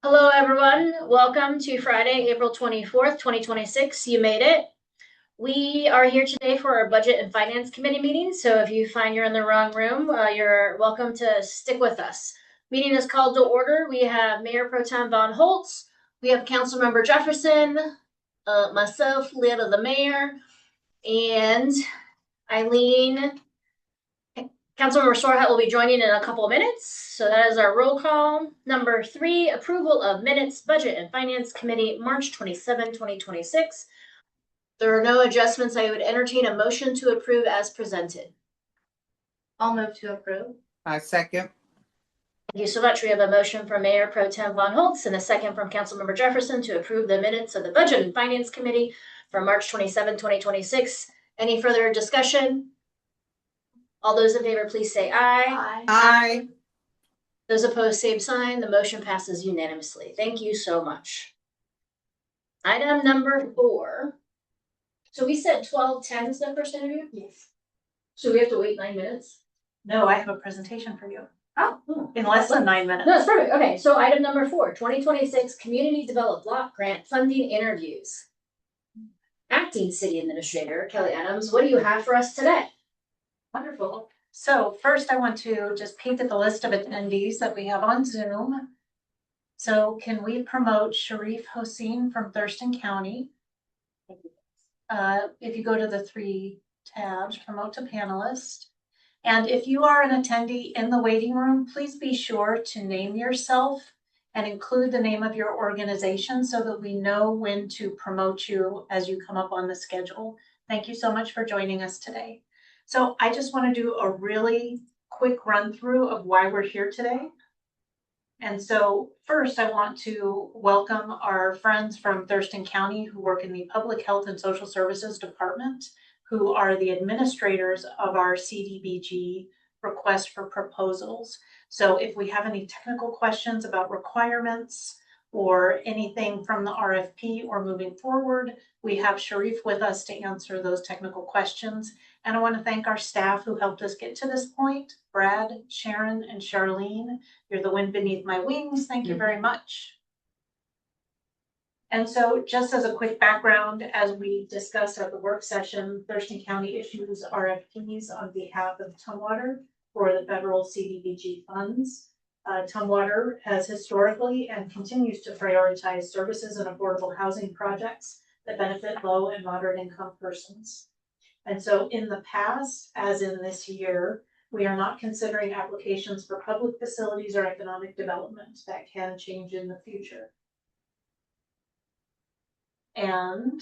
Hello, everyone. Welcome to Friday, April 24th, 2026. You made it. We are here today for our Budget and Finance Committee meeting. So if you find you're in the wrong room, you're welcome to stick with us. Meeting is called to order. We have Mayor Pro Tem Von Holtz. We have Councilmember Jefferson, myself, Leah the Mayor, and Eileen. Councilmember Sorhat will be joining in a couple of minutes. So that is our roll call. Number 3, approval of minutes, Budget and Finance Committee, March 27, 2026. There are no adjustments. I would entertain a motion to approve as presented. I'll move to approve. I second. Thank you so much. We have a motion from Mayor Pro Tem Von Holtz and a second from Councilmember Jefferson to approve the minutes of the Budget and Finance Committee for March 27, 2026. Any further discussion? All those in favor, please say aye. Aye. Those opposed, same sign. The motion passes unanimously. Thank you so much. Item number 4. So we said 12:10 is the first interview? Yes. So we have to wait 9 minutes? No, I have a presentation for you Oh. in less than 9 minutes. No, it's perfect. Okay, so item number 4, 2026 Community Developed Block Grant Funding Interviews. Acting City Administrator Kelly Adams, what do you have for us today? Wonderful. So first I want to just peek at the list of attendees that we have on Zoom. So can we promote Sharif Hossein from Thurston County? If you go to the 3 tabs, promote to panelist. And if you are an attendee in the waiting room, please be sure to name yourself and include the name of your organization so that we know when to promote you as you come up on the schedule. Thank you so much for joining us today. So I just want to do a really quick run through of why we're here today. And so first I want to welcome our friends from Thurston County who work in the Public Health and Social Services Department, who are the administrators of our CDBG request for proposals. So if we have any technical questions about requirements or anything from the RFP or moving forward, we have Sharif with us to answer those technical questions. And I want to thank our staff who helped us get to this point. Brad, Sharon, and Charlene, you're the wind beneath my wings. Thank you very much. And so just as a quick background, as we discussed at the work session, Thurston County issues RFPs on behalf of Tumwater for the federal CDBG funds. Tumwater has historically and continues to prioritize services and affordable housing projects that benefit low and moderate income persons. And so in the past, as in this year, we are not considering applications for public facilities or economic development. That can change in the future. And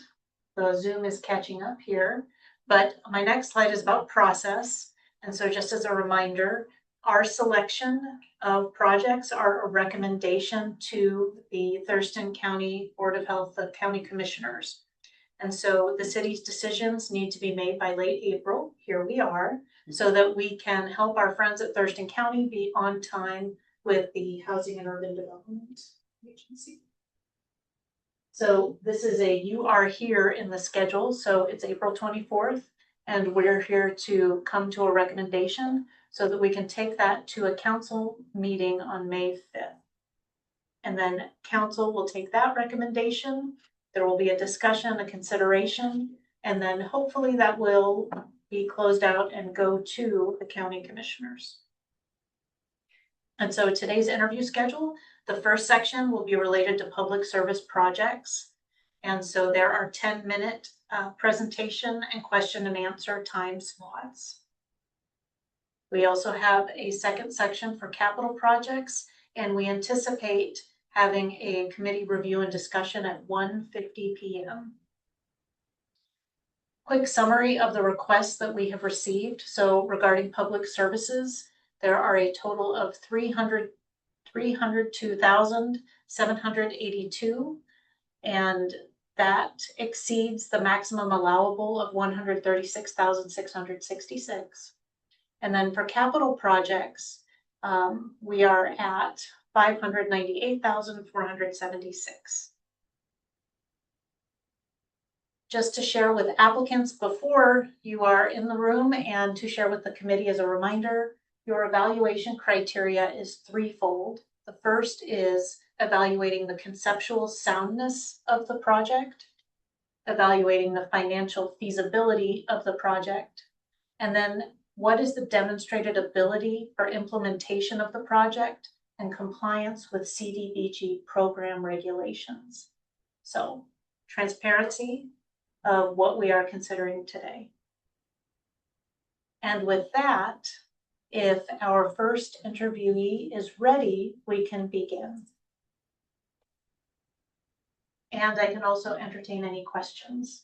the Zoom is catching up here, but my next slide is about process. And so just as a reminder, our selection of projects are a recommendation to the Thurston County Board of Health, the county commissioners. And so the city's decisions need to be made by late April. Here we are, so that we can help our friends at Thurston County be on time with the Housing and Urban Development Agency. So this is you are here in the schedule. So it's April 24th, and we're here to come to a recommendation so that we can take that to a council meeting on May 5th. And then council will take that recommendation. There will be a discussion, a consideration, and then hopefully that will be closed out and go to the county commissioners. And so today's interview schedule, the first section will be related to public service projects. And so there are 10-minute presentation and question and answer time slots. We also have a second section for capital projects, and we anticipate having a committee review and discussion at 1:50 p.m. Quick summary of the requests that we have received. So regarding public services, there are a total of 302,782, and that exceeds the maximum allowable of 136,666. And then for capital projects, we are at 598,476. Just to share with applicants before you are in the room and to share with the committee as a reminder, your evaluation criteria is threefold. The first is evaluating the conceptual soundness of the project, evaluating the financial feasibility of the project, and then what is the demonstrated ability for implementation of the project and compliance with CDBG program regulations. So transparency of what we are considering today. And with that, if our first interviewee is ready, we can begin. And I can also entertain any questions.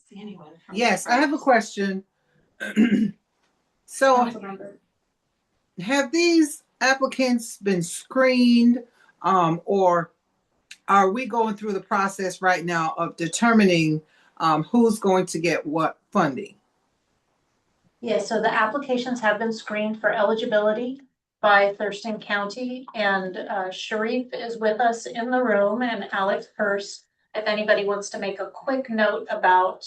See anyone from Yes, I have a question. So, Councilmember. have these applicants been screened, or are we going through the process right now of determining who's going to get what funding? Yes, so the applications have been screened for eligibility by Thurston County, and Sharif is with us in the room, and Alex Hurst, if anybody wants to make a quick note about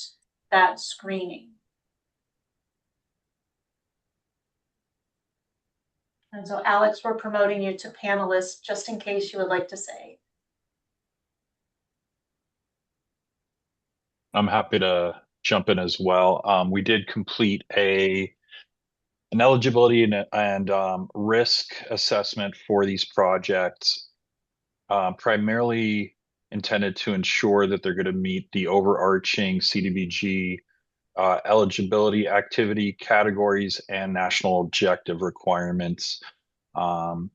that screening. And so Alex, we're promoting you to panelist just in case you would like to say. I'm happy to jump in as well. We did complete an eligibility and risk assessment for these projects, primarily intended to ensure that they're going to meet the overarching CDBG eligibility activity categories and national objective requirements, and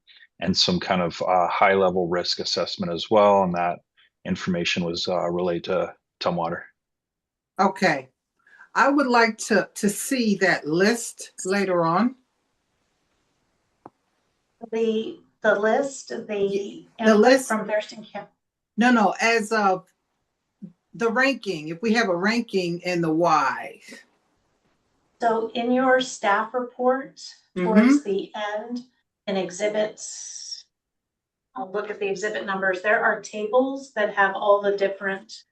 some kind of high level risk assessment as well. And that information was relayed to Tumwater. Okay. I would like to see that list later on. The list, the input list from Thurston County. No, as of the ranking, if we have a ranking and the why. So in your staff report, towards the end, in exhibits, I'll look at the exhibit numbers. There are tables that have all the different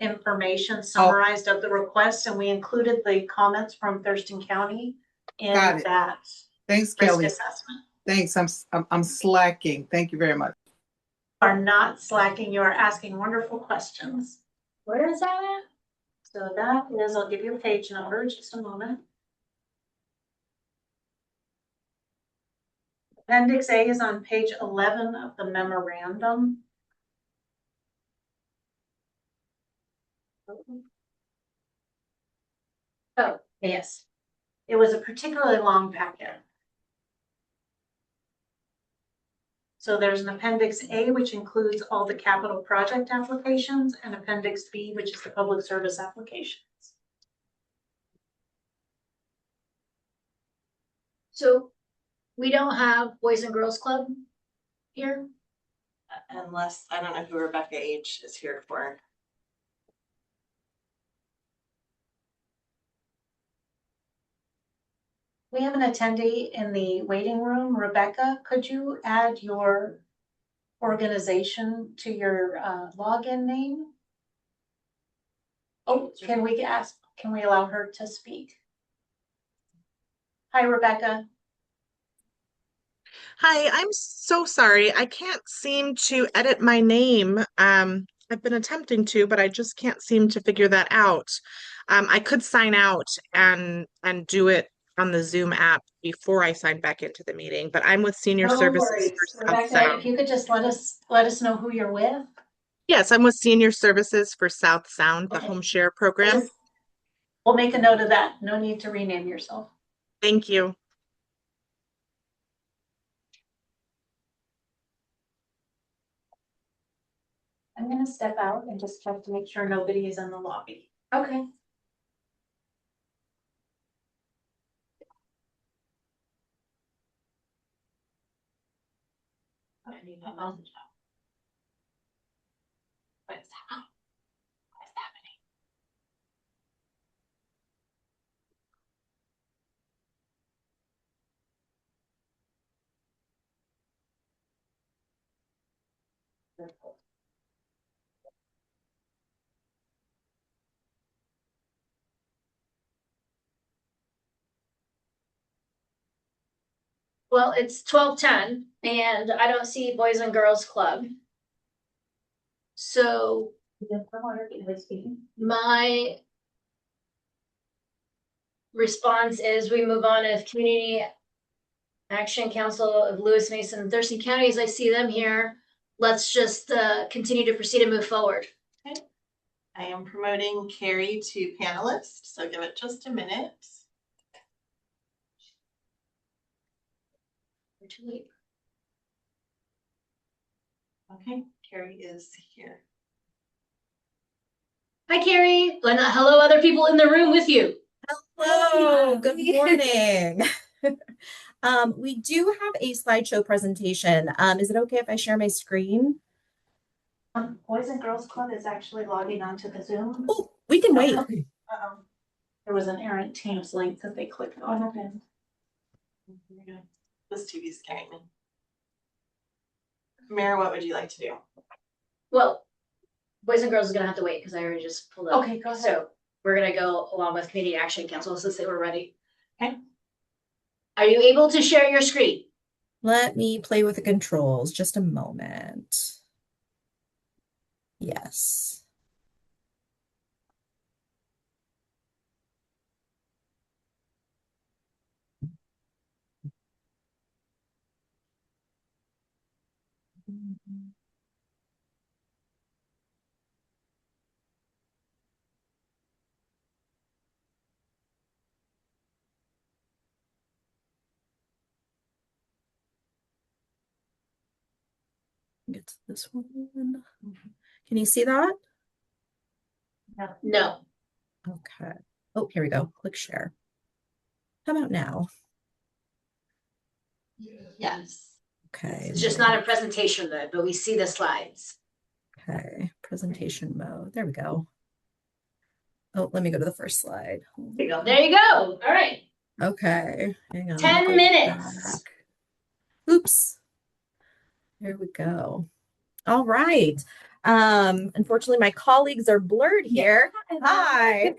information summarized of the request, and we included the comments from Thurston County in that Thanks, risk Kelly. assessment. Thanks. I'm slacking. Thank you very much. You are not slacking. You are asking wonderful questions. Where is that at? So that is, I'll give you a page number, just a moment. Appendix A is on page 11 of the memorandum. Oh, yes. It was a particularly long packet. So there's an Appendix A, which includes all the capital project applications, and Appendix B, which is the public service applications. So we don't have Boys and Girls Club here? Unless, I don't know who Rebecca H is here for. We have an attendee in the waiting room. Rebecca, could you add your organization to your login name? Oh, can we allow her to speak? Hi, Rebecca. Hi, I'm so sorry. I can't seem to edit my name. I've been attempting to, but I just can't seem to figure that out. I could sign out and do it on the Zoom app before I sign back into the meeting, but I'm with Senior No Services worries. for South Rebecca, Sound. if you could just let us know who you're with. Yes, I'm with Senior Services for South Sound, the Okay. home share program. We'll make a note of that. No need to rename yourself. Thank you. I'm gonna step out and just check to make sure nobody is in the lobby. Okay. What is happening? Well, it's 12:10 and I don't see Boys and Girls Club. So my response is we move on to Community Action Council of Lewis Mason and Thurston counties. I see them here. Let's just continue to proceed and move forward. I am promoting Carrie to panelist, so give it just a minute. We're too late. Okay, Carrie is here. Hi, Carrie. And hello, other people in the room with you. Hello, good morning. We do have a slideshow presentation. Is it okay if I share my screen? Boys and Girls Club is actually logging onto the Zoom. Oh, we can wait. There was an errant Teams link that they clicked on and. This TV's scaring me. Mara, what would you like to do? Well, Boys and Girls is gonna have to wait because I already just pulled up. Okay, go ahead. So we're gonna go along with Community Action Council since they were ready. Okay. Are you able to share your screen? Let me play with the controls. Just a moment. Yes. Get to this one. Can you see that? No. Okay. Oh, here we go. Click share. How about now? Yes. Okay. It's just not a presentation mode, but we see the slides. Okay. Presentation mode. There we go. Oh, let me go to the first slide. There you go. There you go. All right. Okay. Hang on. 10 Go minutes. back. Oops. There we go. All right. Unfortunately, my colleagues are blurred here. Hi.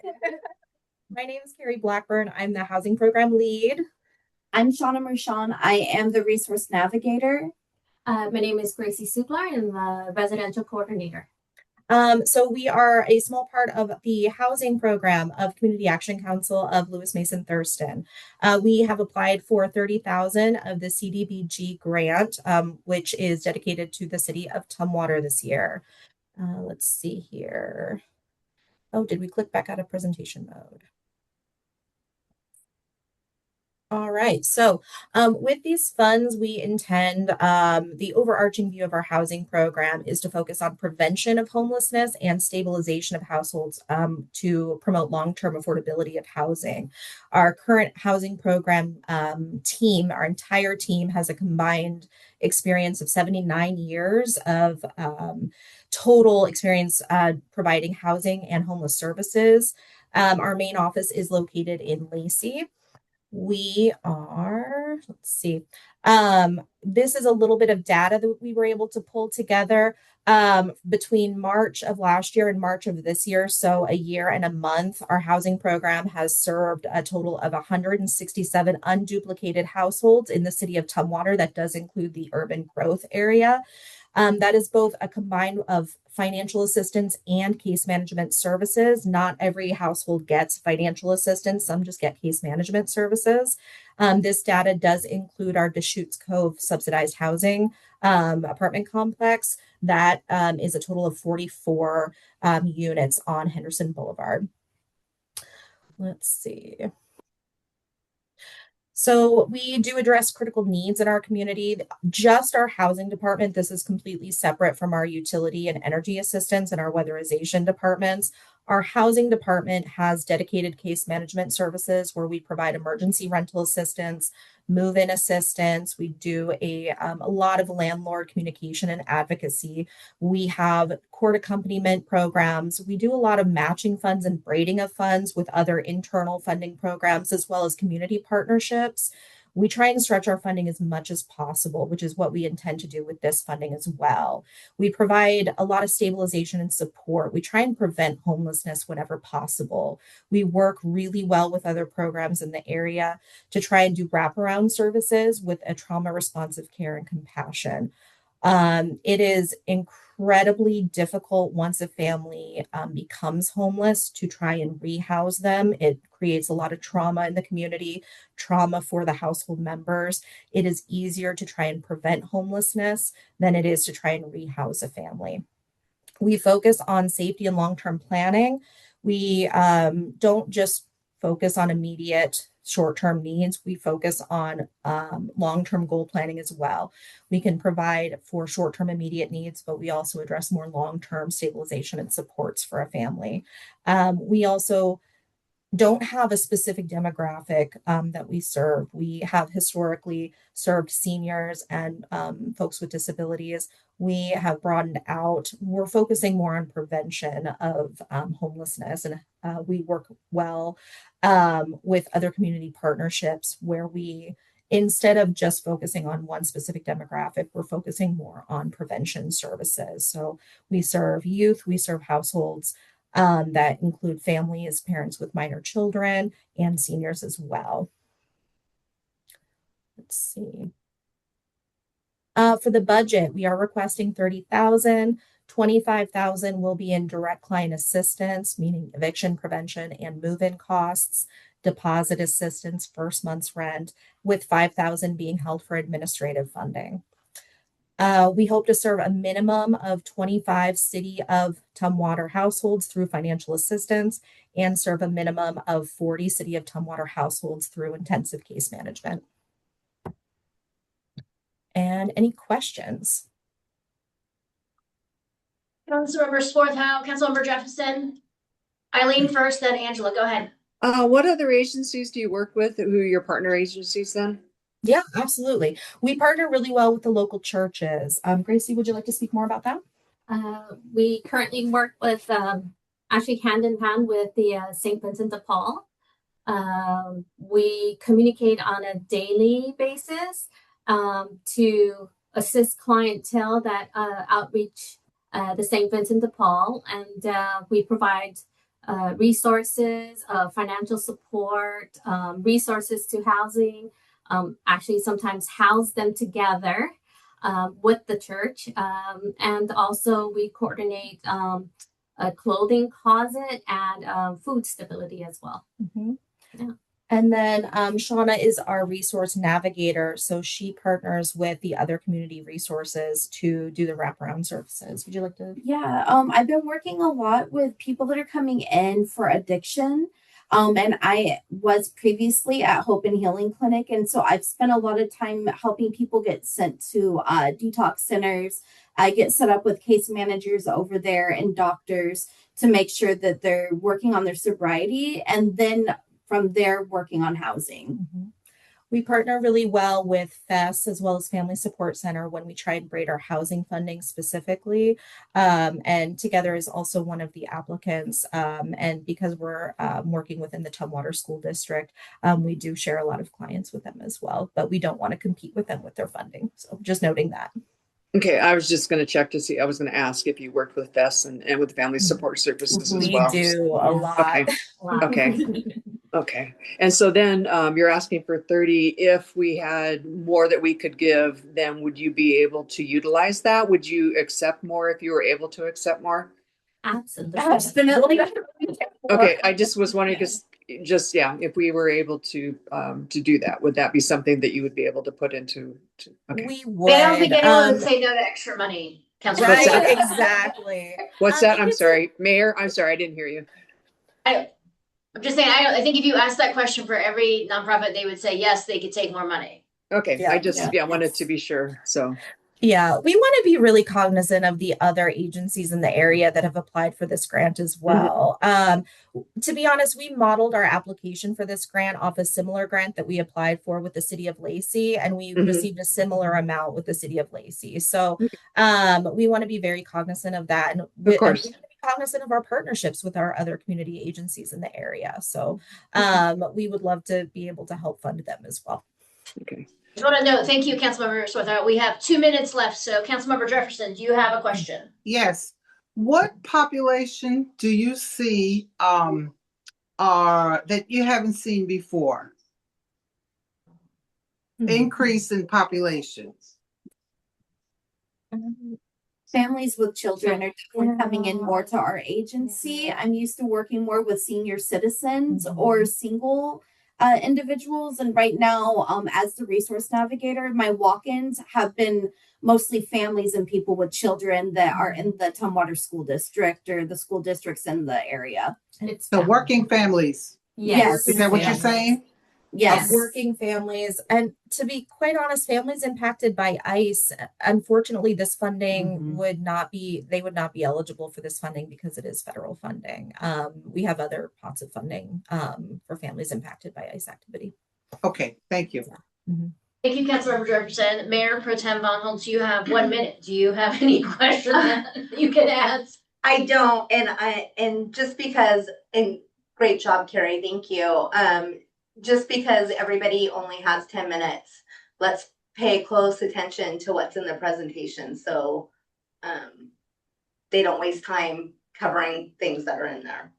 My name is Carrie Blackburn. I'm the housing program lead. I'm Shauna Mershon. I am the resource navigator. My name is Gracie Sudlar. I'm the residential coordinator. So we are a small part of the housing program of Community Action Council of Lewis Mason Thurston. We have applied for 30,000 of the CDBG grant, which is dedicated to the city of Tumwater this year. Let's see here. Oh, did we click back out of presentation mode? All right. So with these funds, we intend the overarching view of our housing program is to focus on prevention of homelessness and stabilization of households to promote long-term affordability of housing. Our current housing program team, our entire team has a combined experience of 79 years of total experience providing housing and homeless services. Our main office is located in Lacey. We are, let's see, this is a little bit of data that we were able to pull together between March of last year and March of this year. So a year and a month, our housing program has served a total of 167 unduplicated households in the city of Tumwater. That does include the urban growth area. That is both a combine of financial assistance and case management services. Not every household gets financial assistance. Some just get case management services. This data does include our Deschutes Cove subsidized housing apartment complex. That is a total of 44 units on Henderson Boulevard. Let's see. So we do address critical needs in our community. Just our housing department, this is completely separate from our utility and energy assistance and our weatherization departments. Our housing department has dedicated case management services where we provide emergency rental assistance, move-in assistance. We do a lot of landlord communication and advocacy. We have court accompaniment programs. We do a lot of matching funds and braiding of funds with other internal funding programs, as well as community partnerships. We try and stretch our funding as much as possible, which is what we intend to do with this funding as well. We provide a lot of stabilization and support. We try and prevent homelessness whenever possible. We work really well with other programs in the area to try and do wraparound services with a trauma responsive care and compassion. It is incredibly difficult once a family becomes homeless to try and rehouse them. It creates a lot of trauma in the community, trauma for the household members. It is easier to try and prevent homelessness than it is to try and rehouse a family. We focus on safety and long-term planning. We don't just focus on immediate short-term needs. We focus on long-term goal planning as well. We can provide for short-term immediate needs, but we also address more long-term stabilization and supports for a family. We also don't have a specific demographic that we serve. We have historically served seniors and folks with disabilities. We have broadened out. We're focusing more on prevention of homelessness, and we work well with other community partnerships where we, instead of just focusing on one specific demographic, we're focusing more on prevention services. So we serve youth, we serve households that include families, parents with minor children, and seniors as well. Let's see. For the budget, we are requesting $30,000. $25,000 will be in direct client assistance, meaning eviction prevention and move-in costs, deposit assistance, first month's rent, with $5,000 being held for administrative funding. We hope to serve a minimum of 25 City of Tumwater households through financial assistance and serve a minimum of 40 City of Tumwater households through intensive case management. And any questions? Councilmember Swarthout, Councilmember Jefferson, Eileen first, then Angela. Go ahead. What other agencies do you work with? Who are your partner agencies then? Yeah, absolutely. We partner really well with the local churches. Gracie, would you like to speak more about that? We currently work with actually hand in hand with the St. Vincent de Paul. We communicate on a daily basis to assist clientele that outreach the St. Vincent de Paul, and we provide resources, financial support, resources to housing, actually sometimes house them together with the church. And also we coordinate a clothing closet and food stability as well. Mm-hmm. Yeah. And then Shauna is our resource navigator. So she partners with the other community resources to do the wraparound services. Would you like to? Yeah, I've been working a lot with people that are coming in for addiction. And I was previously at Hope and Healing Clinic. And so I've spent a lot of time helping people get sent to detox centers. I get set up with case managers over there and doctors to make sure that they're working on their sobriety, and then from there working on housing. Mm-hmm. We partner really well with FES as well as Family Support Center when we try and braid our housing funding specifically. And Together is also one of the applicants. And because we're working within the Tumwater School District, we do share a lot of clients with them as well, but we don't want to compete with them with their funding. So just noting that. Okay, I was just going to check to see. I was going to ask if you worked with FES and with Family Support Services as well. We do a lot. Okay. Okay. And so then you're asking for 30. If we had more that we could give, then would you be able to utilize that? Would you accept more if you were able to accept more? Absolutely. Okay. I just was wondering, because if we were able to do that, would that be something that you would be able to put into? Okay. We would. I don't think anyone would say no to extra money, Councilor. Right, exactly. What's that? I'm sorry, Mayor. I'm sorry, I didn't hear you. I'm just saying, I think if you ask that question for every nonprofit, they would say yes, they could take more money. Okay, Yeah. I just wanted to be sure. So yeah, we want to be really cognizant of the other agencies in the area that have applied for this grant as well. To be honest, we modeled our application for this grant off a similar grant that we applied for with the City of Lacey, and we received a similar amount with the City of Lacey. So we want to be very cognizant of that, and of course. And cognizant of our partnerships with our other community agencies in the area. So we would love to be able to help fund them as well. Okay. I want to note, thank you, Councilmember Swarthout. We have 2 minutes left. So Councilmember Jefferson, do you have a question? Yes. What population do you see are that you haven't seen before? Increase in population. Families with children are definitely coming in more to our agency. I'm used to working more with senior citizens or single individuals. And right now, as the resource navigator, my walk-ins have been mostly families and people with children that are in the Tumwater School District or the school districts in the area. It's So working families. Yes. Is that what you're saying? Yes. Working families, and to be quite honest, families impacted by ICE, unfortunately, this funding would not be eligible for this funding because it is federal funding. We have other pots of funding for families impacted by ICE activity. Okay, thank you. Thank you, Councilmember Jefferson. Mayor Pro Tem Von Holtz, you have 1 minute. Do you have any questions that you can ask? I don't, and just because, and great job, Carrie, thank you. Just because everybody only has 10 minutes, let's pay close attention to what's in the presentation so they don't waste time covering things that are in there.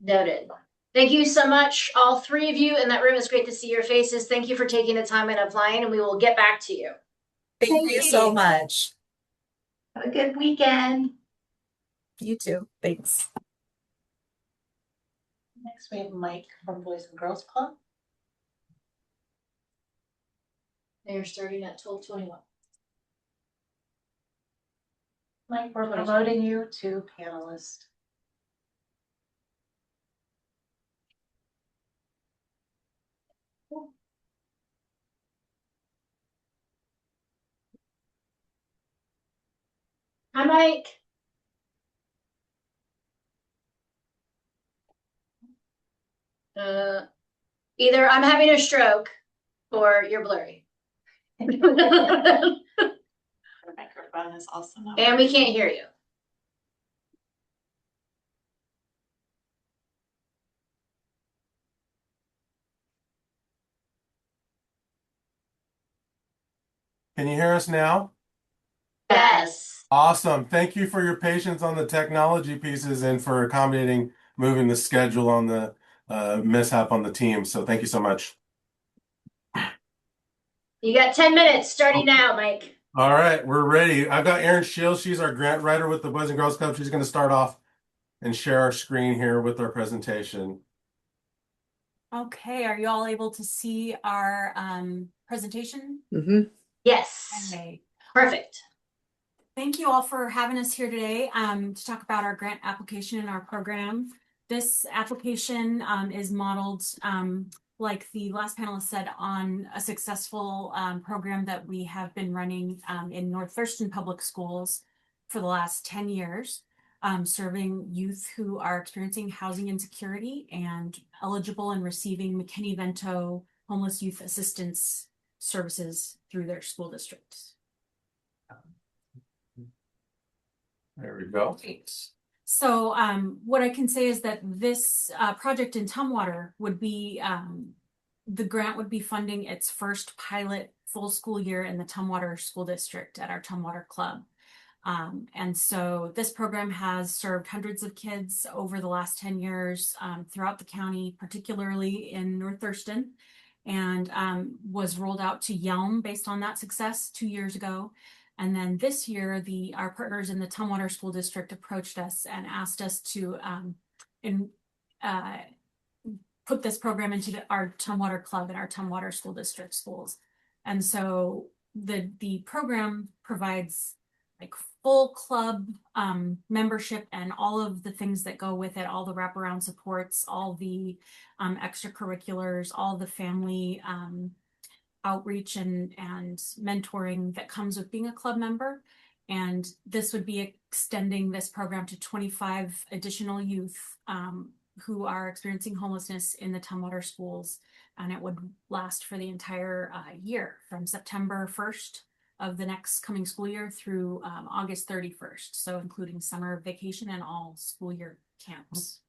Noted. Thank you so much, all three of you in that room. It's great to see your faces. Thank you for taking the time and applying, and we will get back to you. Thank you so much. Have a good weekend. You too. Thanks. Next, we have Mike from Boys and Girls Club. They're starting at 12:21. Mike, we're promoting you to panelist. Hi, Mike. Either I'm having a stroke or you're blurry. Her microphone is also not. And we can't hear you. Can you hear us now? Yes. Awesome. Thank you for your patience on the technology pieces and for accommodating moving the schedule on the mishap on the team. So thank you so much. You got 10 minutes starting now, Mike. All right, we're ready. I've got Erin Shields. She's our grant writer with the Boys and Girls Club. She's going to start off and share our screen here with our presentation. Okay, are you all able to see our presentation? Yes. Okay. Perfect. Thank you all for having us here today to talk about our grant application and our program. This application is modeled, like the last panelist said, on a successful program that we have been running in North Thurston Public Schools for the last 10 years, serving youth who are experiencing housing insecurity and eligible and receiving McKinney-Vento homeless youth assistance services through their school districts. There we go. Great. So what I can say is that this project in Tumwater would be, the grant would be funding its first pilot full school year in the Tumwater School District at our Tumwater Club. And so this program has served hundreds of kids over the last 10 years throughout the county, particularly in North Thurston, and was rolled out to Yelm based on that success 2 years ago. And then this year, our partners in the Tumwater School District approached us and asked us to put this program into our Tumwater Club and our Tumwater School District schools. And so the program provides like full club membership and all of the things that go with it, all the wraparound supports, all the extracurriculars, all the family outreach and mentoring that comes with being a club member. And this would be extending this program to 25 additional youth who are experiencing homelessness in the Tumwater schools. And it would last for the entire year from September 1st of the next coming school year through August 31st. So including summer vacation and all school year camps.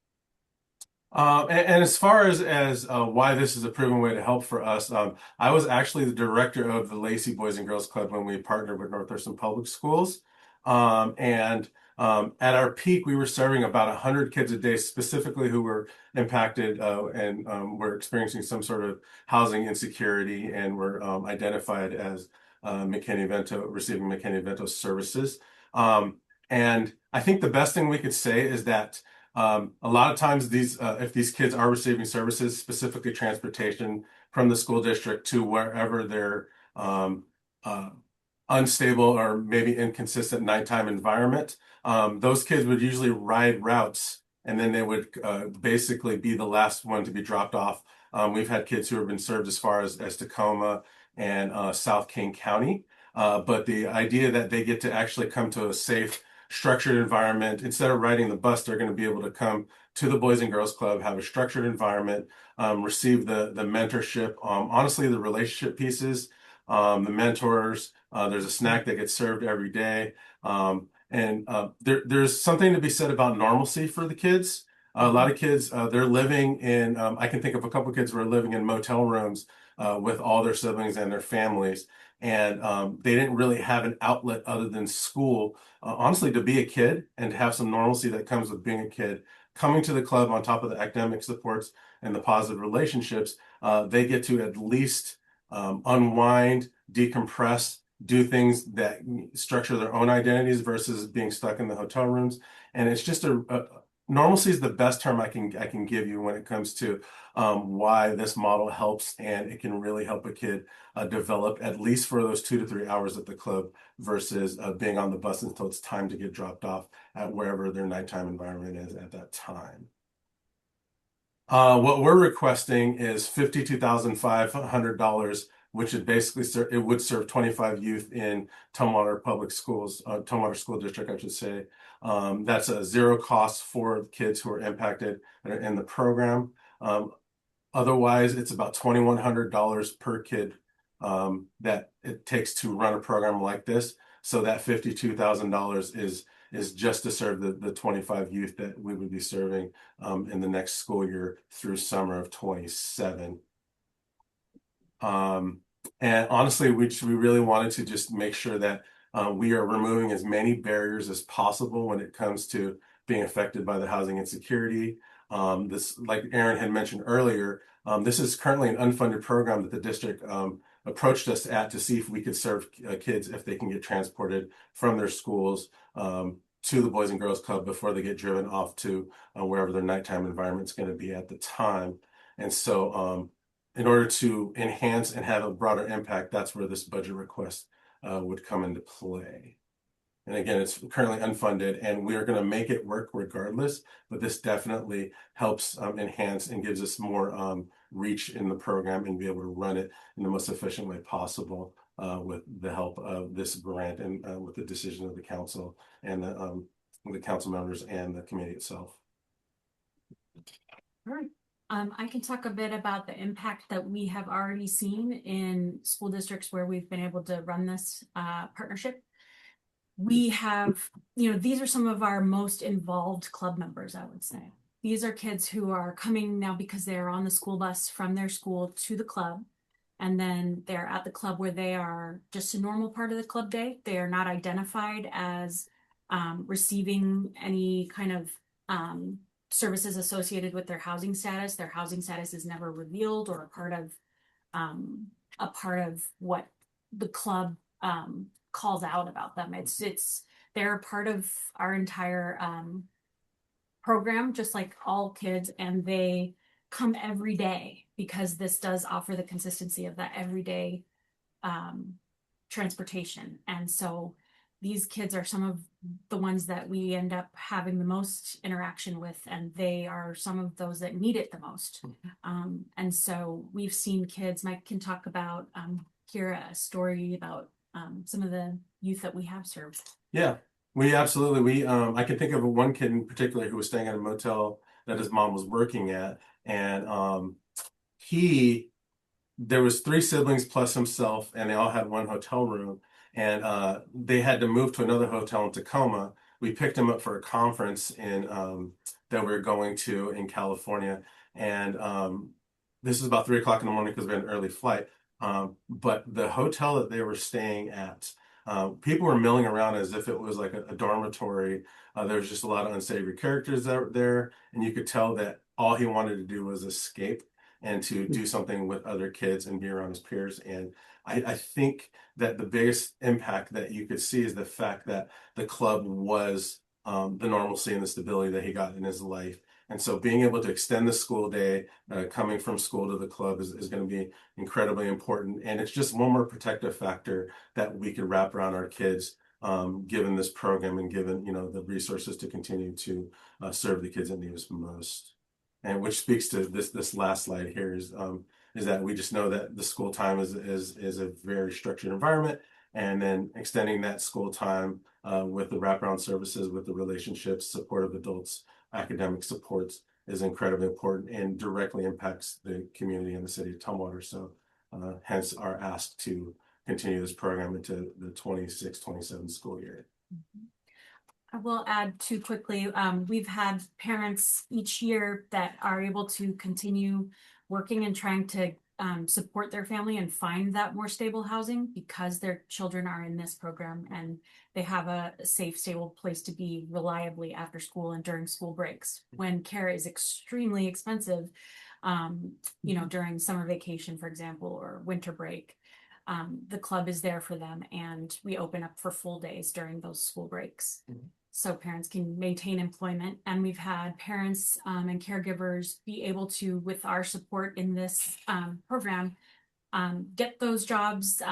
And as far as why this is a proven way to help for us, I was actually the director of the Lacey Boys and Girls Club when we partnered with North Thurston Public Schools. And at our peak, we were serving about 100 kids a day, specifically who were impacted and were experiencing some sort of housing insecurity and were identified as McKinney-Vento, receiving McKinney-Vento services. And I think the best thing we could say is that a lot of times if these kids are receiving services, specifically transportation from the school district to wherever their unstable or maybe inconsistent nighttime environment, those kids would usually ride routes and then they would basically be the last one to be dropped off. We've had kids who have been served as far as Tacoma and South King County. But the idea that they get to actually come to a safe, structured environment, instead of riding the bus, they're going to be able to come to the Boys and Girls Club, have a structured environment, receive the mentorship, honestly, the relationship pieces, the mentors, there's a snack that gets served every day. There's something to be said about normalcy for the kids. A lot of kids, they're living in, I can think of a couple of kids who are living in motel rooms with all their siblings and their families. And they didn't really have an outlet other than school, honestly, to be a kid and to have some normalcy that comes with being a kid. Coming to the club on top of the academic supports and the positive relationships, they get to at least unwind, decompress, do things that structure their own identities versus being stuck in the hotel rooms. And it's just normalcy is the best term I can give you when it comes to why this model helps, and it can really help a kid develop at least for those 2 to 3 hours at the club versus being on the bus until it's time to get dropped off at wherever their nighttime environment is at that time. What we're requesting is $52,500, which would basically it would serve 25 youth in Tumwater Public Schools, Tumwater School District, I should say. That's a zero cost for kids who are impacted in the program. Otherwise, it's about $2,100 per kid that it takes to run a program like this. So that $52,000 is just to serve the 25 youth that we would be serving in the next school year through summer of 27. And honestly, we really wanted to just make sure that we are removing as many barriers as possible when it comes to being affected by the housing insecurity. This, like Aaron had mentioned earlier, this is currently an unfunded program that the district approached us at to see if we could serve kids if they can get transported from their schools to the Boys and Girls Club before they get driven off to wherever their nighttime environment is going to be at the time. And so in order to enhance and have a broader impact, that's where this budget request would come into play. And again, it's currently unfunded, and we're going to make it work regardless, but this definitely helps enhance and gives us more reach in the program and be able to run it in the most efficient way possible with the help of this grant and with the decision of the council and the council members and the committee itself. All right. I can talk a bit about the impact that we have already seen in school districts where we've been able to run this partnership. We have, these are some of our most involved club members, I would say. These are kids who are coming now because they're on the school bus from their school to the club. And then they're at the club where they are just a normal part of the club day. They are not identified as receiving any kind of services associated with their housing status. Their housing status is never revealed or a part of what the club calls out about them. They're part of our entire program, just like all kids, and they come every day because this does offer the consistency of that everyday transportation. And so these kids are some of the ones that we end up having the most interaction with, and they are some of those that need it the most. And so we've seen kids, Mike can talk about here a story about some of the youth that we have served. Yeah, we absolutely, I can think of one kid in particular who was staying at a motel that his mom was working at, and there was 3 siblings plus himself, and they all had one hotel room. And they had to move to another hotel in Tacoma, we picked him up for a conference in that we're going to in California, and this is about 3 o'clock in the morning because we had an early flight. But the hotel that they were staying at, people were milling around as if it was like a dormitory. There was just a lot of unsavory characters that were there, and you could tell that all he wanted to do was escape and to do something with other kids and be around his peers. And I think that the biggest impact that you could see is the fact that the club was the normalcy and the stability that he got in his life. And so being able to extend the school day, coming from school to the club is going to be incredibly important. And it's just one more protective factor that we could wrap around our kids, given this program and given, the resources to continue to serve the kids that need us most. And which speaks to this last slide here is that we just know that the school time is a very structured environment, and then extending that school time with the wraparound services, with the relationships, supportive adults, academic supports is incredibly important and directly impacts the community and the city of Tumwater. So hence our ask to continue this program into the 26-27 school year. I will add too quickly, we've had parents each year that are able to continue working and trying to support their family and find that more stable housing because their children are in this program and they have a safe, stable place to be reliably after school and during school breaks when care is extremely expensive, during summer vacation, for example, or winter break. The club is there for them, and we open up for full days during those school breaks. So parents can maintain employment, and we've had parents and caregivers be able to, with our support in this program, get those jobs,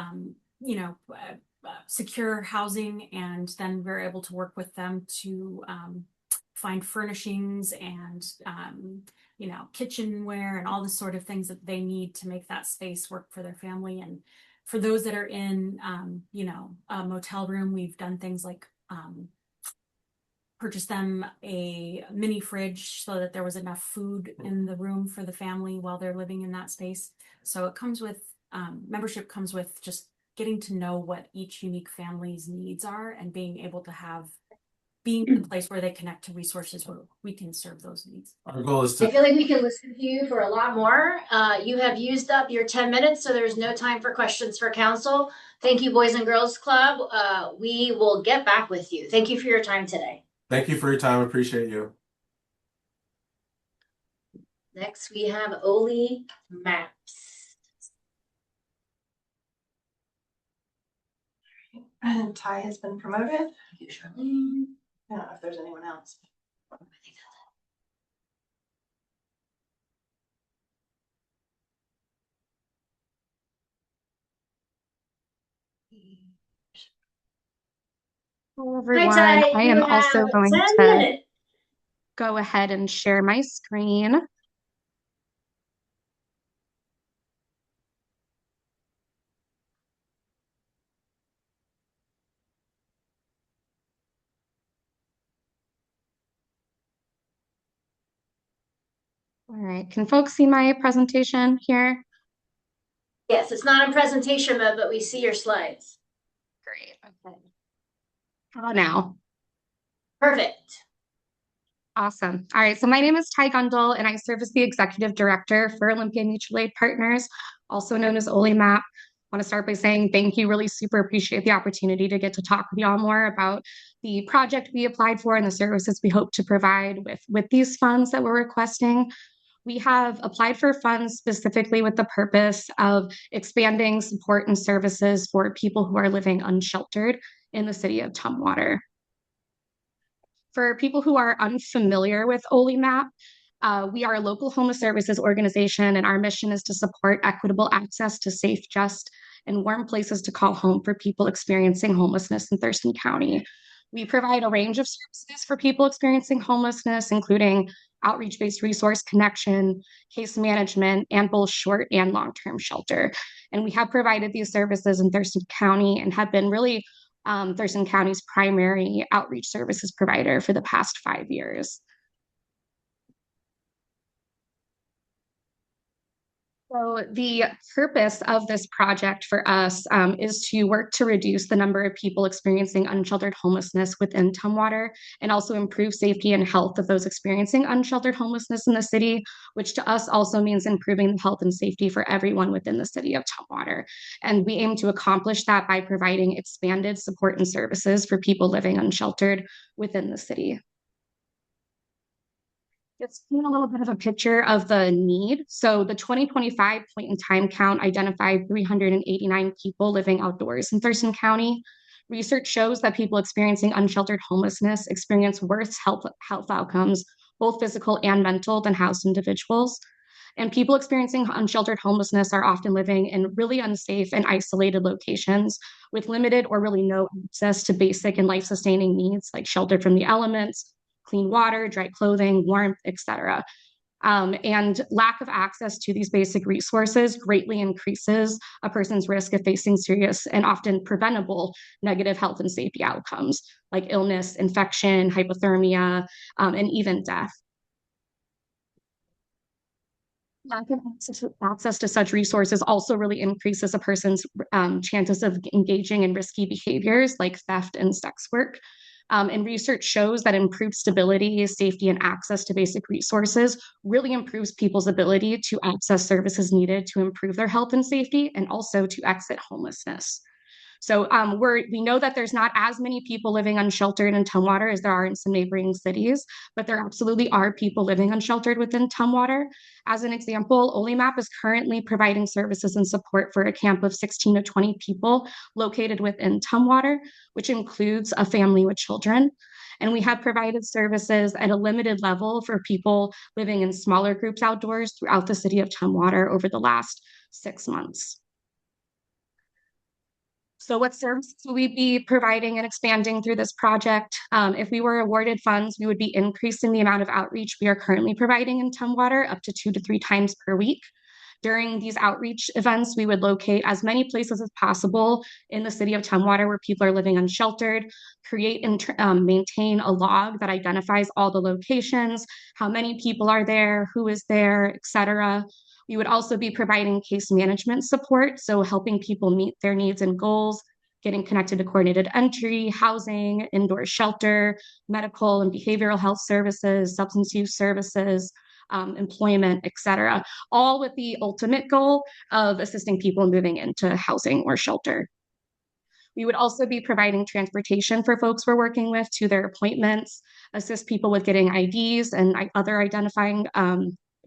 secure housing, and then we're able to work with them to find furnishings and kitchenware and all the sort of things that they need to make that space work for their family. And for those that are in a motel room, we've done things like purchase them a mini fridge so that there was enough food in the room for the family while they're living in that space. So it comes with membership comes with just getting to know what each unique family's needs are and being able to being the place where they connect to resources where we can serve those needs. Our goal is to. I feel like we can listen to you for a lot more. You have used up your 10 minutes, so there's no time for questions for council. Thank you, Boys and Girls Club. We will get back with you. Thank you for your time today. Thank you for your time. Appreciate you. Next, we have Oli Maps. And Ty has been promoted. Thank you, Charlene. I don't know if there's anyone else. Hello, everyone. Ty, I am you also have going 10 to minutes. go ahead and share my screen. All right, can folks see my presentation here? Yes, it's not in presentation mode, but we see your slides. Great, okay. How about now? Perfect. Awesome. All right, so my name is Ty Gundel, and I serve as the Executive Director for Olympia Mutual Aid Partners, also known as OLIMAP. I want to start by saying thank you. Really super appreciate the opportunity to get to talk with y'all more about the project we applied for and the services we hope to provide with these funds that we're requesting. We have applied for funds specifically with the purpose of expanding support and services for people who are living unsheltered in the city of Tumwater. For people who are unfamiliar with OLIMAP, we are a local homeless services organization, and our mission is to support equitable access to safe, just, and warm places to call home for people experiencing homelessness in Thurston County. We provide a range of services for people experiencing homelessness, including outreach-based resource connection, case management, and both short and long-term shelter. And we have provided these services in Thurston County and have been really Thurston County's primary outreach services provider for the past 5 years. So the purpose of this project for us is to work to reduce the number of people experiencing unsheltered homelessness within Tumwater and also improve safety and health of those experiencing unsheltered homelessness in the city, which to us also means improving the health and safety for everyone within the city of Tumwater. And we aim to accomplish that by providing expanded support and services for people living unsheltered within the city. It's a little bit of a picture of the need. So the 2025 point in time count identified 389 people living outdoors in Thurston County. Research shows that people experiencing unsheltered homelessness experience worse health outcomes, both physical and mental, than housed individuals. And people experiencing unsheltered homelessness are often living in really unsafe and isolated locations with limited or really no access to basic and life-sustaining needs like shelter from the elements, clean water, dry clothing, warmth, etc. And lack of access to these basic resources greatly increases a person's risk of facing serious and often preventable negative health and safety outcomes like illness, infection, hypothermia, and even death. Lack of access to such resources also really increases a person's chances of engaging in risky behaviors like theft and sex work. And research shows that improved stability, safety, and access to basic resources really improves people's ability to access services needed to improve their health and safety and also to exit homelessness. So we know that there's not as many people living unsheltered in Tumwater as there are in some neighboring cities, but there absolutely are people living unsheltered within Tumwater. As an example, OLIMAP is currently providing services and support for a camp of 16 to 20 people located within Tumwater, which includes a family with children. And we have provided services at a limited level for people living in smaller groups outdoors throughout the city of Tumwater over the last 6 months. So what services will we be providing and expanding through this project? If we were awarded funds, we would be increasing the amount of outreach we are currently providing in Tumwater up to 2 to 3 times per week. During these outreach events, we would locate as many places as possible in the city of Tumwater where people are living unsheltered, create and maintain a log that identifies all the locations, how many people are there, who is there, etc. We would also be providing case management support, so helping people meet their needs and goals, getting connected to coordinated entry, housing, indoor shelter, medical and behavioral health services, substance use services, employment, etc., all with the ultimate goal of assisting people moving into housing or shelter. We would also be providing transportation for folks we're working with to their appointments, assist people with getting IDs and other identifying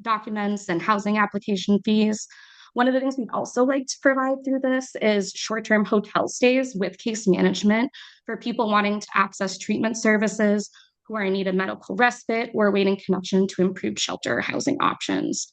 documents and housing application fees. One of the things we'd also like to provide through this is short-term hotel stays with case management for people wanting to access treatment services, who are in need of medical respite or awaiting connection to improved shelter housing options.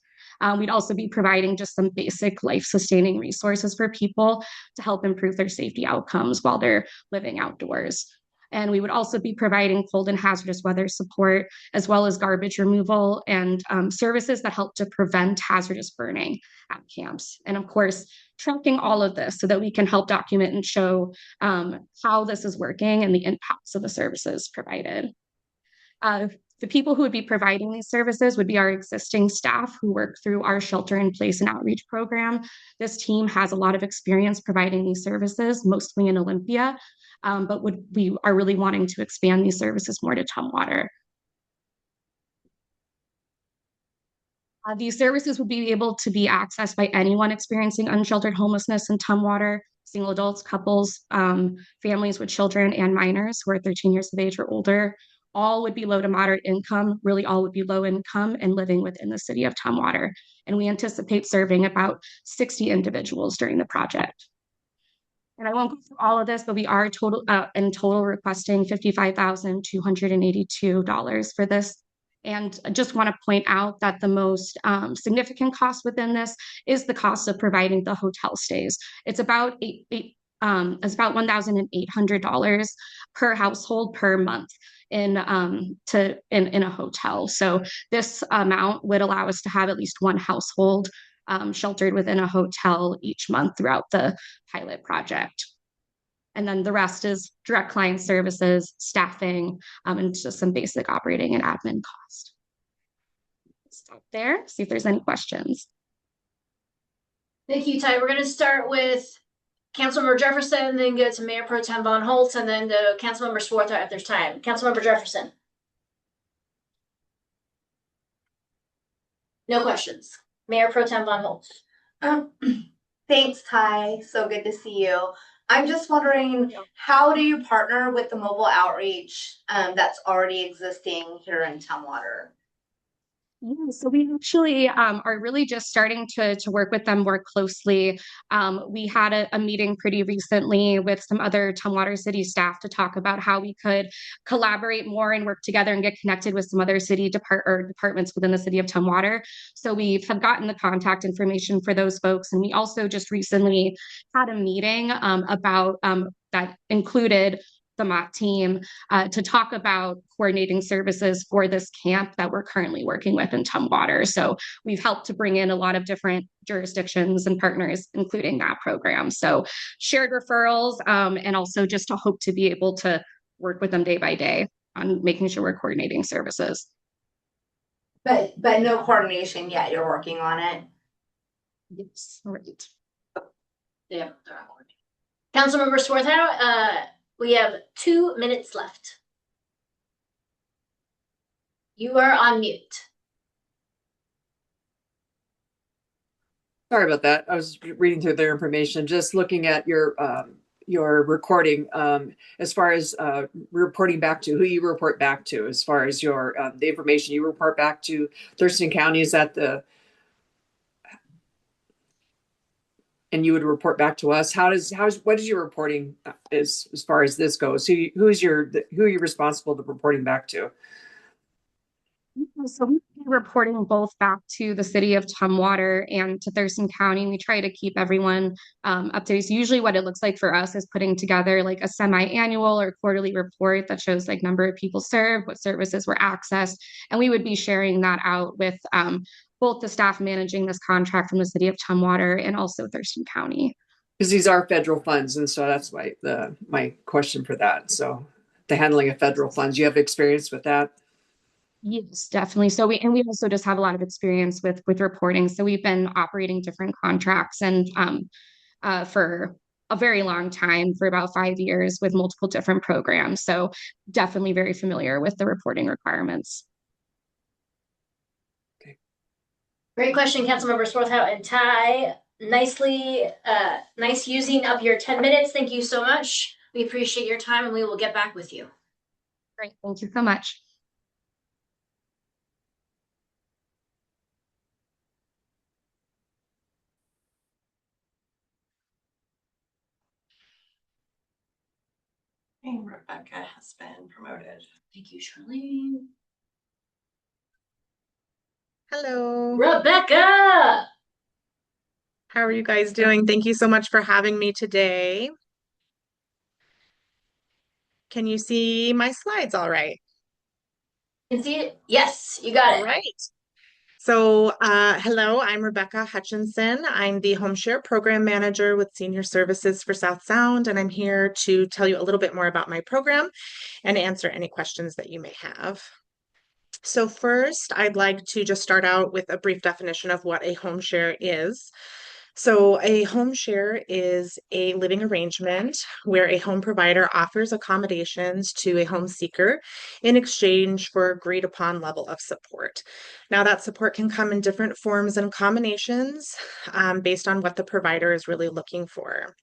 We'd also be providing just some basic life-sustaining resources for people to help improve their safety outcomes while they're living outdoors. And we would also be providing cold and hazardous weather support, as well as garbage removal and services that help to prevent hazardous burning at camps. And of course, tracking all of this so that we can help document and show how this is working and the impacts of the services provided. The people who would be providing these services would be our existing staff who work through our shelter in place and outreach program. This team has a lot of experience providing these services, mostly in Olympia, but we are really wanting to expand these services more to Tumwater. These services would be able to be accessed by anyone experiencing unsheltered homelessness in Tumwater, single adults, couples, families with children, and minors who are 13 years of age or older. All would be low to moderate income, really all would be low income and living within the city of Tumwater. And we anticipate serving about 60 individuals during the project. And I won't go through all of this, but we are in total requesting $55,282 for this. And I just want to point out that the most significant cost within this is the cost of providing the hotel stays. It's about $1,800 per household per month in a hotel. So this amount would allow us to have at least one household sheltered within a hotel each month throughout the pilot project. And then the rest is direct client services, staffing, and just some basic operating and admin cost. Stop there, see if there's any questions. Thank you, Ty. We're gonna start with Councilmember Jefferson, then go to Mayor Pro Tem Von Holtz, and then to Councilmember Swarthout if there's time. Councilmember Jefferson. No questions. Mayor Pro Tem Von Holtz. Thanks, Ty. So good to see you. I'm just wondering, how do you partner with the mobile outreach that's already existing here in Tumwater? Yeah, so we actually are really just starting to work with them more closely. We had a meeting pretty recently with some other Tumwater City staff to talk about how we could collaborate more and work together and get connected with some other city departments within the city of Tumwater. So we have gotten the contact information for those folks. And we also just recently had a meeting about that included the MOT team to talk about coordinating services for this camp that we're currently working with in Tumwater. So we've helped to bring in a lot of different jurisdictions and partners, including that program. So shared referrals and also just to hope to be able to work with them day by day on making sure we're coordinating services. But no coordination yet. You're working on it. Yes, right. Yeah, they're not coordinating. Councilmember Swarthout, we have 2 minutes left. You are on mute. Sorry about that. I was reading through their information, just looking at your recording, as far as reporting back to who you report back to, as far as your the information you report back to Thurston County. Is that and you would report back to us? What is your reporting as far as this goes? Who are you responsible to reporting back to? So we're reporting both back to the city of Tumwater and to Thurston County. We try to keep everyone updated. So usually what it looks like for us is putting together like a semi-annual or quarterly report that shows like number of people served, what services were accessed, and we would be sharing that out with both the staff managing this contract from the city of Tumwater and also Thurston County. Because these are federal funds, and so that's my question for that. So the handling of federal funds, you have experience with that? Yes, definitely. So we also just have a lot of experience with reporting. So we've been operating different contracts and for a very long time, for about 5 years with multiple different programs. So definitely very familiar with the reporting requirements. Okay. Great question, Councilmember Swarthout and Ty. Nice using up your 10 minutes. Thank you so much. We appreciate your time and we will get back with you. Great. Thank you so much. And Rebecca has been promoted. Thank you, Charlene. Hello. Rebecca! How are you guys doing? Thank you so much for having me today. Can you see my slides all right? Can see it? Yes, you got it. All right. So, hello, I'm Rebecca Hutchinson. I'm the Home Share Program Manager with Senior Services for South Sound, and I'm here to tell you a little bit more about my program and answer any questions that you may have. So first, I'd like to just start out with a brief definition of what a home share is. So a home share is a living arrangement where a home provider offers accommodations to a home seeker in exchange for agreed upon level of support. Now that support can come in different forms and combinations based on what the provider is really looking for.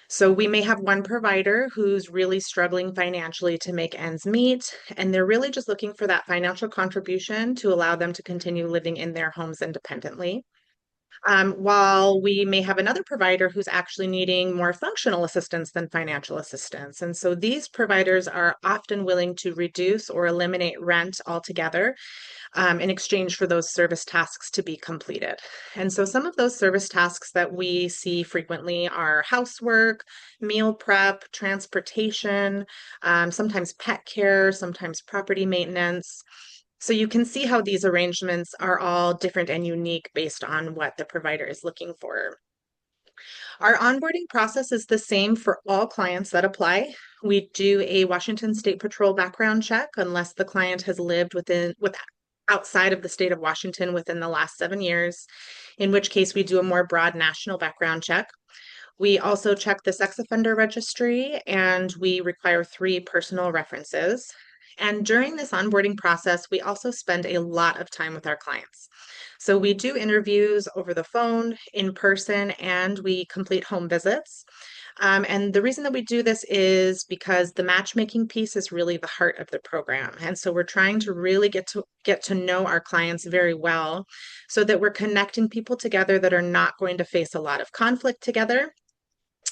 So we may have one provider who's really struggling financially to make ends meet, and they're really just looking for that financial contribution to allow them to continue living in their homes independently. While we may have another provider who's actually needing more functional assistance than financial assistance. And so these providers are often willing to reduce or eliminate rent altogether in exchange for those service tasks to be completed. And so some of those service tasks that we see frequently are housework, meal prep, transportation, sometimes pet care, sometimes property maintenance. So you can see how these arrangements are all different and unique based on what the provider is looking for. Our onboarding process is the same for all clients that apply. We do a Washington State Patrol background check unless the client has lived outside of the state of Washington within the last 7 years, in which case we do a more broad national background check. We also check the sex offender registry, and we require 3 personal references. And during this onboarding process, we also spend a lot of time with our clients. So we do interviews over the phone, in person, and we complete home visits. And the reason that we do this is because the matchmaking piece is really the heart of the program. And so we're trying to really get to know our clients very well so that we're connecting people together that are not going to face a lot of conflict together,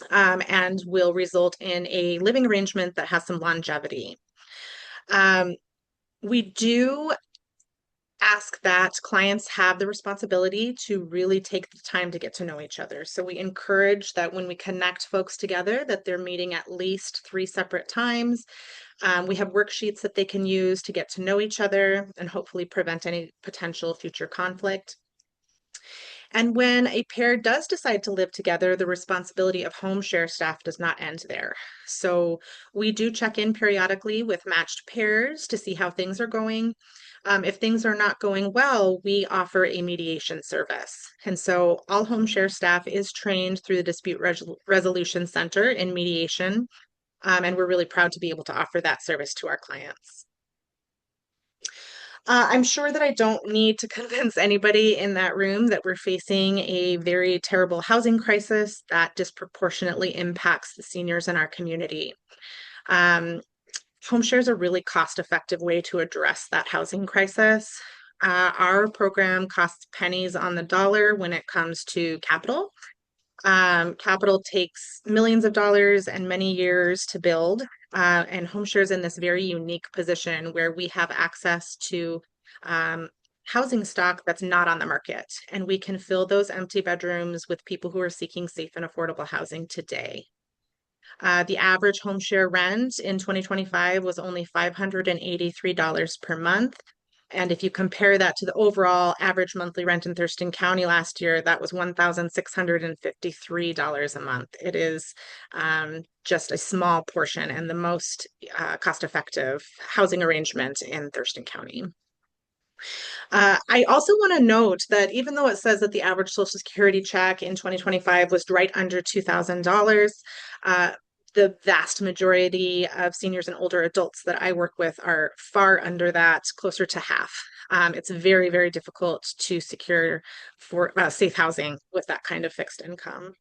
and will result in a living arrangement that has some longevity. We do ask that clients have the responsibility to really take the time to get to know each other. So we encourage that when we connect folks together, that they're meeting at least 3 separate times. We have worksheets that they can use to get to know each other and hopefully prevent any potential future conflict. And when a pair does decide to live together, the responsibility of home share staff does not end there. So we do check in periodically with matched pairs to see how things are going. If things are not going well, we offer a mediation service. And so all home share staff is trained through the Dispute Resolution Center in mediation. And we're really proud to be able to offer that service to our clients. I'm sure that I don't need to convince anybody in that room that we're facing a very terrible housing crisis that disproportionately impacts the seniors in our community. Home share is a really cost-effective way to address that housing crisis. Our program costs pennies on the dollar when it comes to capital. Capital takes millions of dollars and many years to build. And home share is in this very unique position where we have access to housing stock that's not on the market. And we can fill those empty bedrooms with people who are seeking safe and affordable housing today. The average home share rent in 2025 was only $583 per month. And if you compare that to the overall average monthly rent in Thurston County last year, that was $1,653 a month. It is just a small portion and the most cost-effective housing arrangement in Thurston County. I also want to note that even though it says that the average Social Security check in 2025 was right under $2,000, the vast majority of seniors and older adults that I work with are far under that, closer to half. It's very, very difficult to secure for safe housing with that kind of fixed income.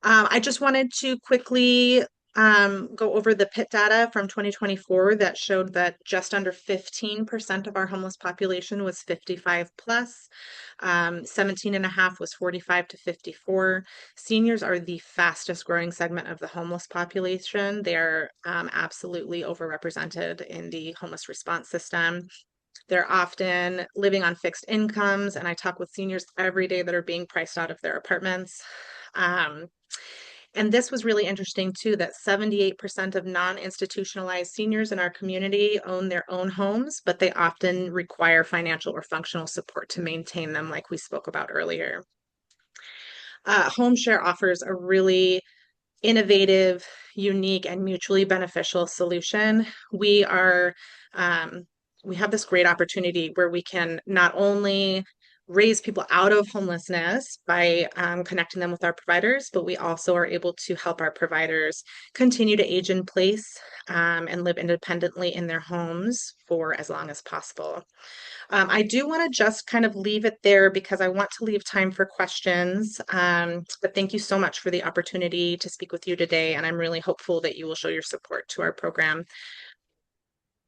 I just wanted to quickly go over the PIT data from 2024 that showed that just under 15% of our homeless population was 55 plus, 17.5 was 45 to 54. Seniors are the fastest growing segment of the homeless population. They are absolutely overrepresented in the homeless response system. They're often living on fixed incomes, and I talk with seniors every day that are being priced out of their apartments. And this was really interesting too, that 78% of non-institutionalized seniors in our community own their own homes, but they often require financial or functional support to maintain them, like we spoke about earlier. Home share offers a really innovative, unique, and mutually beneficial solution. We have this great opportunity where we can not only raise people out of homelessness by connecting them with our providers, but we also are able to help our providers continue to age in place and live independently in their homes for as long as possible. I do want to just kind of leave it there because I want to leave time for questions. But thank you so much for the opportunity to speak with you today. And I'm really hopeful that you will show your support to our program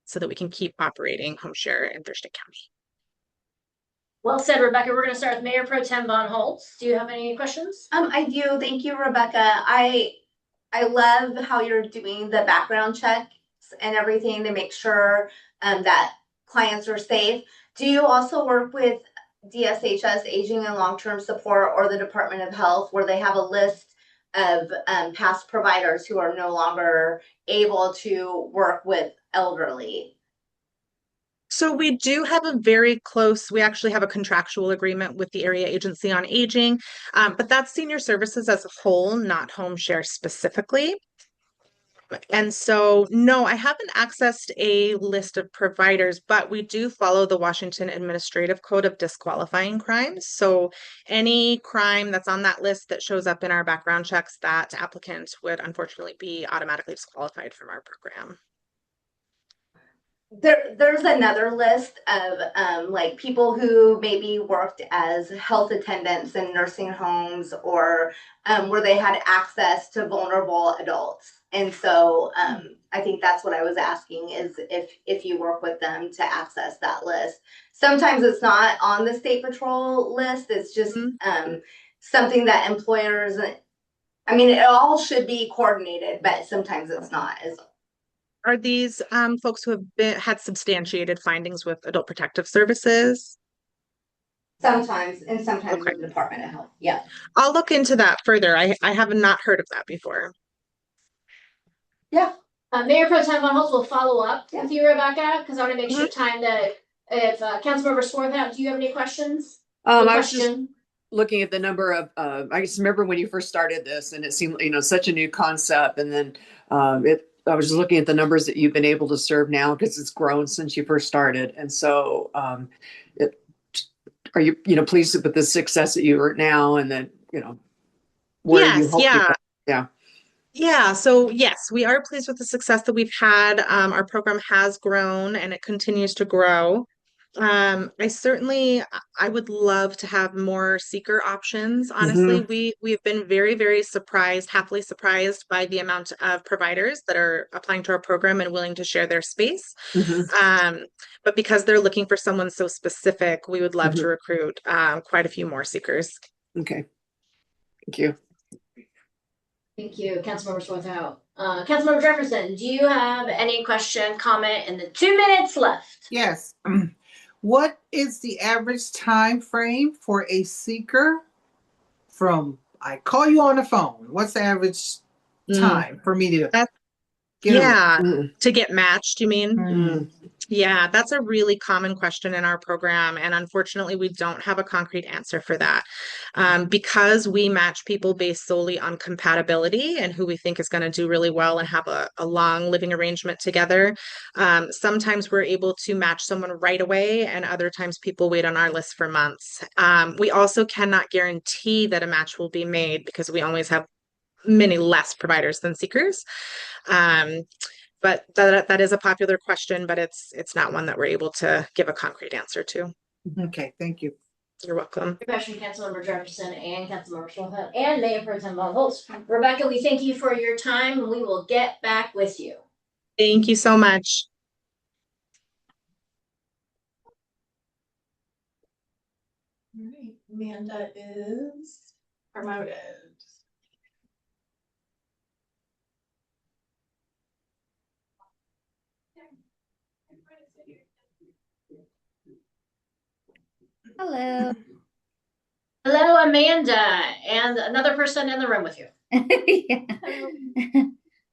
so that we can keep operating home share in Thurston County. Well said, Rebecca. We're going to start with Mayor Pro Tem Von Holtz. Do you have any questions? I do. Thank you, Rebecca. I love how you're doing the background checks and everything to make sure that clients are safe. Do you also work with DSHS, Aging and Long-Term Support, or the Department of Health, where they have a list of past providers who are no longer able to work with elderly? So we do have we actually have a contractual agreement with the Area Agency on Aging, but that's senior services as a whole, not home share specifically. And so, no, I haven't accessed a list of providers, but we do follow the Washington Administrative Code of Disqualifying Crimes. So any crime that's on that list that shows up in our background checks, that applicant would unfortunately be automatically disqualified from our program. There's another list of like people who maybe worked as health attendants in nursing homes or where they had access to vulnerable adults. And so I think that's what I was asking is if you work with them to access that list. Sometimes it's not on the state patrol list. It's just something that employers, I mean, it all should be coordinated, but sometimes it's not. Are these folks who have had substantiated findings with Adult Protective Services? Sometimes, and sometimes with the Department of Health. Yeah. I'll look into that further. I have not heard of that before. Yeah. Mayor Pro Tem Von Holtz will follow up with you, Rebecca, because I want to make sure time that if Councilmember Swarthout, do you have any questions? I was just looking at the number of, I just remember when you first started this and it seemed, such a new concept. And then I was just looking at the numbers that you've been able to serve now because it's grown since you first started. And so are you, pleased with the success that you are now and then, where you hope Yeah. So yes, we are pleased with the success that we've had. Our program has grown and it continues to grow. I would love to have more seeker options. Honestly, we've been very, very surprised, happily surprised by the amount of providers that are applying to our program and willing to share their space. But because they're looking for someone so specific, we would love to recruit quite a few more seekers. Okay. Thank you. Thank you, Councilmember Swarthout. Councilmember Jefferson, do you have any question, comment in the 2 minutes left? Yes. What is the average time frame for a seeker from I call you on the phone? What's the average time for me to to get matched, you mean? Yeah, that's a really common question in our program. And unfortunately, we don't have a concrete answer for that. Because we match people based solely on compatibility and who we think is going to do really well and have a long living arrangement together. Sometimes we're able to match someone right away, and other times people wait on our list for months. We also cannot guarantee that a match will be made because we always have many less providers than seekers. But that is a popular question, but it's not one that we're able to give a concrete answer to. Okay, thank you. You're welcome. Good question, Councilmember Jefferson and Councilmember Swarthout and Mayor Pro Tem Von Holtz. Rebecca, we thank you for your time and we will get back with you. Thank you so much. All right, Amanda is promoted. Hello. Hello, Amanda, and another person in the room with you.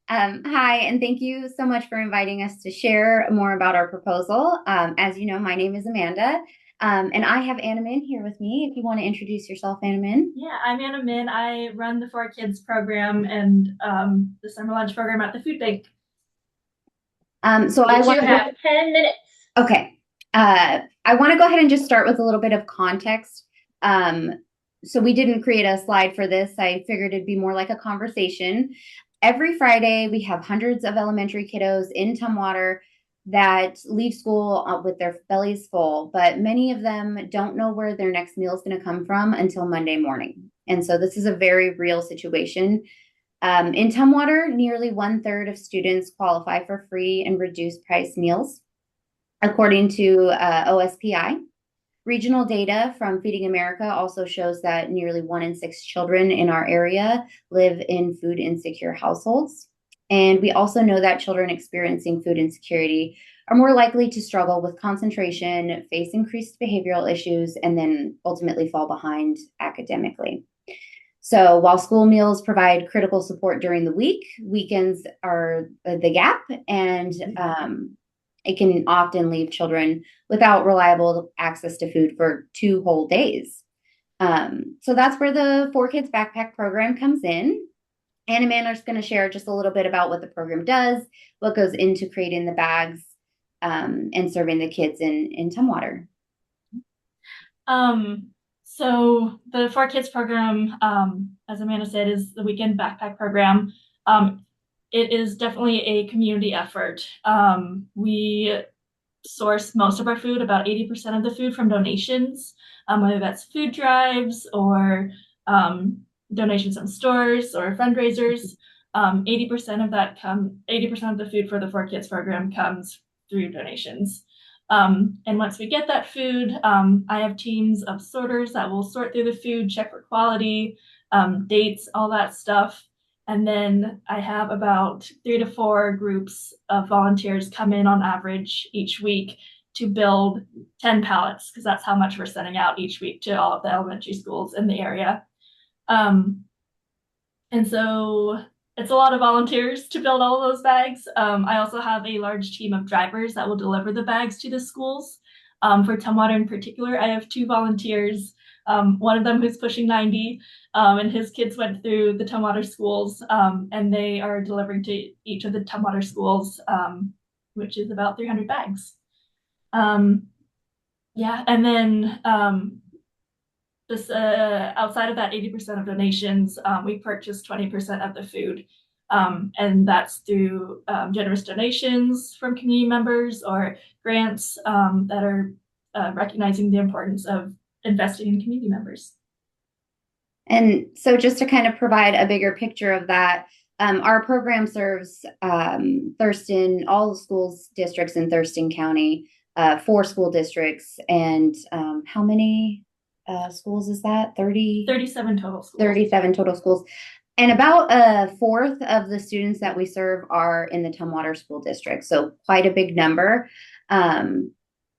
Hi, and thank you so much for inviting us to share more about our proposal. As you know, my name is Amanda, and I have Anna Min here with me. If you want to introduce yourself, Anna Min. Yeah, I'm Anna Min. I run the 4Kids program and the summer lunch program at the food bank. So I want to have 10 minutes. Okay. I want to go ahead and just start with a little bit of context. So we didn't create a slide for this. I figured it'd be more like a conversation. Every Friday, we have hundreds of elementary kiddos in Tumwater that leave school with their bellies full, but many of them don't know where their next meal is going to come from until Monday morning. And so this is a very real situation. In Tumwater, nearly 1/3 of students qualify for free and reduced price meals, according to OSPI. Regional data from Feeding America also shows that nearly 1 in 6 children in our area live in food insecure households. And we also know that children experiencing food insecurity are more likely to struggle with concentration, face increased behavioral issues, and then ultimately fall behind academically. So while school meals provide critical support during the week, weekends are the gap, and it can often leave children without reliable access to food for 2 whole days. So that's where the 4Kids Backpack program comes in. Anna Manner's going to share just a little bit about what the program does, what goes into creating the bags, and serving the kids in Tumwater. So the 4Kids program, as Amanda said, is the weekend backpack program. It is definitely a community effort. We source most of our food, about 80% of the food, from donations, whether that's food drives or donations from stores or fundraisers. 80% of the food for the 4Kids program comes through donations. And once we get that food, I have teams of sorters that will sort through the food, check for quality, dates, all that stuff. And then I have about 3 to 4 groups of volunteers come in on average each week to build 10 pallets, because that's how much we're sending out each week to all of the elementary schools in the area. And so it's a lot of volunteers to build all of those bags. I also have a large team of drivers that will deliver the bags to the schools. For Tumwater in particular, I have 2 volunteers, one of them who's pushing 90, and his kids went through the Tumwater schools, and they are delivering to each of the Tumwater schools, which is about 300 bags. Yeah, and then outside of that 80% of donations, we purchase 20% of the food. And that's through generous donations from community members or grants that are recognizing the importance of investing in community members. And so just to kind of provide a bigger picture of that, our program serves Thurston, all the schools districts in Thurston County, 4 school districts, and how many schools is that? 37 total schools. 37 total schools. And about 1/4 of the students that we serve are in the Tumwater School District, so quite a big number. And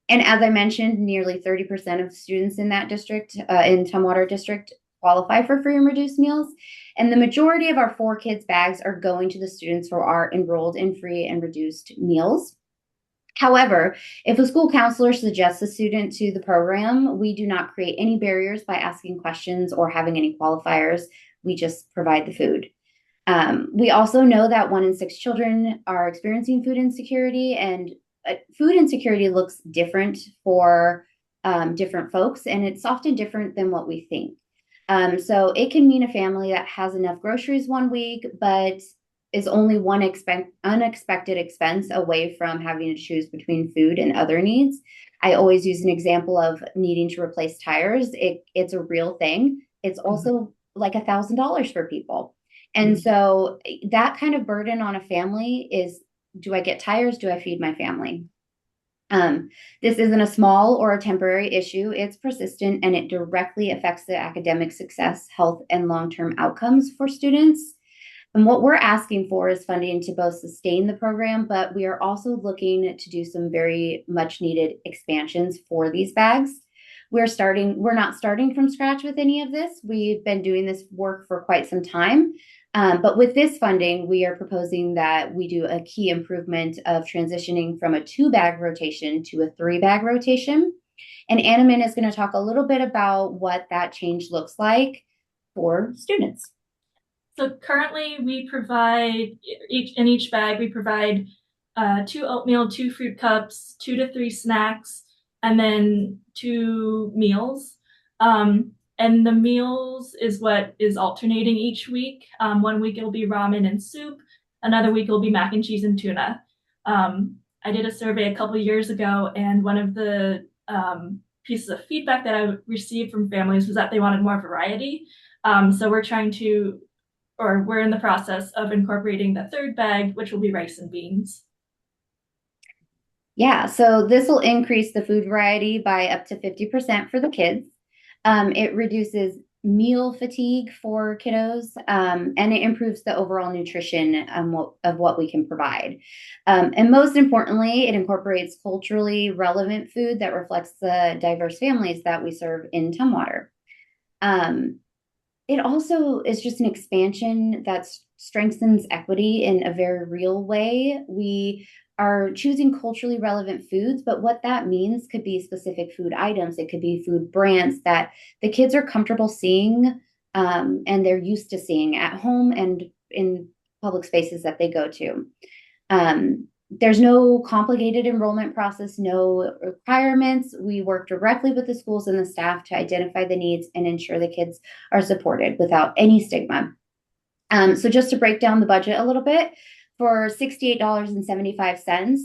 as I mentioned, nearly 30% of students in that district, in Tumwater District, qualify for free and reduced meals. And the majority of our 4Kids bags are going to the students who are enrolled in free and reduced meals. However, if a school counselor suggests a student to the program, we do not create any barriers by asking questions or having any qualifiers. We just provide the food. We also know that 1 in 6 children are experiencing food insecurity, and food insecurity looks different for different folks, and it's often different than what we think. So it can mean a family that has enough groceries one week, but is only one unexpected expense away from having to choose between food and other needs. I always use an example of needing to replace tires. It's a real thing. It's also like $1,000 for people. And so that kind of burden on a family is, do I get tires? Do I feed my family? This isn't a small or a temporary issue. It's persistent, and it directly affects the academic success, health, and long-term outcomes for students. And what we're asking for is funding to both sustain the program, but we are also looking to do some very much needed expansions for these bags. We're not starting from scratch with any of this. We've been doing this work for quite some time. But with this funding, we are proposing that we do a key improvement of transitioning from a 2-bag rotation to a 3-bag rotation. And Anna Min is going to talk a little bit about what that change looks like for students. So currently we provide in each bag, we provide 2 oatmeal, 2 fruit cups, 2 to 3 snacks, and then 2 meals. And the meals is what is alternating each week. One week it'll be ramen and soup. Another week it'll be mac and cheese and tuna. I did a survey a couple of years ago, and one of the pieces of feedback that I received from families was that they wanted more variety. So we're in the process of incorporating the 3rd bag, which will be rice and beans. Yeah, so this will increase the food variety by up to 50% for the kids. It reduces meal fatigue for kiddos, and it improves the overall nutrition of what we can provide. And most importantly, it incorporates culturally relevant food that reflects the diverse families that we serve in Tumwater. It also is just an expansion that strengthens equity in a very real way. We are choosing culturally relevant foods, but what that means could be specific food items. It could be food brands that the kids are comfortable seeing and they're used to seeing at home and in public spaces that they go to. There's no complicated enrollment process, no requirements. We work directly with the schools and the staff to identify the needs and ensure the kids are supported without any stigma. So just to break down the budget a little bit, for $68.75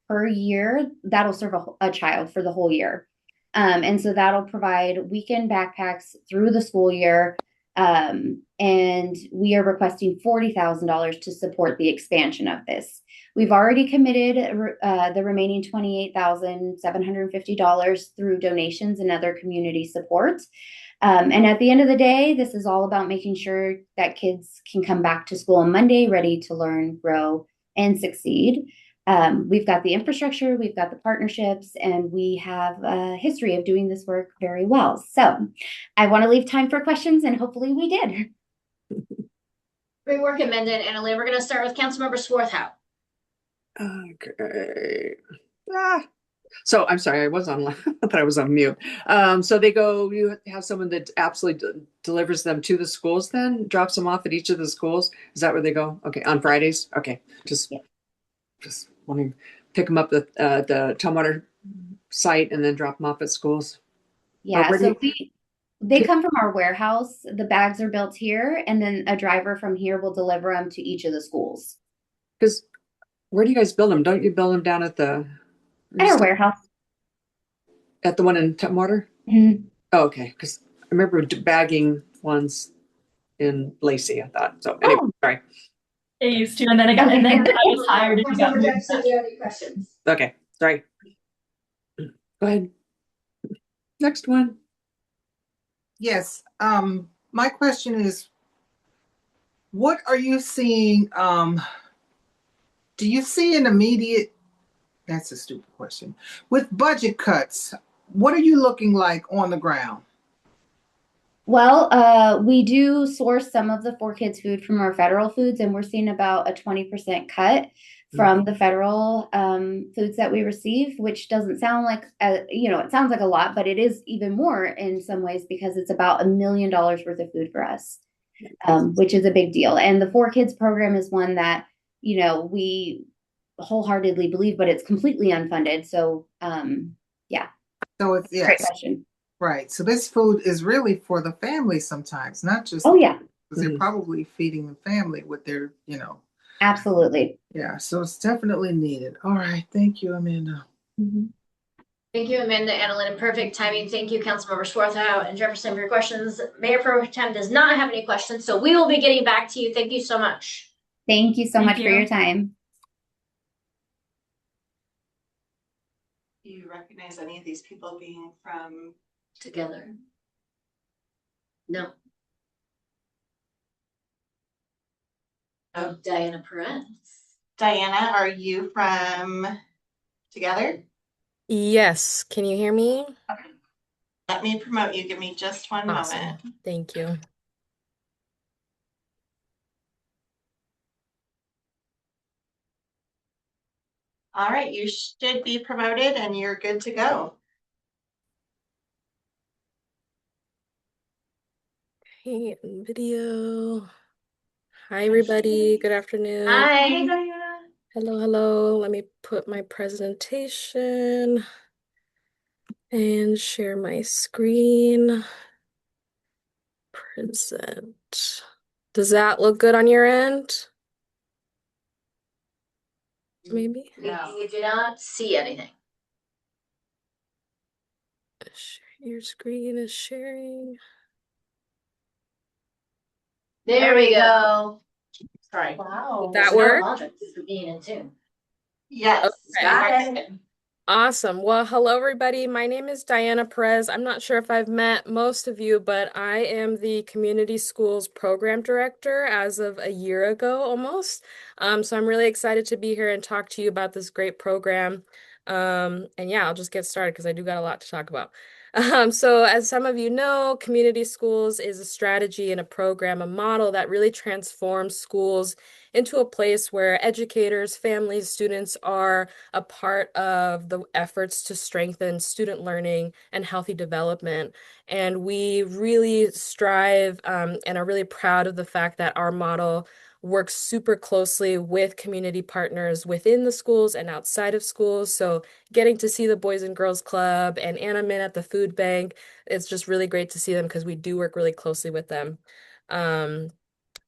per year, that'll serve a child for the whole year. And so that'll provide weekend backpacks through the school year. And we are requesting $40,000 to support the expansion of this. We've already committed the remaining $28,750 through donations and other community support. And at the end of the day, this is all about making sure that kids can come back to school on Monday ready to learn, grow, and succeed. We've got the infrastructure, we've got the partnerships, and we have a history of doing this work very well. So I want to leave time for questions, and hopefully we did. Great work, Amanda and Annalee. We're going to start with Councilmember Swarthout. Okay. So I'm sorry, I was on, I thought I was on mute. So they go, you have someone that absolutely delivers them to the schools then, drops them off at each of the schools. Is that where they go? Okay, on Fridays? Okay, just wanting to pick them up at the Tumwater site and then drop them off at schools. Yeah, so they come from our warehouse. The bags are built here, and then a driver from here will deliver them to each of the schools. Because where do you guys build them? Don't you build them down at the... At our warehouse. At the one in Tumwater? Mm-hmm. Oh, okay, because I remember bagging ones in Lacey, I thought. So anyway, sorry. I used to, and then I was hired and got moved. Any questions? Okay, sorry. Go ahead. Next one. Yes. My question is, what are you seeing? Do you see an immediate, that's a stupid question, with budget cuts, what are you looking like on the ground? Well, we do source some of the 4Kids food from our federal foods, and we're seeing about a 20% cut from the federal foods that we receive, which doesn't sound like, it sounds like a lot, but it is even more in some ways because it's about $1 million worth of food for us, which is a big deal. And the 4Kids program is one that, we wholeheartedly believe, but it's completely unfunded. So, yeah. So it's, yes. Great question. Right. So this food is really for the family sometimes, not just. Oh, yeah. Because they're probably feeding the family with their, Absolutely. Yeah. So it's definitely needed. All right. Thank you, Amanda. Mm-hmm. Thank you, Amanda, Annalyn. Perfect timing. Thank you, Councilmember Swarthout and Jefferson, for your questions. Mayor Pro Tem does not have any questions, so we will be getting back to you. Thank you so much. Thank you so much for your time. Do you recognize any of these people being from Together? No. Oh, Diana Perez. Diana, are you from Together? Yes. Can you hear me? Okay. Let me promote you. Give me just one moment. Thank you. All right, you should be promoted and you're good to go. Hey, video. Hi, everybody. Good afternoon. Hi. Hello, hello. Let me put my presentation and share my screen. Present. Does that look good on your end? Maybe? No. We do not see anything. Your screen is sharing. There we go. Sorry. Wow. Did that work? For being in tune. Yes. Okay. Got it. Awesome. Well, hello, everybody. My name is Diana Perez. I'm not sure if I've met most of you, but I am the Community Schools Program Director as of a year ago almost. So I'm really excited to be here and talk to you about this great program. And yeah, I'll just get started because I do got a lot to talk about. So as some of you know, Community Schools is a strategy and a program, a model that really transforms schools into a place where educators, families, students are a part of the efforts to strengthen student learning and healthy development. And we really strive and are really proud of the fact that our model works super closely with community partners within the schools and outside of schools. So getting to see the Boys and Girls Club and Anna Min at the food bank, it's just really great to see them because we do work really closely with them.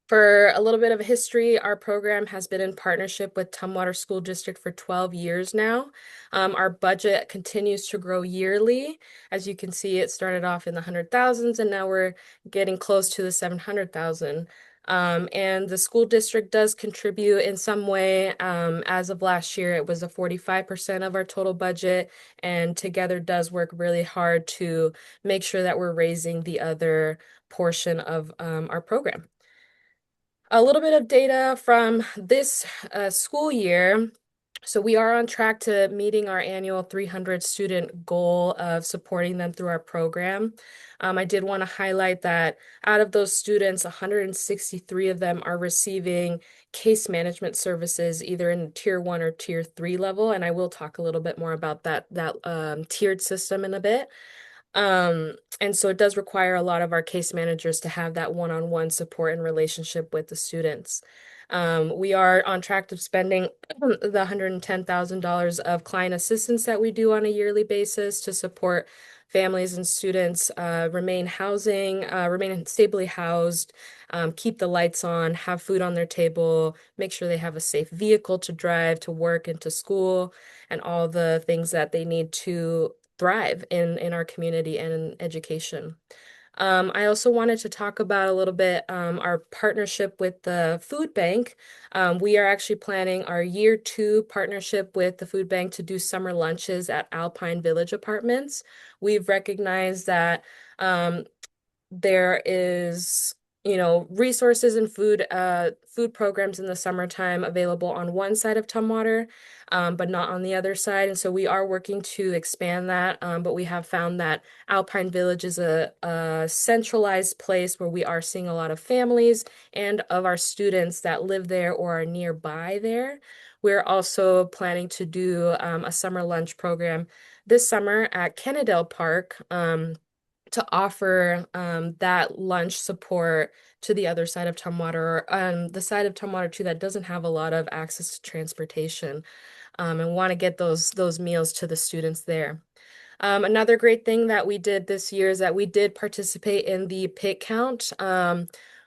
For a little bit of history, our program has been in partnership with Tumwater School District for 12 years now. Our budget continues to grow yearly. As you can see, it started off in the 100,000s and now we're getting close to the 700,000. And the school district does contribute in some way. As of last year, it was a 45% of our total budget, and Together does work really hard to make sure that we're raising the other portion of our program. A little bit of data from this school year. So we are on track to meeting our annual 300 student goal of supporting them through our program. I did want to highlight that out of those students, 163 of them are receiving case management services either in tier 1 or tier 3 level. And I will talk a little bit more about that tiered system in a bit. And so it does require a lot of our case managers to have that one-on-one support and relationship with the students. We are on track to spending the $110,000 of client assistance that we do on a yearly basis to support families and students remain stably housed, keep the lights on, have food on their table, make sure they have a safe vehicle to drive to work and to school, and all the things that they need to thrive in our community and in education. I also wanted to talk about a little bit our partnership with the food bank. We are actually planning our year 2 partnership with the food bank to do summer lunches at Alpine Village Apartments. We've recognized that there is resources and food programs in the summertime available on one side of Tumwater, but not on the other side. And so we are working to expand that, but we have found that Alpine Village is a centralized place where we are seeing a lot of families and of our students that live there or are nearby there. We're also planning to do a summer lunch program this summer at Kennedale Park, to offer that lunch support to the other side of Tumwater, the side of Tumwater too that doesn't have a lot of access to transportation, and want to get those meals to the students there. Another great thing that we did this year is that we did participate in the pit count.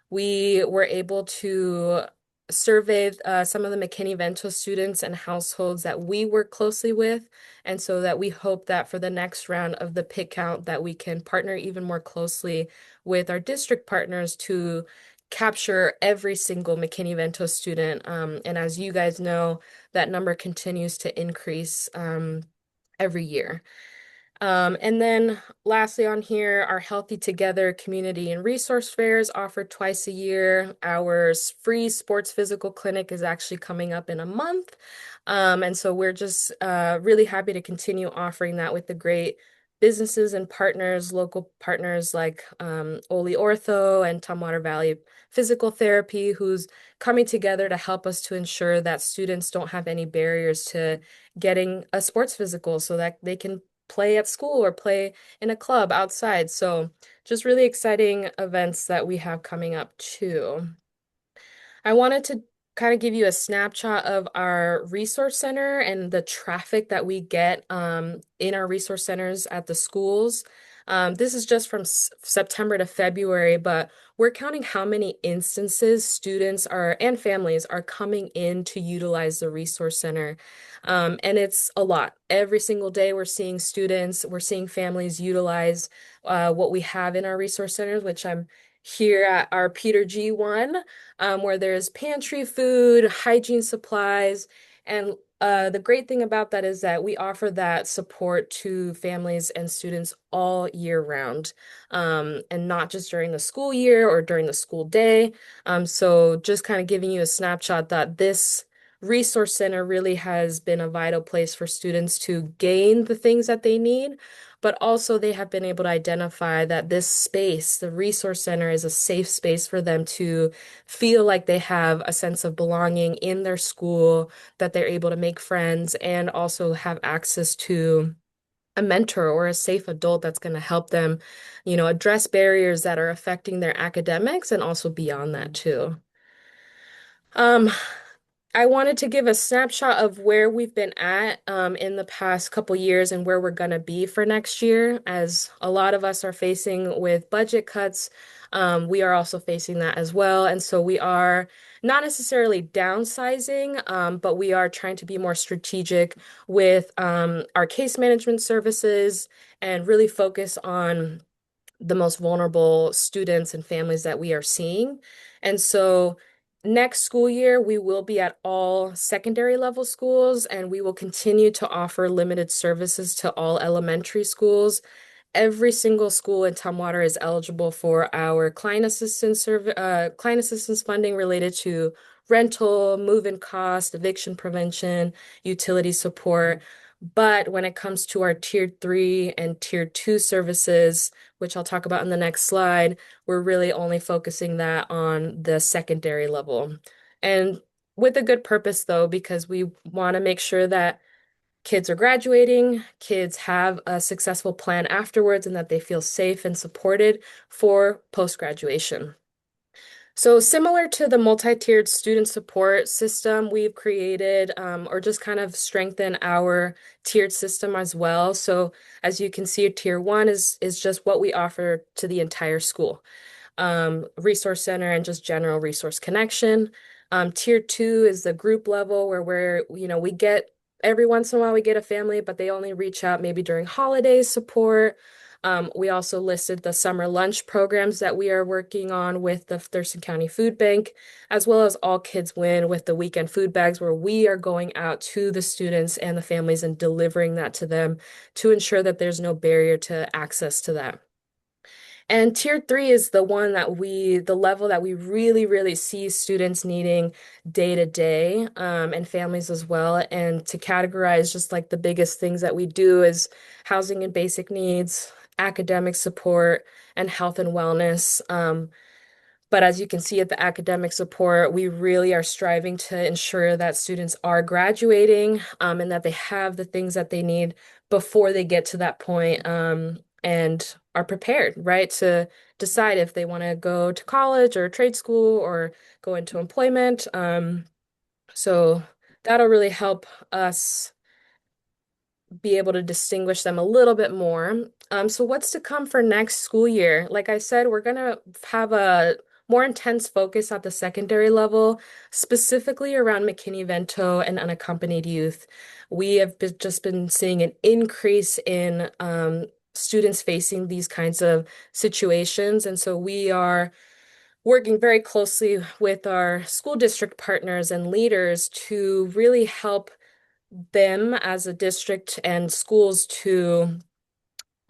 We were able to survey some of the McKinney-Vento students and households that we work closely with, and so that we hope that for the next round of the pit count that we can partner even more closely with our district partners to capture every single McKinney-Vento student. And as you guys know, that number continues to increase every year. And then lastly on here, our Healthy Together community and resource fairs offered twice a year. Our free sports physical clinic is actually coming up in a month. And so we're just really happy to continue offering that with the great businesses and partners, local partners like Oli Ortho and Tumwater Valley Physical Therapy, who's coming together to help us to ensure that students don't have any barriers to getting a sports physical so that they can play at school or play in a club outside. So just really exciting events that we have coming up too. I wanted to kind of give you a snapshot of our resource center and the traffic that we get in our resource centers at the schools. This is just from September to February, but we're counting how many instances students and families are coming in to utilize the resource center. And it's a lot. Every single day we're seeing families utilize what we have in our resource centers, which I'm here at our Peter G. 1, where there's pantry food, hygiene supplies, and the great thing about that is that we offer that support to families and students all year round, and not just during the school year or during the school day. So just kind of giving you a snapshot that this resource center really has been a vital place for students to gain the things that they need, but also they have been able to identify that this space, the resource center, is a safe space for them to feel like they have a sense of belonging in their school, that they're able to make friends, and also have access to a mentor or a safe adult that's going to help them, address barriers that are affecting their academics and also beyond that too. Um, I wanted to give a snapshot of where we've been at in the past couple years and where we're going to be for next year, as a lot of us are facing with budget cuts. We are also facing that as well. And so we are not necessarily downsizing, but we are trying to be more strategic with our case management services and really focus on the most vulnerable students and families that we are seeing. And so next school year, we will be at all secondary level schools, and we will continue to offer limited services to all elementary schools. Every single school in Tumwater is eligible for our client assistance funding related to rental, move-in cost, eviction prevention, utility support. But when it comes to our tier 3 and tier 2 services, which I'll talk about in the next slide, we're really only focusing that on the secondary level. And with a good purpose, though, because we want to make sure that kids are graduating, kids have a successful plan afterwards, and that they feel safe and supported for post-graduation. So similar to the multi-tiered student support system, we've created or just kind of strengthen our tiered system as well. So as you can see, tier 1 is just what we offer to the entire school. Resource center and just general resource connection. Tier 2 is the group level where we get every once in a while we get a family, but they only reach out maybe during holidays support. We also listed the summer lunch programs that we are working on with the Thurston County Food Bank, as well as All Kids Win with the weekend food bags, where we are going out to the students and the families and delivering that to them to ensure that there's no barrier to access to that. And tier 3 is the level that we really, really see students needing day to day, and families as well. And to categorize just like the biggest things that we do is housing and basic needs, academic support, and health and wellness. But as you can see at the academic support, we really are striving to ensure that students are graduating, and that they have the things that they need before they get to that point, and are prepared, right, to decide if they want to go to college or trade school or go into employment. So that'll really help us be able to distinguish them a little bit more. So what's to come for next school year? Like I said, we're going to have a more intense focus at the secondary level, specifically around McKinney-Vento and unaccompanied youth. We have just been seeing an increase in students facing these kinds of situations. And so we are working very closely with our school district partners and leaders to really help them as a district and schools to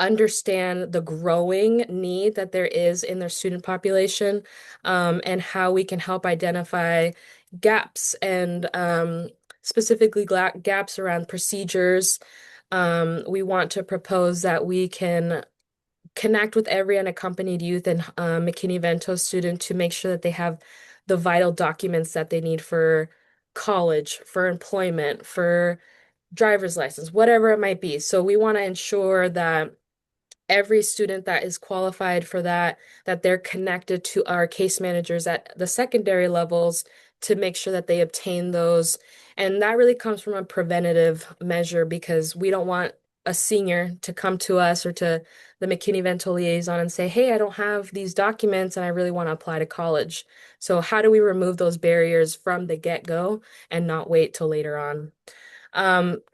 understand the growing need that there is in their student population, and how we can help identify gaps and specifically gaps around procedures. We want to propose that we can connect with every unaccompanied youth and McKinney-Vento student to make sure that they have the vital documents that they need for college, for employment, for driver's license, whatever it might be. So we want to ensure that every student that is qualified for that they're connected to our case managers at the secondary levels to make sure that they obtain those. And that really comes from a preventative measure, because we don't want a senior to come to us or to the McKinney-Vento liaison and say, hey, I don't have these documents and I really want to apply to college. So how do we remove those barriers from the get-go and not wait till later on?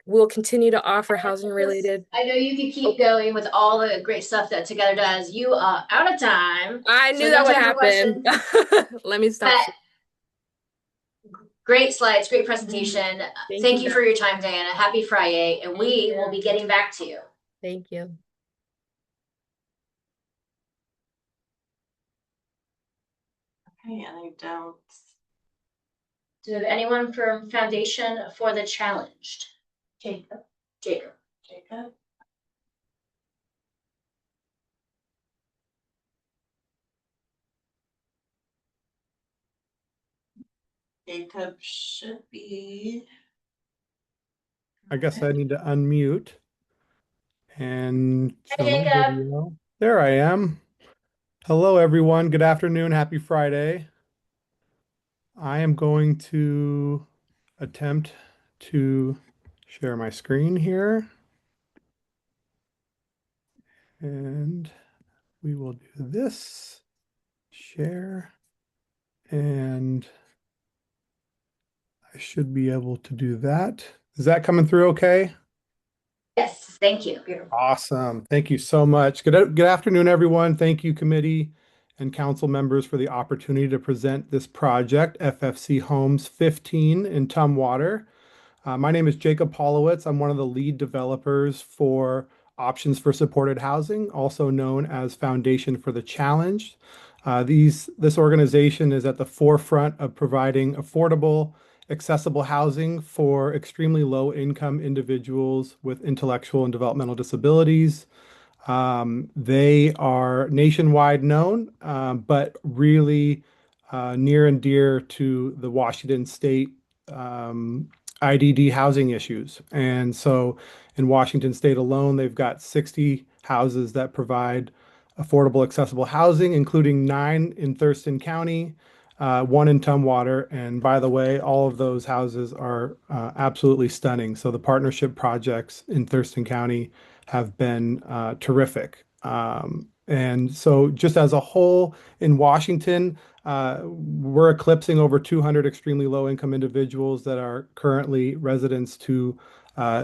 We'll continue to offer housing related. I know you could keep going with all the great stuff that Together does. You are out of time. I knew that would happen. Let me stop. Great slides, great presentation. Thank you for your time, Diana. Happy Friday, and we will be getting back to you. Thank you. Okay, and I don't. Do we have anyone from Foundation for the Challenged? Jacob. Jacob. Jacob should be. I guess I need to unmute and show my Jacob. video. There I am. Hello, everyone. Good afternoon. Happy Friday. I am going to attempt to share my screen here. And we will do this, share, and I should be able to do that. Is that coming through okay? Yes, thank you. Awesome. Thank you so much. Good afternoon, everyone. Thank you, committee and council members, for the opportunity to present this project, FFC Homes 15 in Tumwater. My name is Jacob Polowitz. I'm one of the lead developers for Options for Supported Housing, also known as Foundation for the Challenge. This organization is at the forefront of providing affordable, accessible housing for extremely low-income individuals with intellectual and developmental disabilities. They are nationwide known, but really near and dear to the Washington State IDD housing issues. And so in Washington State alone, they've got 60 houses that provide affordable, accessible housing, including 9 in Thurston County, 1 in Tumwater. And by the way, all of those houses are absolutely stunning. So the partnership projects in Thurston County have been terrific. And so just as a whole in Washington, we're eclipsing over 200 extremely low income individuals that are currently residents to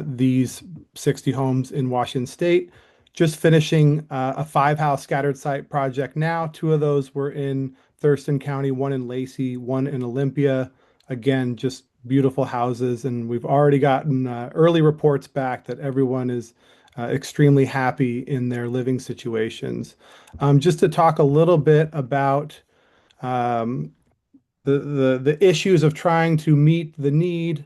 these 60 homes in Washington State. Just finishing a 5-house scattered site project now. 2 of those were in Thurston County, 1 in Lacey, 1 in Olympia. Again, just beautiful houses. And we've already gotten early reports back that everyone is extremely happy in their living situations. Just to talk a little bit about the issues of trying to meet the need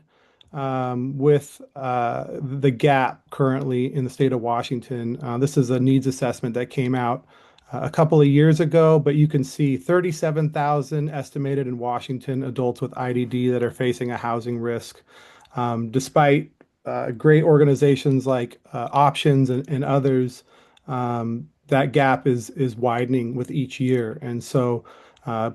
with the gap currently in the state of Washington. This is a needs assessment that came out a couple of years ago, but you can see 37,000 estimated in Washington adults with IDD that are facing a housing risk, despite great organizations like Options and others. That gap is widening with each year. And so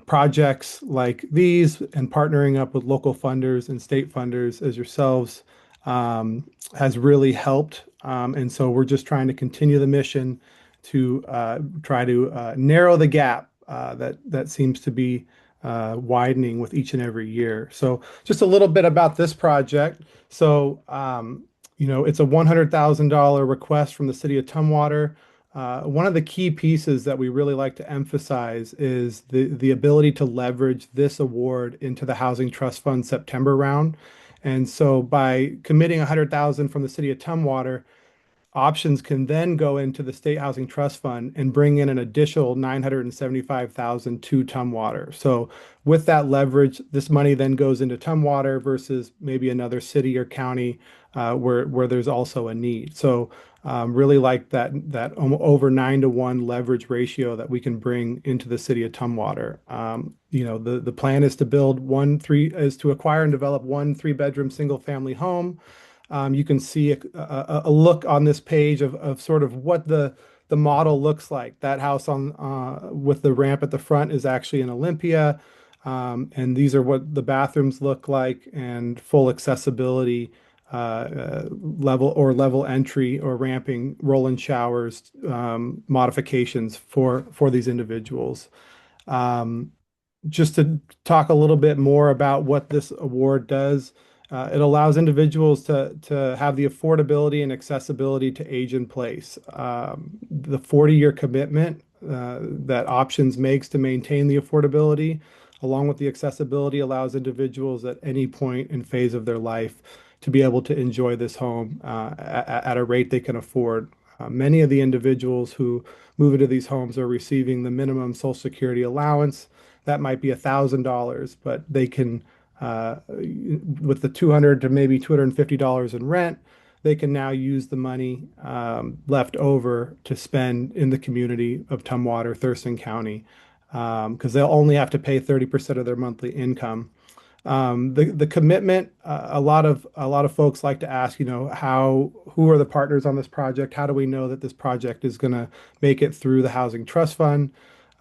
projects like these and partnering up with local funders and state funders as yourselves has really helped. And so we're just trying to continue the mission to try to narrow the gap that seems to be widening with each and every year. So just a little bit about this project. So, it's a $100,000 request from the city of Tumwater. One of the key pieces that we really like to emphasize is the ability to leverage this award into the Housing Trust Fund September round. And so by committing $100,000 from the city of Tumwater, Options can then go into the State Housing Trust Fund and bring in an additional $975,000 to Tumwater. So with that leverage, this money then goes into Tumwater versus maybe another city or county where there's also a need. So really like that over 9-to-1 leverage ratio that we can bring into the city of Tumwater. The plan is to to acquire and develop 1 3-bedroom single family home. You can see a look on this page of sort of what the model looks like. That house with the ramp at the front is actually in Olympia. And these are what the bathrooms look like, and full accessibility level entry or ramping, roll-in showers, modifications for these individuals. Just to talk a little bit more about what this award does. It allows individuals to have the affordability and accessibility to age in place. The 40-year commitment that Options makes to maintain the affordability, along with the accessibility, allows individuals at any point and phase of their life to be able to enjoy this home at a rate they can afford. Many of the individuals who move into these homes are receiving the minimum Social Security allowance. That might be $1,000, but they can with the $200 to maybe $250 in rent, they can now use the money left over to spend in the community of Tumwater, Thurston County, because they'll only have to pay 30% of their monthly income. The commitment, a lot of folks like to ask, who are the partners on this project? How do we know that this project is going to make it through the Housing Trust Fund?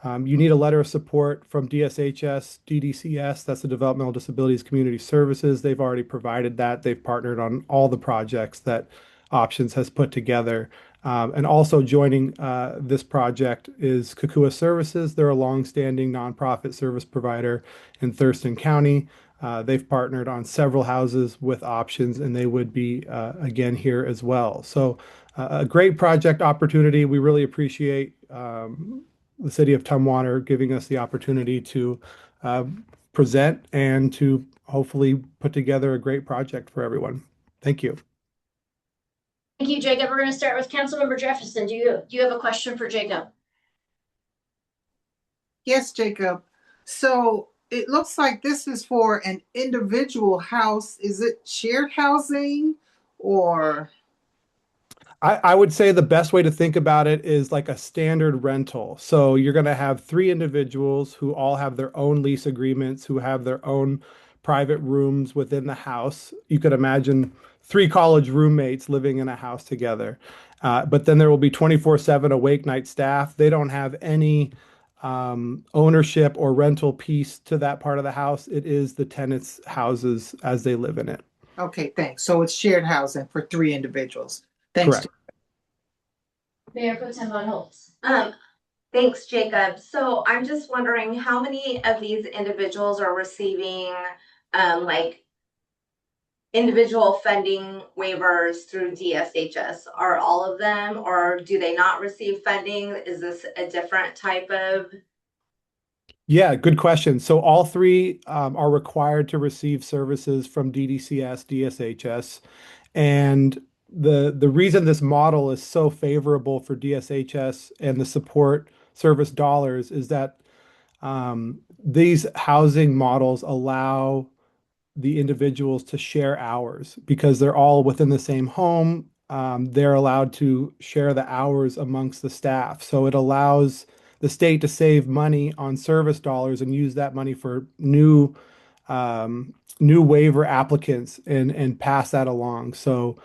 You need a letter of support from DSHS, DDCS, that's the Developmental Disabilities Community Services. They've already provided that. They've partnered on all the projects that Options has put together. And also joining this project is Kukua Services. They're a longstanding nonprofit service provider in Thurston County. They've partnered on several houses with Options, and they would be again here as well. So a great project opportunity. We really appreciate the city of Tumwater giving us the opportunity to present and to hopefully put together a great project for everyone. Thank you. Thank you, Jacob. We're going to start with Councilmember Jefferson. Do you have a question for Jacob? Yes, Jacob. So it looks like this is for an individual house. Is it shared housing or? I would say the best way to think about it is like a standard rental. So you're going to have 3 individuals who all have their own lease agreements, who have their own private rooms within the house. You could imagine 3 college roommates living in a house together. But then there will be 24/7 awake night staff. They don't have any ownership or rental piece to that part of the house. It is the tenants' houses as they live in it. Okay, thanks. So it's shared housing for 3 individuals. Thanks. Correct. Mayor Pro Tem Von Holtz. Thanks, Jacob. So I'm just wondering how many of these individuals are receiving like individual funding waivers through DSHS? Are all of them, or do they not receive funding? Is this a different type of? Yeah, good question. So all 3 are required to receive services from DDCS, DSHS, and the reason this model is so favorable for DSHS and the support service dollars is that these housing models allow the individuals to share hours because they're all within the same home. They're allowed to share the hours amongst the staff. So it allows the state to save money on service dollars and use that money for new waiver applicants and pass that along. So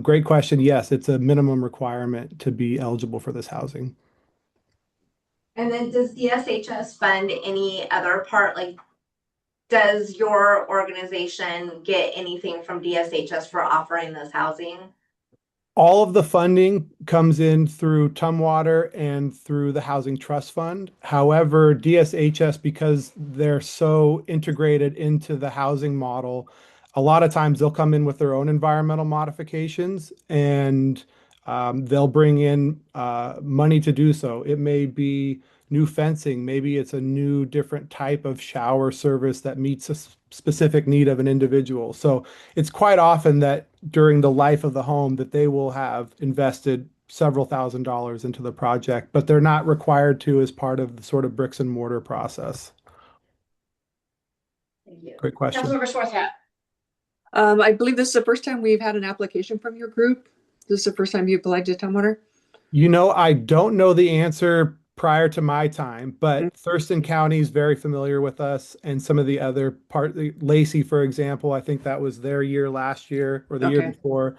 great question. Yes, it's a minimum requirement to be eligible for this housing. And then does DSHS fund any other part? Like, does your organization get anything from DSHS for offering this housing? All of the funding comes in through Tumwater and through the Housing Trust Fund. However, DSHS, because they're so integrated into the housing model, a lot of times they'll come in with their own environmental modifications and they'll bring in money to do so. It may be new fencing, maybe it's a new different type of shower service that meets a specific need of an individual. So it's quite often that during the life of the home that they will have invested several $1,000s into the project, but they're not required to as part of the sort of bricks and mortar process. Thank you. Great question. Councilmember Swarthout. I believe this is the first time we've had an application from your group. This is the first time you've applied to Tumwater? You know, I don't know the answer prior to my time, but Thurston County is very familiar with us and some of the other part, Lacey, for example, I think that was their year last year or the year before.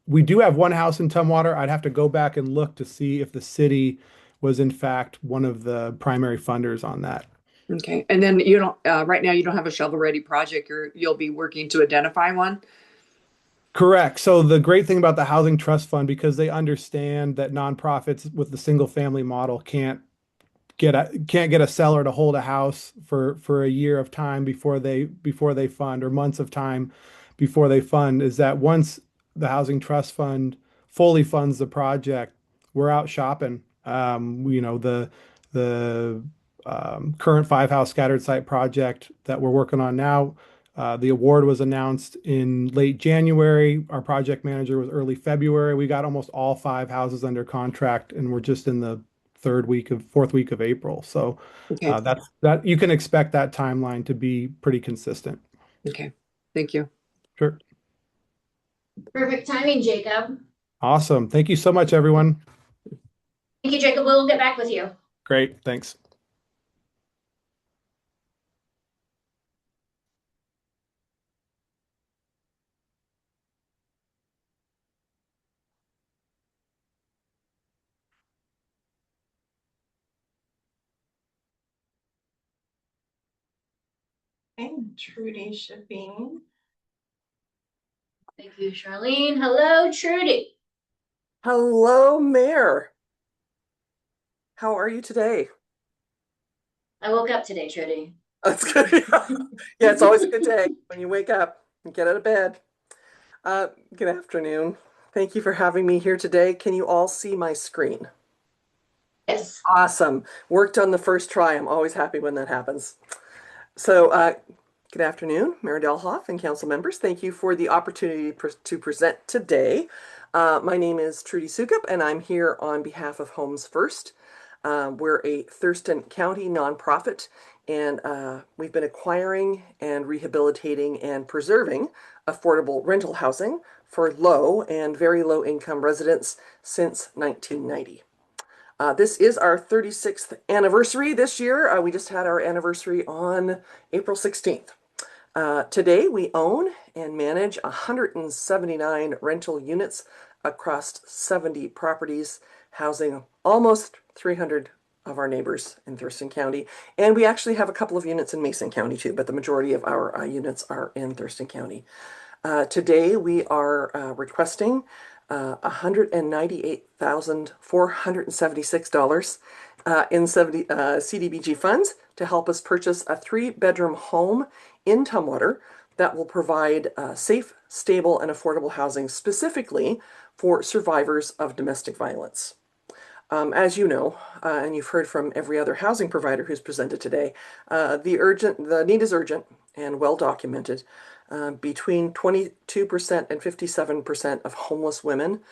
We do have one house in Tumwater. I'd have to go back and look to see if the city was in fact one of the primary funders on that. Okay. And then you don't, right now you don't have a shovel-ready project. You'll be working to identify one? Correct. So the great thing about the Housing Trust Fund, because they understand that nonprofits with the single family model can't get a seller to hold a house for a year of time before they fund, or months of time before they fund, is that once the Housing Trust Fund fully funds the project, we're out shopping. You know, the current 5-house scattered site project that we're working on now. The award was announced in late January. Our project manager was early February. We got almost all 5 houses under contract, and we're just in the fourth week of April. So that you can expect that timeline to be pretty consistent. Okay, thank you. Sure. Perfect timing, Jacob. Awesome. Thank you so much, everyone. Thank you, Jacob. We'll get back with you. Great. Thanks. Okay, Trudy should be. Thank you, Charlene. Hello, Trudy. Hello, Mayor. How are you today? I woke up today, Trudy. That's good. Yeah, it's always a good day when you wake up and get out of bed. Good afternoon. Thank you for having me here today. Can you all see my screen? Yes. Awesome. Worked on the first try. I'm always happy when that happens. So, good afternoon, Mayor Delhoff and council members. Thank you for the opportunity to present today. My name is Trudy Sukup, and I'm here on behalf of Homes First. We're a Thurston County nonprofit, and we've been acquiring and rehabilitating and preserving affordable rental housing for low and very low income residents since 1990. This is our 36th anniversary this year. We just had our anniversary on April 16th. Today we own and manage 179 rental units across 70 properties, housing almost 300 of our neighbors in Thurston County. And we actually have a couple of units in Mason County too, but the majority of our units are in Thurston County. Today we are requesting $198,476 in CDBG funds to help us purchase a 3-bedroom home in Tumwater that will provide safe, stable, and affordable housing specifically for survivors of domestic violence. As you know, and you've heard from every other housing provider who's presented today, the need is urgent and well documented. Between 22% and 57% of homeless women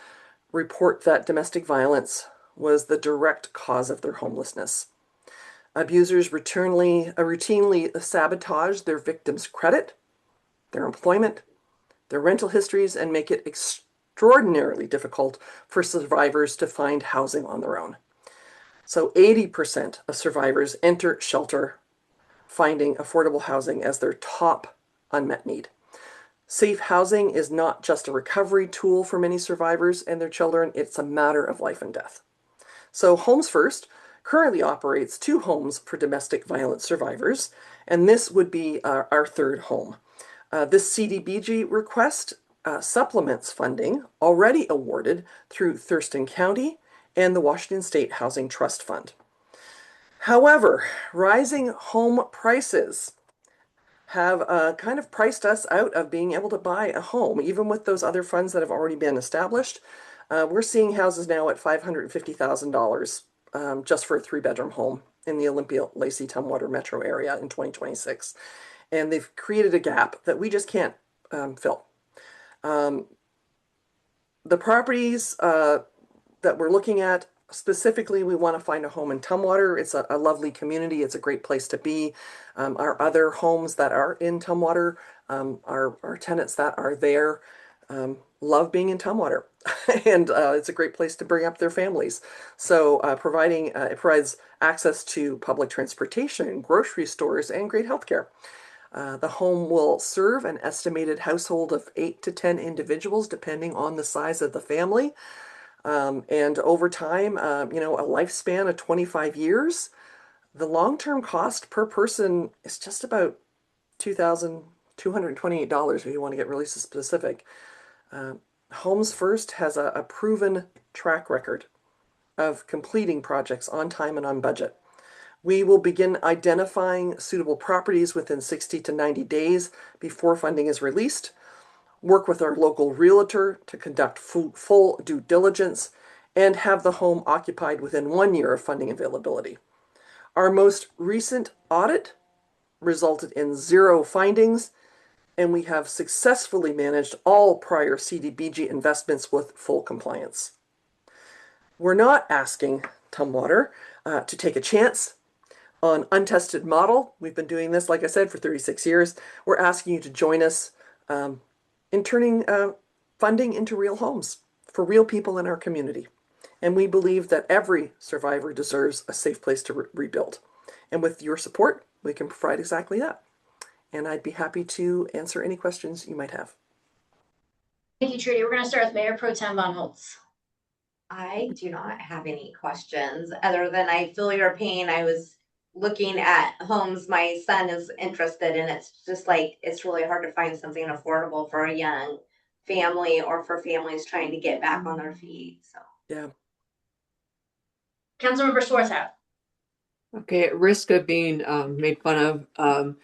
report that domestic violence was the direct cause of their homelessness. Abusers routinely sabotage their victims' credit, their employment, their rental histories, and make it extraordinarily difficult for survivors to find housing on their own. So 80% of survivors enter shelter, finding affordable housing as their top unmet need. Safe housing is not just a recovery tool for many survivors and their children, it's a matter of life and death. So Homes First currently operates 2 homes for domestic violence survivors, and this would be our 3rd home. This CDBG request supplements funding already awarded through Thurston County and the Washington State Housing Trust Fund. However, rising home prices have kind of priced us out of being able to buy a home, even with those other funds that have already been established. We're seeing houses now at $550,000 just for a 3-bedroom home in the Olympia Lacey Tumwater metro area in 2026. And they've created a gap that we just can't fill. The properties that we're looking at, specifically, we want to find a home in Tumwater. It's a lovely community. It's a great place to be. Our other homes that are in Tumwater, our tenants that are there love being in Tumwater. And it's a great place to bring up their families. So it provides access to public transportation, grocery stores, and great healthcare. The home will serve an estimated household of 8 to 10 individuals, depending on the size of the family. And over time, a lifespan of 25 years, the long-term cost per person is just about $2,228 if you want to get really specific. Homes First has a proven track record of completing projects on time and on budget. We will begin identifying suitable properties within 60 to 90 days before funding is released, work with our local realtor to conduct full due diligence, and have the home occupied within 1 year of funding availability. Our most recent audit resulted in 0 findings, and we have successfully managed all prior CDBG investments with full compliance. We're not asking Tumwater to take a chance on untested model. We've been doing this, like I said, for 36 years. We're asking you to join us in turning funding into real homes for real people in our community. And we believe that every survivor deserves a safe place to rebuild. And with your support, we can provide exactly that. And I'd be happy to answer any questions you might have. Thank you, Trudy. We're going to start with Mayor Pro Tem Von Holtz. I do not have any questions other than I feel your pain. I was looking at homes my son is interested in. It's just like, it's really hard to find something affordable for a young family or for families trying to get back on their feet. So Yeah. Councilmember Swarthout. Okay, at risk of being made fun of,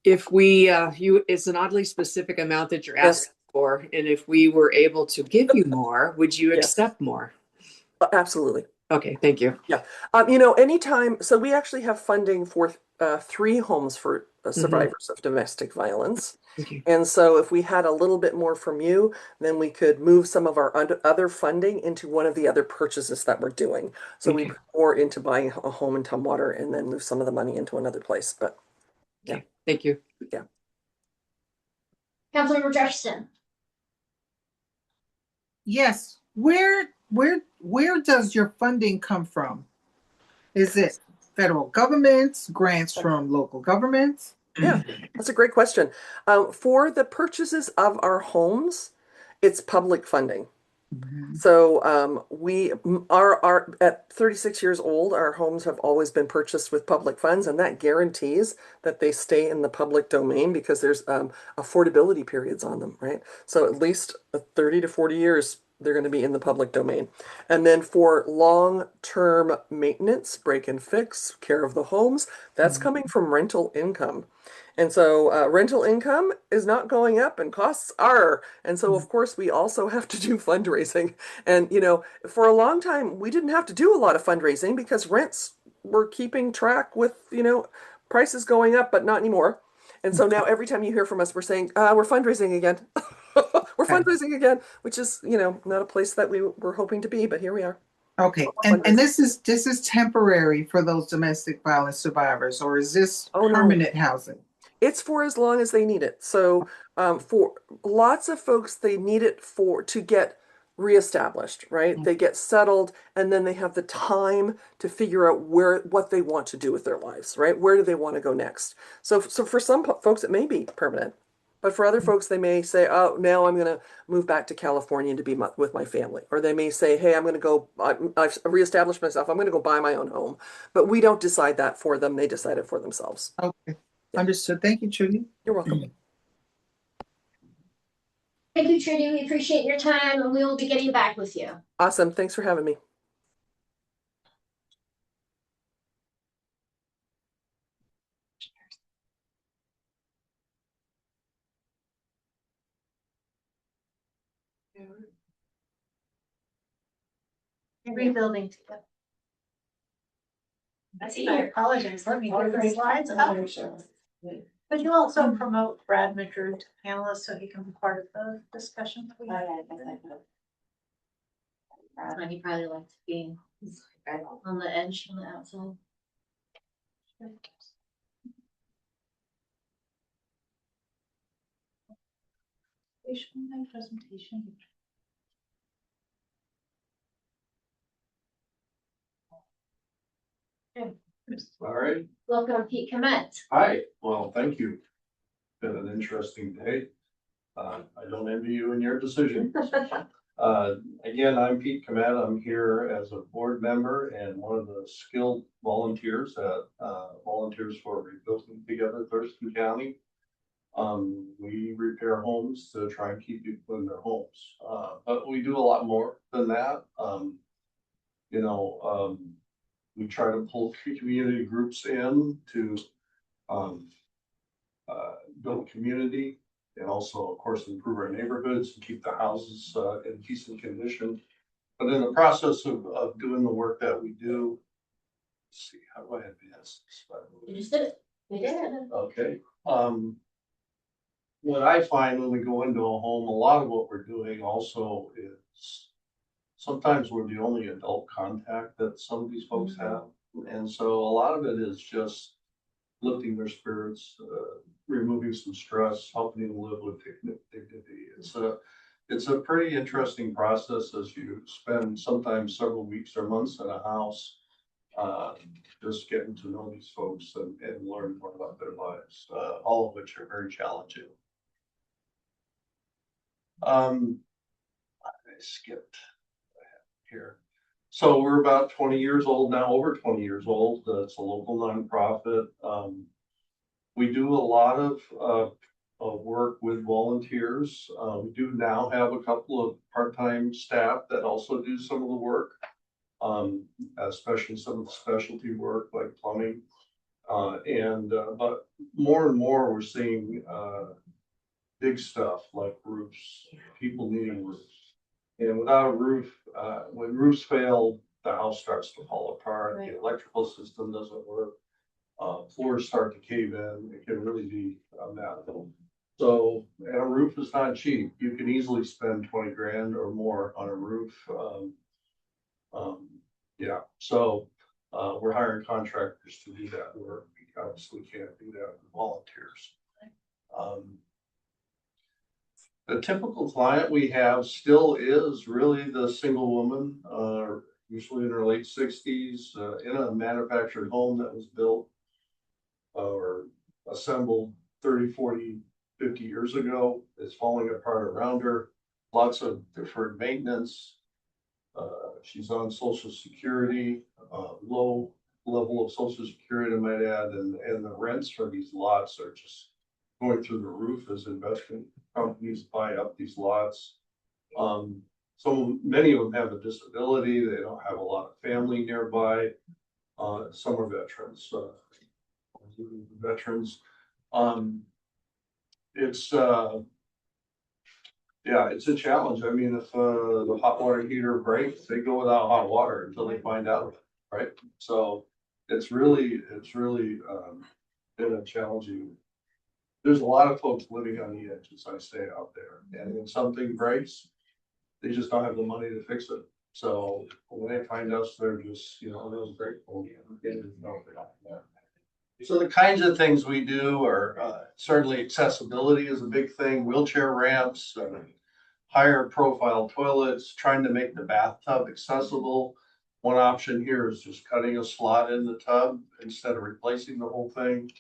if we it's an oddly specific amount that you're asking for, and if we were able to give you more, would you accept more? Absolutely. Okay, thank you. Yeah. Anytime, so we actually have funding for 3 homes for survivors of domestic violence. And so if we had a little bit more from you, then we could move some of our other funding into one of the other purchases that we're doing. So we put more into buying a home in Tumwater and then move some of the money into another place. But yeah. Thank you. Yeah. Councilmember Jefferson. Yes. Where does your funding come from? Is it federal governments, grants from local governments? Yeah, that's a great question. For the purchases of our homes, it's public funding. So we are at 36 years old, our homes have always been purchased with public funds, and that guarantees that they stay in the public domain because there's affordability periods on them, right? So at least 30 to 40 years, they're going to be in the public domain. And then for long-term maintenance, break and fix, care of the homes, that's coming from rental income. And so rental income is not going up and costs are. And so, of course, we also have to do fundraising. And, for a long time, we didn't have to do a lot of fundraising because rents were keeping track with, prices going up, but not anymore. And so now every time you hear from us, we're saying, we're fundraising again. We're fundraising again, which is, not a place that we were hoping to be, but here we are. Okay. And this is temporary for those domestic violence survivors, or is this permanent housing? It's for as long as they need it. So for lots of folks, they need it to get reestablished, right? They get settled and then they have the time to figure out what they want to do with their lives, right? Where do they want to go next? So for some folks, it may be permanent. But for other folks, they may say, oh, now I'm going to move back to California to be with my family. Or they may say, hey, I'm going to go, I've reestablished myself. I'm going to go buy my own home. But we don't decide that for them. They decide it for themselves. Okay. Understood. Thank you, Trudy. You're welcome. Thank you, Trudy. We appreciate your time and we will be getting back with you. Awesome. Thanks for having me. Rebuilding together. I apologize. Let me get the slides up. Could you also promote Brad Madrid to panelist so he can be part of the discussion? He probably likes being on the edge, on the outside. My presentation. Okay. All right. Welcome, Pete Komet. Hi. Well, thank you. Been an interesting day. I don't envy you in your decision. Again, I'm Pete Komet. I'm here as a board member and one of the skilled volunteers at Volunteers for Rebuilding Together Thurston County. We repair homes to try and keep people in their homes. But we do a lot more than that. We try to pull community groups in to build community and also, of course, improve our neighborhoods and keep the houses in decent condition. But in the process of doing the work that we do, let's see, how do I advance this? You just did it. We did it. Okay. What I find when we go into a home, a lot of what we're doing also is sometimes we're the only adult contact that some of these folks have. And so a lot of it is just lifting their spirits, removing some stress, helping them live with dignity. It's a pretty interesting process as you spend sometimes several weeks or months in a house, just getting to know these folks and learn more about their lives, all of which are very challenging. I skipped here. So we're about 20 years old now, over 20 years old. It's a local nonprofit. We do a lot of work with volunteers. We do now have a couple of part-time staff that also do some of the work, especially some of the specialty work like plumbing. But more and more we're seeing big stuff like roofs, people needing roofs. And without a roof, when roofs fail, the house starts to fall apart. Right. The electrical system doesn't work. Floors start to cave in. It can really be bad. So, and a roof is not cheap. You can easily spend 20 grand or more on a roof. Yeah, so we're hiring contractors to do that work because we can't do that with volunteers. The typical client we have still is really the single woman, usually in her late 60s, in a manufactured home that was built or assembled 30, 40, 50 years ago. It's falling apart around her. Lots of deferred maintenance. She's on Social Security, low level of Social Security, I might add, and the rents for these lots are just going through the roof as investment companies buy up these lots. Many of them have a disability. They don't have a lot of family nearby. Some are veterans. It's a challenge. I mean, if the hot water heater breaks, they go without hot water until they find out, right? So it's really been a challenging. There's a lot of folks living on the edge, as I say, out there, and when something breaks, they just don't have the money to fix it. So when they find us, they're just, really grateful. So the kinds of things we do are certainly accessibility is a big thing, wheelchair ramps, higher profile toilets, trying to make the bathtub accessible. One option here is just cutting a slot in the tub instead of replacing the whole thing.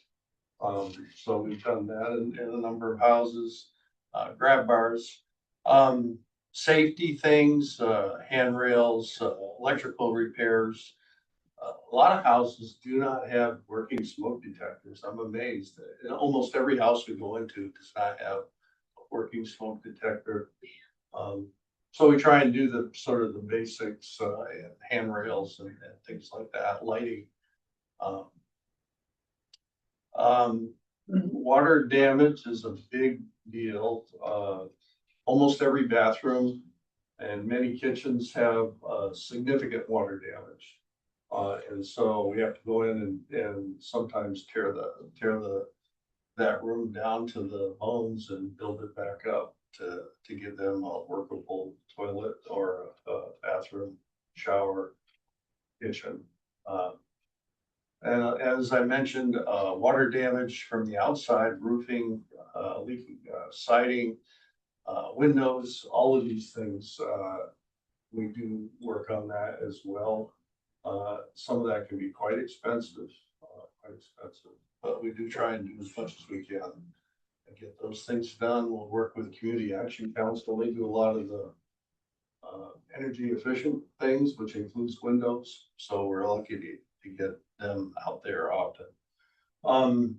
So we've done that in a number of houses, grab bars, safety things, handrails, electrical repairs. A lot of houses do not have working smoke detectors. I'm amazed. Almost every house we go into does not have a working smoke detector. So we try and do the sort of the basics, handrails and things like that, lighting. Water damage is a big deal. Almost every bathroom and many kitchens have significant water damage. And so we have to go in and sometimes tear that room down to the bones and build it back up to give them a workable toilet or a bathroom, shower, kitchen. And as I mentioned, water damage from the outside, roofing, leaking siding, windows, all of these things, we do work on that as well. Some of that can be quite expensive, but we do try and do as much as we can and get those things done. We'll work with the Community Action Council. They do a lot of the energy efficient things, which includes windows. So we're lucky to get them out there often. And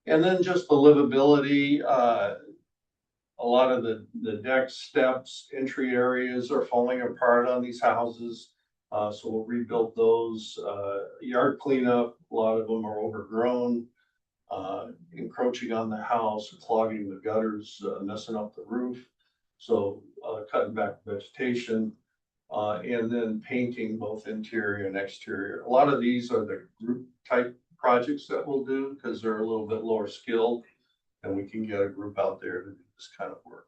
then just the livability, a lot of the decks, steps, entry areas are falling apart on these houses. So we'll rebuild those. Yard cleanup, a lot of them are overgrown, encroaching on the house, clogging the gutters, messing up the roof. So cutting back vegetation, and then painting both interior and exterior. A lot of these are the group type projects that we'll do because they're a little bit lower skilled, and we can get a group out there to do this kind of work.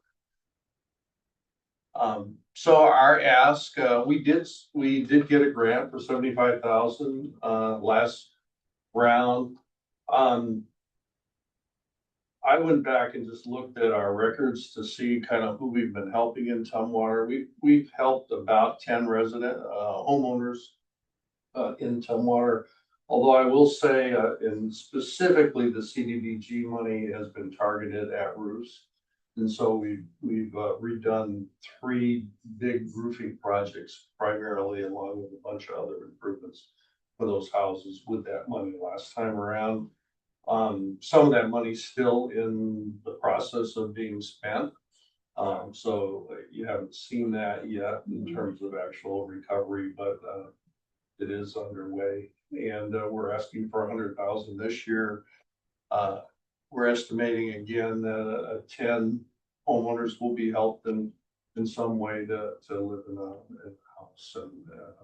So our ask, we did get a grant for $75,000 last round. I went back and just looked at our records to see kind of who we've been helping in Tumwater. We've helped about 10 resident homeowners in Tumwater. Although I will say, and specifically the CDBG money has been targeted at roofs. And so we've redone 3 big roofing projects, primarily along with a bunch of other improvements for those houses with that money last time around. Some of that money's still in the process of being spent. So you haven't seen that yet in terms of actual recovery, but it is underway. And we're asking for 100,000 this year. We're estimating again that 10 homeowners will be helped in some way to live in a house and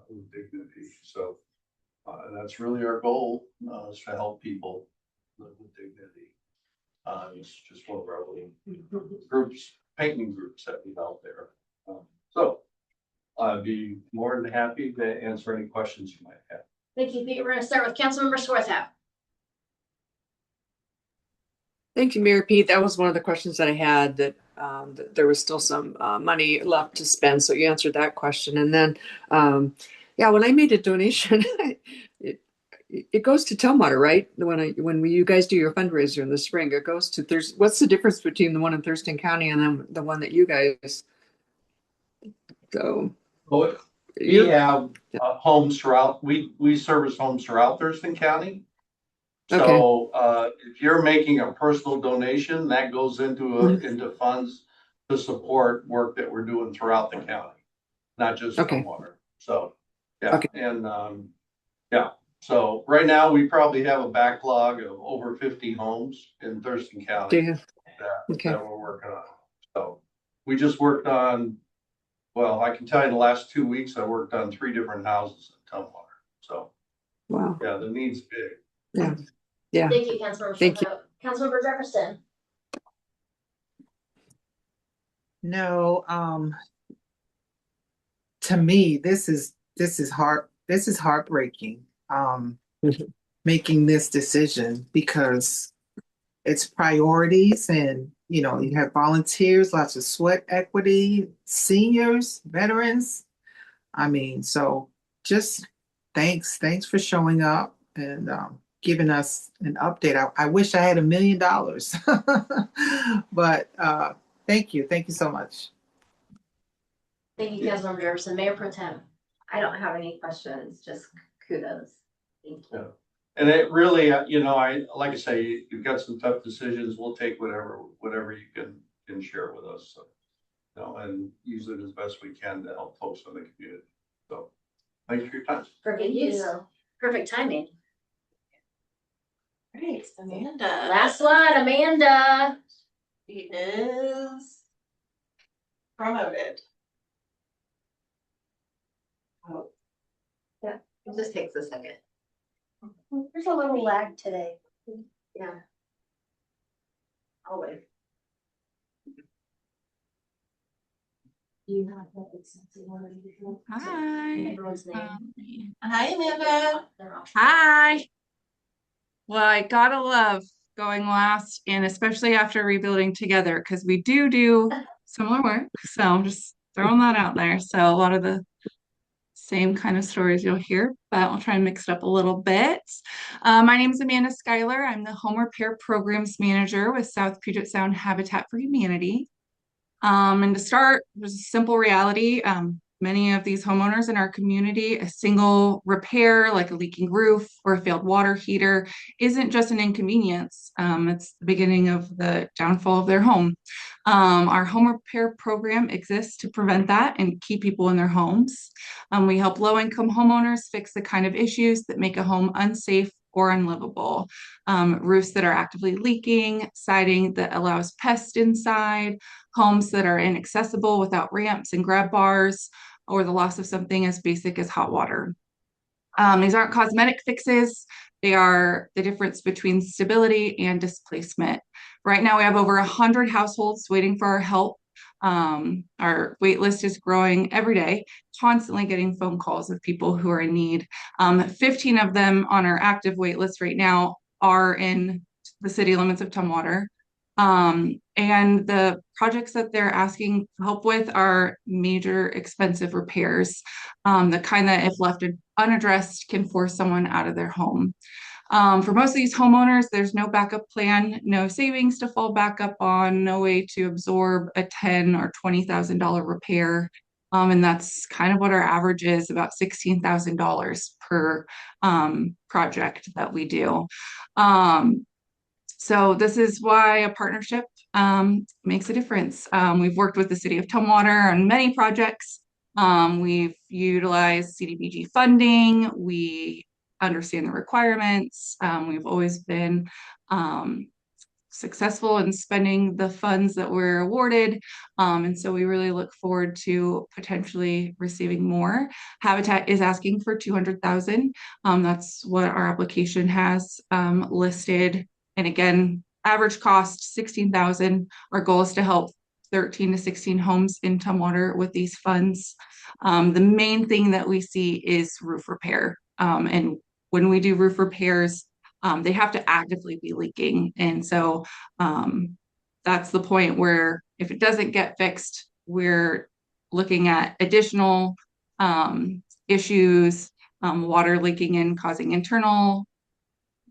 with dignity. So and that's really our goal, is to help people live with dignity. It's just one of our little groups, painting groups that we help there. So I'd be more than happy to answer any questions you might have. Thank you, Pete. We're going to start with Councilmember Swarthout. Thank you, Mayor Pete. That was one of the questions that I had, that there was still some money left to spend. So you answered that question. And then, yeah, when I made a donation, it goes to Tumwater, right? When you guys do your fundraiser in the spring, it goes to what's the difference between the one in Thurston County and then the one that you guys go? Well, we have homes throughout, we service homes throughout Thurston County. So if you're making a personal donation, that goes into funds to support work that we're doing throughout the county, not just Tumwater. So yeah, and yeah. So right now we probably have a backlog of over 50 homes in Thurston County that we're working on. So we just worked on, well, I can tell you the last 2 weeks I worked on 3 different houses in Tumwater. So wow, yeah, the need's big. Yeah. Yeah. Thank you, Councilmember. Thank you. Councilmember Jefferson. No, to me, this is heartbreaking. Making this decision, because it's priorities, and you have volunteers, lots of sweat equity, seniors, veterans. I mean, so just thanks for showing up and giving us an update. I wish I had $1 million, but thank you so much. Thank you, Councilmember Jefferson. Mayor Pro Tem. I don't have any questions, just kudos. Thank you. Yeah. And it really, like I say, you've got some tough decisions. We'll take whatever you can share with us. So, and use it as best we can to help folks in the community. So thanks for your time. Perfect use. Perfect timing. Great, Amanda. Last one, Amanda. She is promoted. Oh, yeah, it just takes a second. There's a little lag today. Yeah. I'll wait. Hi. Hi, Amanda. Hi. Well, I gotta love going last, and especially after rebuilding together, because we do similar work. So I'm just throwing that out there. So a lot of the same kind of stories you'll hear, but I'll try and mix it up a little bit. My name is Amanda Schuyler. I'm the Home Repair Programs Manager with South Puget Sound Habitat for Humanity. And to start, there's a simple reality. Many of these homeowners in our community, a single repair like a leaking roof or a failed water heater isn't just an inconvenience. It's the beginning of the downfall of their home. Our home repair program exists to prevent that and keep people in their homes. We help low-income homeowners fix the kind of issues that make a home unsafe or unlivable. Roofs that are actively leaking, siding that allows pests inside, homes that are inaccessible without ramps and grab bars, or the loss of something as basic as hot water. These aren't cosmetic fixes. They are the difference between stability and displacement. Right now, we have over 100 households waiting for our help. Our wait list is growing every day, constantly getting phone calls of people who are in need. 15 of them on our active wait list right now are in the city limits of Tumwater. And the projects that they're asking help with are major expensive repairs, the kind that if left unaddressed can force someone out of their home. For most of these homeowners, there's no backup plan, no savings to fall back up on, no way to absorb a $10,000 or $20,000 repair. And that's kind of what our average is, about $16,000 per project that we do. So this is why a partnership makes a difference. We've worked with the City of Tumwater on many projects. We've utilized CDBG funding. We understand the requirements. We've always been successful in spending the funds that we're awarded. And so we really look forward to potentially receiving more. Habitat is asking for 200,000. That's what our application has listed. And again, average cost 16,000. Our goal is to help 13 to 16 homes in Tumwater with these funds. The main thing that we see is roof repair. And when we do roof repairs, they have to actively be leaking. And so that's the point where if it doesn't get fixed, we're looking at additional issues, water leaking in, causing internal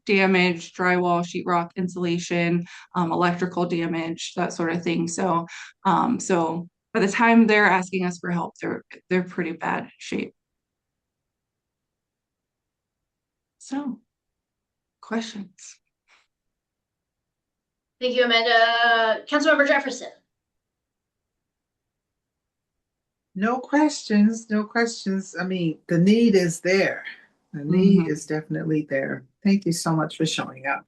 damage, drywall, sheetrock, insulation, electrical damage, that sort of thing. So by the time they're asking us for help, they're pretty bad shape. So, questions? Thank you, Amanda. Councilmember Jefferson. No questions, no questions. I mean, the need is there. The need is definitely there. Thank you so much for showing up.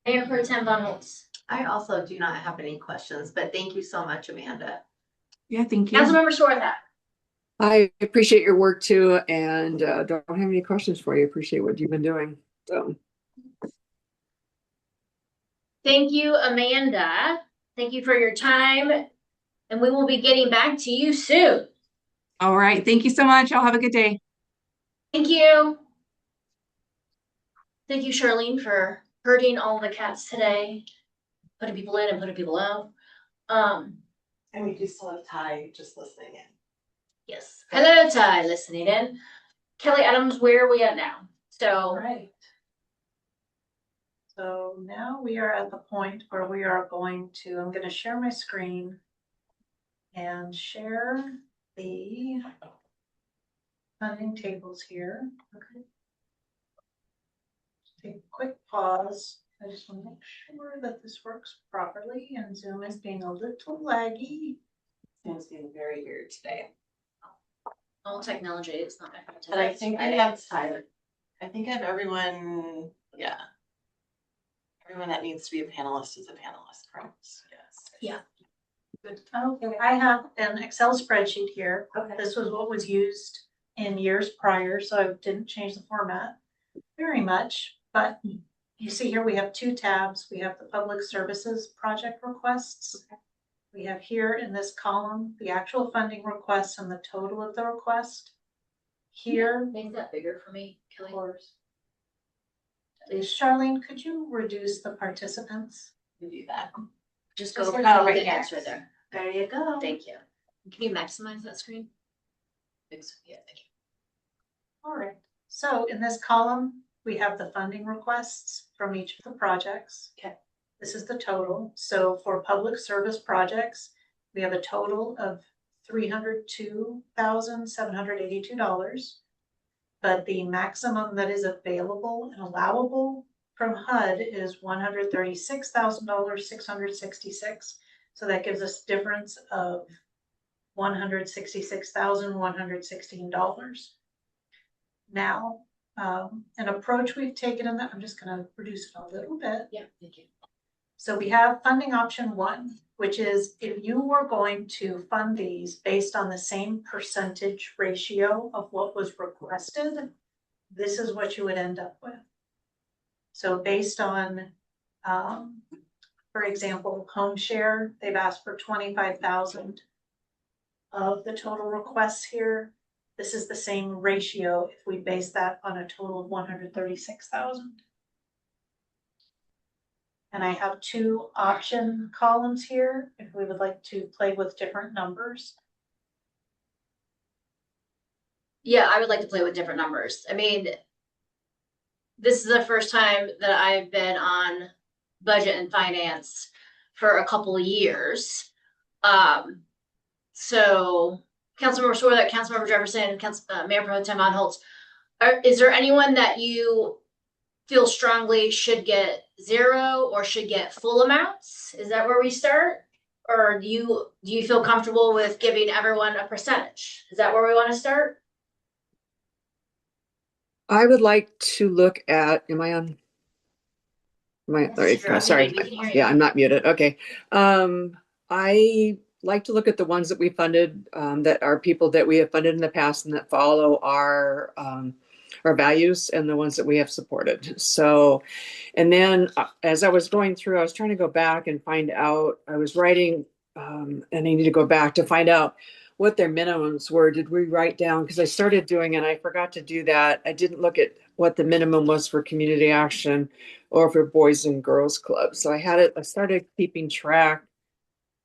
Mayor Pro Tem Von Holtz. I also do not have any questions, but thank you so much, Amanda. Yeah, thank you. Councilmember Swarthout. I appreciate your work too, and don't have any questions for you. Appreciate what you've been doing. So, Thank you, Amanda. Thank you for your time, and we will be getting back to you soon. All right. Thank you so much. Y'all have a good day. Thank you. Thank you, Charlene, for herding all the cats today, putting people in and putting people out. And we do still have Ty just listening in. Yes. Hello, Ty, listening in. Kelly Adams, where are we at now? All right. So now we are at the point where we are going to, I'm going to share my screen and share the funding tables here. Okay. Take a quick pause. I just want to make sure that this works properly, and Zoom is being a little laggy. Zoom's being very weird today. All technology is not my fault. But I think I have Tyler. I think I have everyone, yeah. Everyone that needs to be a panelist is a panelist, correct? Yes. Yeah. Good. Okay, I have an Excel spreadsheet here. Okay. This was what was used in years prior, so I didn't change the format very much. But you see here we have two tabs. We have the public services project requests. Okay. We have here in this column the actual funding requests and the total of the request. Here, make that bigger for me, Kelly. Of course. Please, Charlene, could you reduce the participants? You do that. Just go Just over like the right hands there. right there. There you go. Thank you. Can you maximize that screen? Yeah, thank you. All right. So in this column, we have the funding requests from each of the projects. Okay. This is the total. So for public service projects, we have a total of $302,782. But the maximum that is available and allowable from HUD is $136,666. So that gives us difference of $166,116. Now, an approach we've taken in that, I'm just going to reduce it a little bit. Yeah, thank you. So we have funding option 1, which is if you were going to fund these based on the same percentage ratio of what was requested, this is what you would end up with. So based on, for example, home share, they've asked for 25,000 of the total requests here. This is the same ratio if we base that on a total of 136,000. And I have 2 option columns here if we would like to play with different numbers. Yeah, I would like to play with different numbers. I mean, this is the first time that I've been on budget and finance for a couple of years. So Councilmember Swarthout, Councilmember Jefferson, Mayor Pro Tem Holtz, is there anyone that you feel strongly should get zero or should get full amounts? Is that where we start? Or do you feel comfortable with giving everyone a percentage? Is that where we want to start? I would like to look at, am I on? Sorry. Yeah, I'm not muted. Okay. I like to look at the ones that we funded, that are people that we have funded in the past and that follow our values, and the ones that we have supported. So, and then as I was going through, I was trying to go back and find out, I was writing, and I need to go back to find out what their minimums were. Did we write down? Because I started doing, and I forgot to do that. I didn't look at what the minimum was for community action or for Boys and Girls Club. So I started keeping track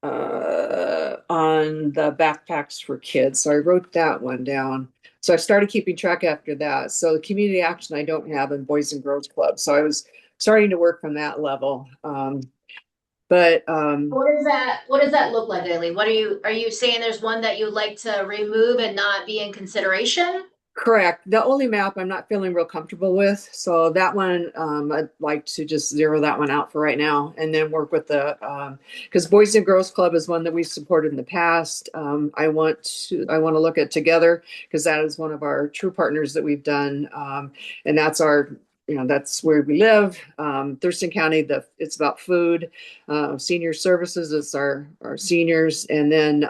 on the backpacks for kids. So I wrote that one down. So I started keeping track after that. So the community action I don't have in Boys and Girls Club. So I was starting to work from that level. But what does that look like, Aileen? Are you saying there's one that you'd like to remove and not be in consideration? Correct. The only map I'm not feeling real comfortable with. So that one, I'd like to just zero that one out for right now, and then work with the, because Boys and Girls Club is one that we've supported in the past. I want to look at Together, because that is one of our true partners that we've done. And that's that's where we live. Thurston County, it's about food. Senior services is our seniors. And then,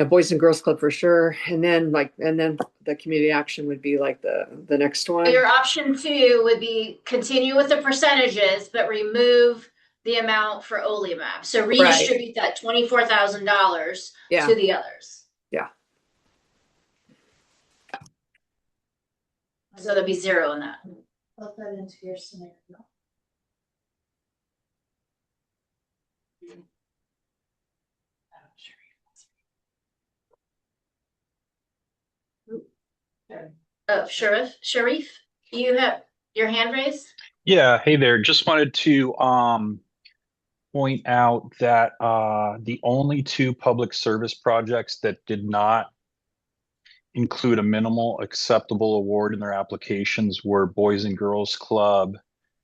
Boys and Girls Club for sure. And then the community action would be like the next one. Your option 2 would be continue with the percentages, but remove the amount for OLIMAP. So redistribute that $24,000 to the others. Yeah. So there'll be zero in that. Plug that into your scenario. Sharif, you have your hand raised? Yeah, hey there. Just wanted to point out that the only 2 public service projects that did not include a minimal acceptable award in their applications were Boys and Girls Club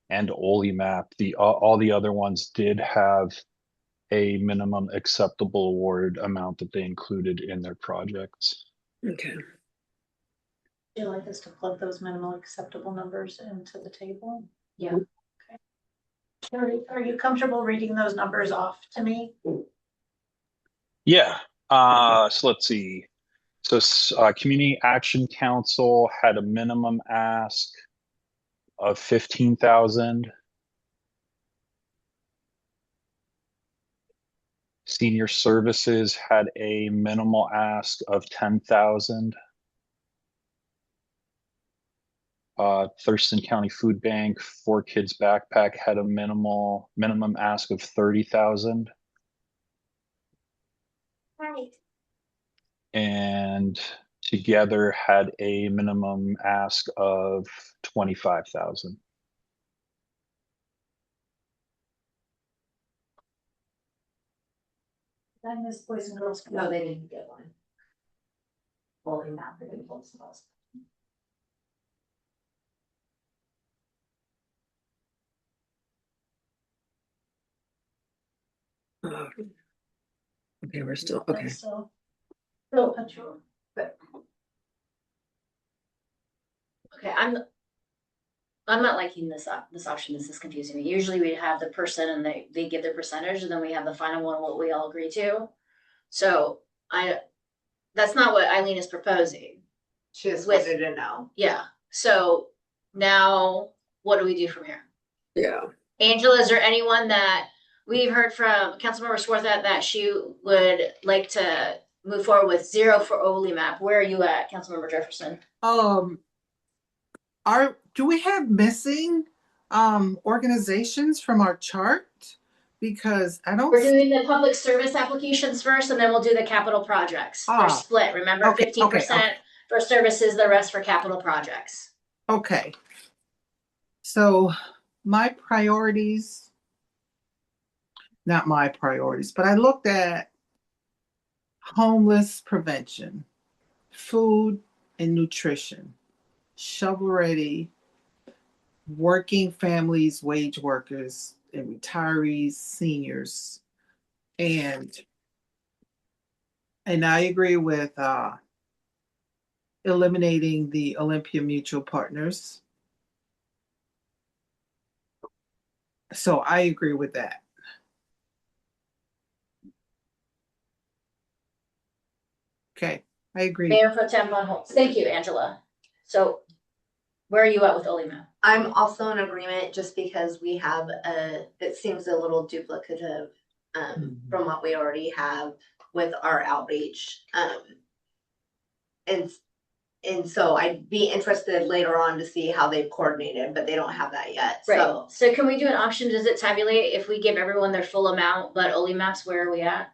and OLIMAP. All the other ones did have a minimum acceptable award amount that they included in their projects. Okay. Would you like us to plug those minimal acceptable numbers into the table? Yeah. Okay. Are you comfortable reading those numbers off to me? Yeah. So let's see. So Community Action Council had a minimum ask of 15,000. Senior Services had a minimal ask of 10,000. Thurston County Food Bank 4 Kids Backpack had a minimum ask of 30,000. Right. And Together had a minimum ask of 25,000. Then this Boys and Girls Club. No, they didn't get one. OLIMAP, they didn't pull themselves. Okay, we're still okay. Still unsure. Okay, I'm not liking this option. This is confusing me. Usually we have the person and they give their percentage, and then we have the final one, what we all agree to. So that's not what Eileen is proposing. She just wanted to know. Yeah. So now what do we do from here? Yeah. Angela, is there anyone that we've heard from Councilmember Swarthout that she would like to move forward with 0 for OLIMAP? Where are you at, Councilmember Jefferson? Do we have missing organizations from our chart? Because I don't. We're doing the public service applications first, and then we'll do the capital projects. They're split. Remember, 15% for services, the rest for capital projects. Okay. So my priorities, not my priorities, but I looked at homeless prevention, food and nutrition, shovel ready, working families, wage workers, and retirees, seniors. And I agree with eliminating the Olympia Mutual Partners. So I agree with that. Okay, I agree. Mayor Pro Tem Von Holtz. Thank you, Angela. So where are you at with Olima? I'm also in agreement just because we have it seems a little duplicative from what we already have with our outreach. And so I'd be interested later on to see how they've coordinated, but they don't have that yet. Right. So can we do an option? Does it tabulate if we give everyone their full amount, but Olimap's where are we at?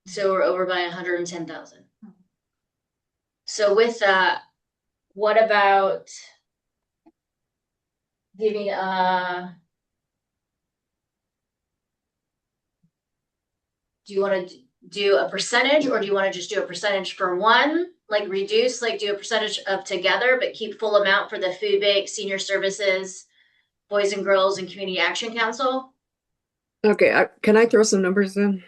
So we're over by 110,000. So with that, what about giving do you want to do a percentage, or do you want to just do a percentage for one, like reduce, like do a percentage of together, but keep full amount for the food bank, senior services, Boys and Girls, and Community Action Council? Okay, can I throw some numbers in?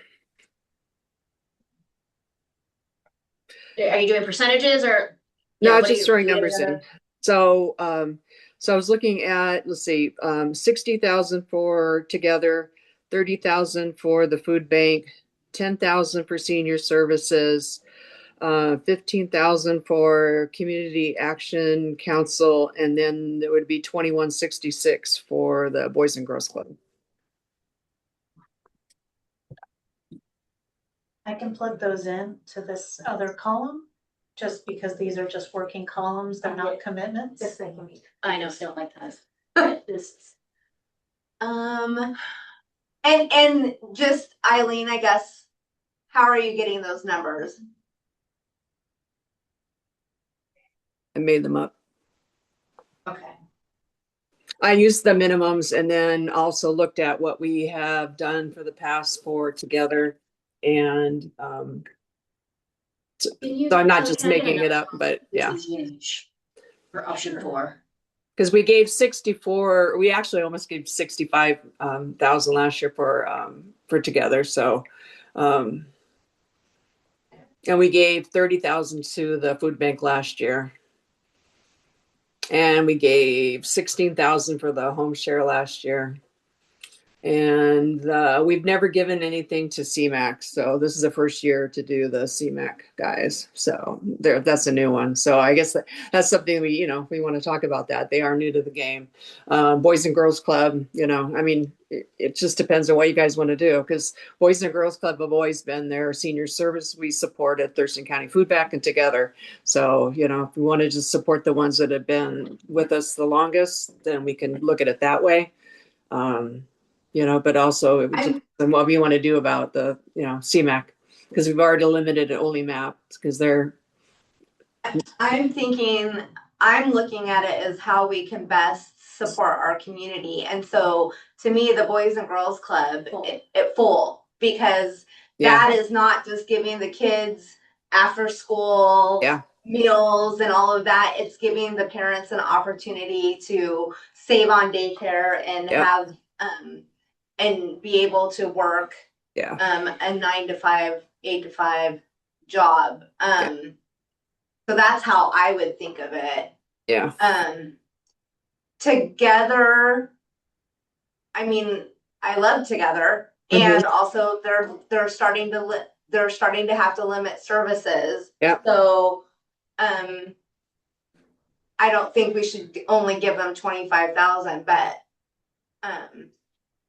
Are you doing percentages or? No, just throwing numbers in. So, so I was looking at, let's see, 60,000 for together, 30,000 for the food bank, 10,000 for senior services, 15,000 for community action council, and then there would be 2166 for the Boys and Girls Club. I can plug those in to this other column, just because these are just working columns, they're not commitments. Yes, I can. I know, don't like that. This. And just Eileen, I guess, how are you getting those numbers? I made them up. Okay. I used the minimums and then also looked at what we have done for the past four together. And so I'm not just making it up, but yeah. For option 4. Because we gave 64, we actually almost gave 65,000 last year for together. So, and we gave 30,000 to the food bank last year. And we gave 16,000 for the home share last year. And we've never given anything to CMAC. So this is the first year to do the CMAC guys. So that's a new one. So I guess that's something we want to talk about that. They are new to the game. Boys and Girls Club, I mean, it just depends on what you guys want to do, because Boys and Girls Club have always been their senior service. We support at Thurston County Food Bank and together. So, if we want to just support the ones that have been with us the longest, then we can look at it that way. But also it would depend on what we want to do about the, CMAC, because we've already limited it only maps because they're. I'm looking at it as how we can best support our community. And so to me, the Boys and Girls Club, it full, because that is not just giving the kids after school meals and all of that. It's giving the parents an opportunity to save on daycare and have, and be able to work a 9 to 5, 8 to 5 job. So that's how I would think of it. Yeah. Together, I mean, I love Together, and also they're starting to have to limit services. Yeah. So, I don't think we should only give them 25,000, but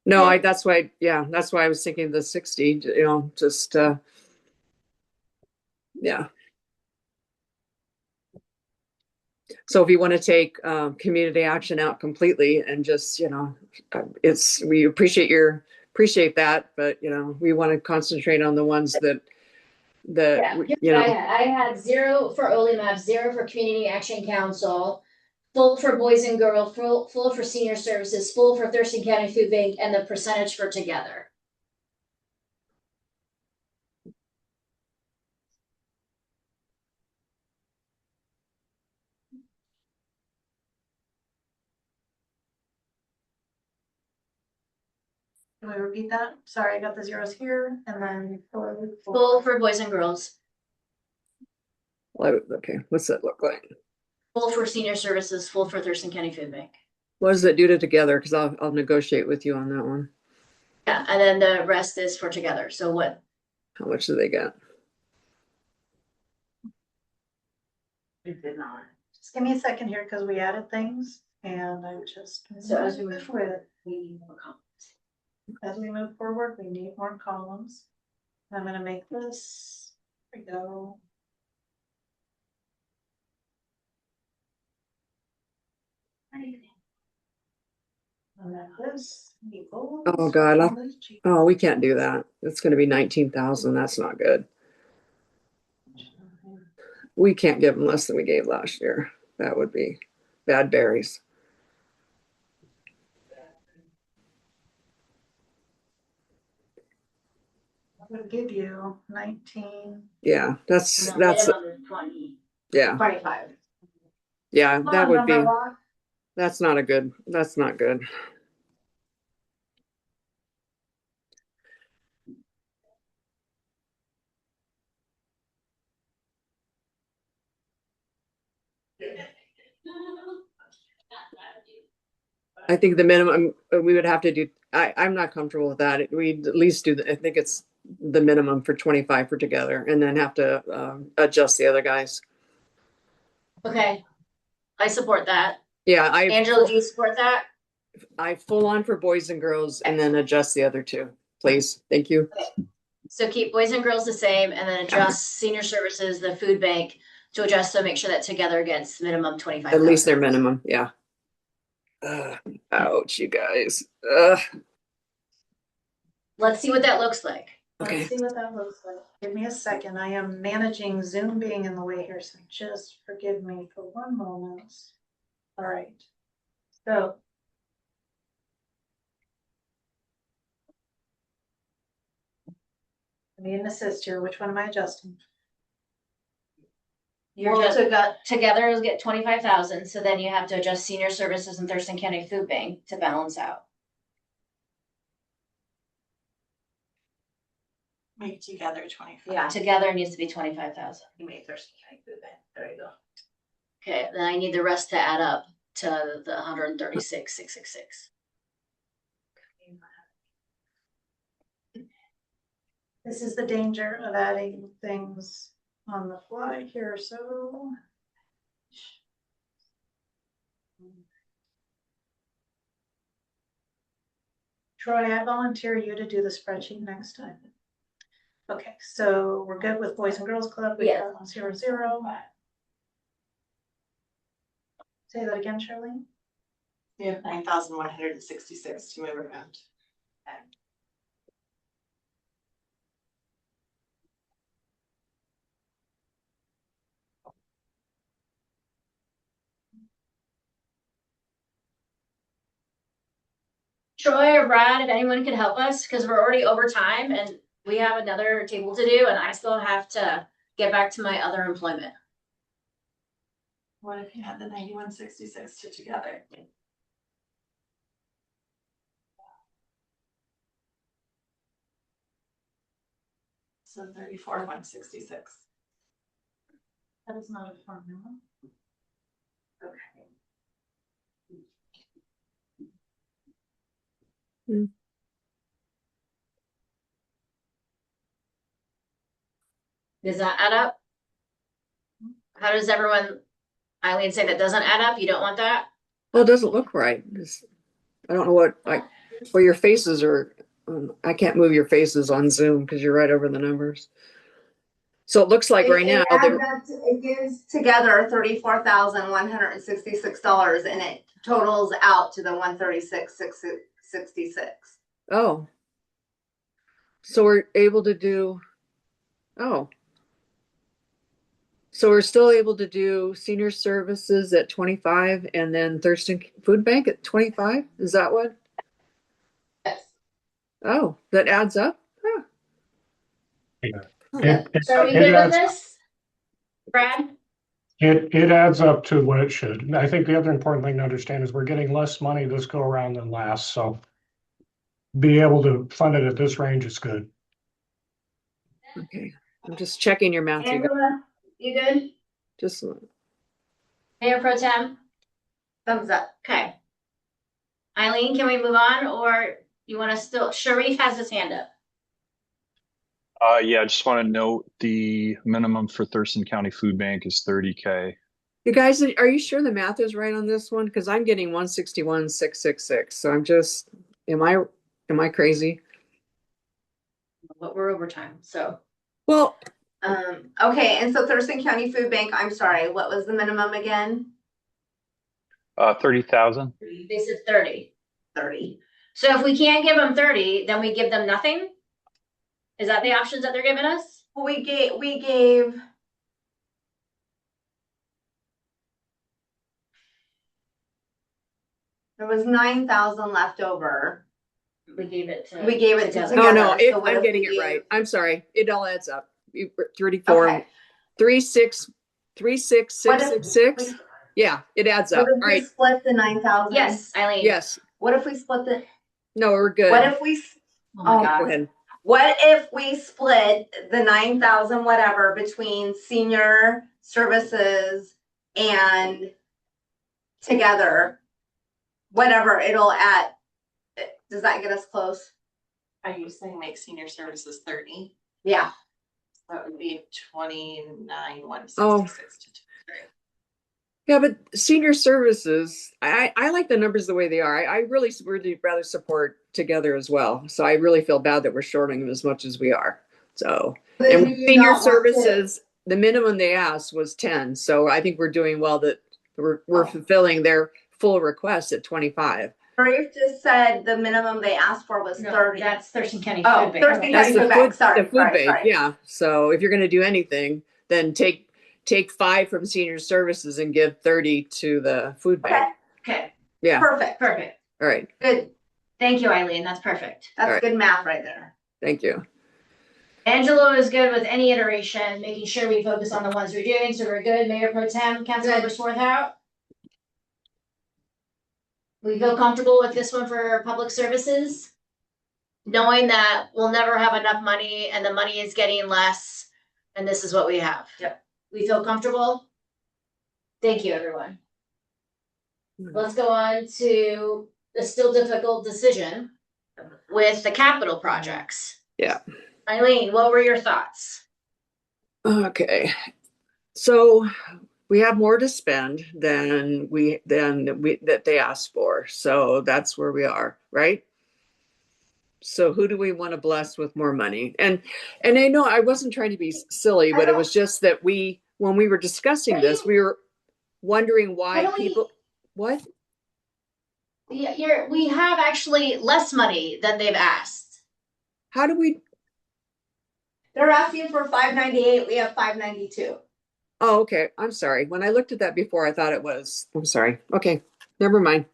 no, that's why I was thinking the 60, just yeah. So if you want to take community action out completely and just, we appreciate that, but we want to concentrate on the ones that Yeah, I had 0 for OLIMAP, 0 for Community Action Council, full for Boys and Girls, full for Senior Services, full for Thurston County Food Bank, and the percentage for Together. Can we repeat that? Sorry, I got the zeros here and then Full for Boys and Girls, okay, what's that look like? full for Senior Services, full for Thurston County Food Bank. What does it do to Together? Because I'll negotiate with you on that one. Yeah, and then the rest is for Together. So what? How much do they get? Just give me a second here because we added things and I just. So as we move forward, we need more columns. As we move forward, we need more columns. I'm gonna make this, here we go. And then this equals. Oh God, we can't do that. It's going to be 19,000. That's not good. We can't give them less than we gave last year. That would be bad berries. I would give you 19. Yeah, that's 20, yeah. 25. Yeah, that would be. Block. That's not good. I think the minimum we would have to do. I'm not comfortable with that. We'd at least do. I think it's the minimum for 25 for Together, and then have to adjust the other guys. Okay, I support that. Yeah, Angela, do you support that? I full on for Boys and Girls, and then adjust the other two, please. Thank you. Okay. So keep Boys and Girls the same, and then adjust Senior Services, the food bank to adjust to make sure that Together gets minimum 25. At least their minimum, yeah. Ouch, you guys. Let's see what that looks like. Okay. Let's see what that looks like. Give me a second. I am managing Zoom being in the way here, so just forgive me for one moment. All right. So. I need an assist here. Which one am I adjusting? Together is get 25,000. So then you have to adjust Senior Services and Thurston County Food Bank to balance out. Make Together 25. Yeah, Together needs to be 25,000. You make Thurston County Food Bank. There you go. Okay, then I need the rest to add up to the 136,666. This is the danger of adding things on the fly here, so. Troy, I volunteer you to do the spreadsheet next time. Okay, so we're good with Boys and Girls Club. We got 0, 0. Say that again, Charlene. You have 9,166 to move around. Okay. Troy or Brad, if anyone could help us, because we're already over time and we have another table to do and I still have to get back to my other employment. What if you had the 9166 to Together? So 34,166. That is not a formula. Okay. Does that add up? How does everyone, Eileen, say that doesn't add up? You don't want that? Well, it doesn't look right. I don't know what, where your faces are. I can't move your faces on Zoom because you're right over the numbers. So it looks like right now It gives together $34,166 and it totals out to the 136,666. oh, so we're able to do, oh. So we're still able to do senior services at 25 and then Thurston Food Bank at 25? Is that what? Yes. Oh, that adds up? Huh. So are we good with this? Brad? It adds up to what it should. And I think the other important thing to understand is we're getting less money this go around than last, so be able to fund it at this range is good. Okay, I'm just checking your math. Angela, you good? Just Mayor Pro Tem? Thumbs up. Okay. Eileen, can we move on, or you want to still, Sharif has his hand up. Yeah, I just want to note the minimum for Thurston County Food Bank is 30K. You guys, are you sure the math is right on this one? Because I'm getting 161,666. So I'm just, am I crazy? But we're overtime, so. Well, okay, and so Thurston County Food Bank, I'm sorry, what was the minimum again? 30,000. They said 30. 30. So if we can't give them 30, then we give them nothing? Is that the options that they're giving us? We gave there was 9,000 left over. We gave it to. We gave it to together. together. No, So what I'm if getting we it gave- right. I'm sorry. It all adds up. 34, Okay. 36,666. Yeah, it adds up. What if All we right. split the 9,000? Yes, Eileen. Yes. What if we split the? No, we're good. What if we? Oh my God. Go ahead. What if we split the 9,000 whatever between senior services and together? Whatever it'll add. Does that get us close? Are you saying make senior services 30? Yeah. That would be 29,166 Oh. to 23. Yeah, but senior services, I like the numbers the way they are. I really would rather support together as well. So I really feel bad that we're shorting them as much as we are. So, But and do with you senior not want to- services, the minimum they asked was 10. So I think we're doing well that we're fulfilling their full request at 25. Rafe just said the minimum they asked for was 30. That's Thurston County Oh, Food Bank. Thurston That's County the Food Bank. food, Sorry, the food sorry, bank, sorry. yeah. So if you're going to do anything, then take 5 from senior services and give 30 to the food bank. Okay. Yeah. Perfect. Perfect. All right. Good. Thank you, Eileen. That's perfect. That's All right. good math right there. Thank you. Angelo is good with any iteration, making sure we focus on the ones we're doing. So we're good. Mayor Pro Tem, Councilmember Swarthout. We feel comfortable with this one for public services, knowing that we'll never have enough money and the money is getting less, and this is what we have. Yep. We feel comfortable. Thank you, everyone. Let's go on to the still difficult decision with the capital projects. Yeah. Eileen, what were your thoughts? Okay. So we have more to spend than that they asked for. So that's where we are, right? So who do we want to bless with more money? And I know I wasn't trying to be silly, but it was just that when we were discussing this, we were wondering why people what? Yeah, we have actually less money than they've asked. How do we? They're asking for 598. We have 592. Oh, okay. I'm sorry. When I looked at that before, I thought it was. I'm sorry. Okay, never mind.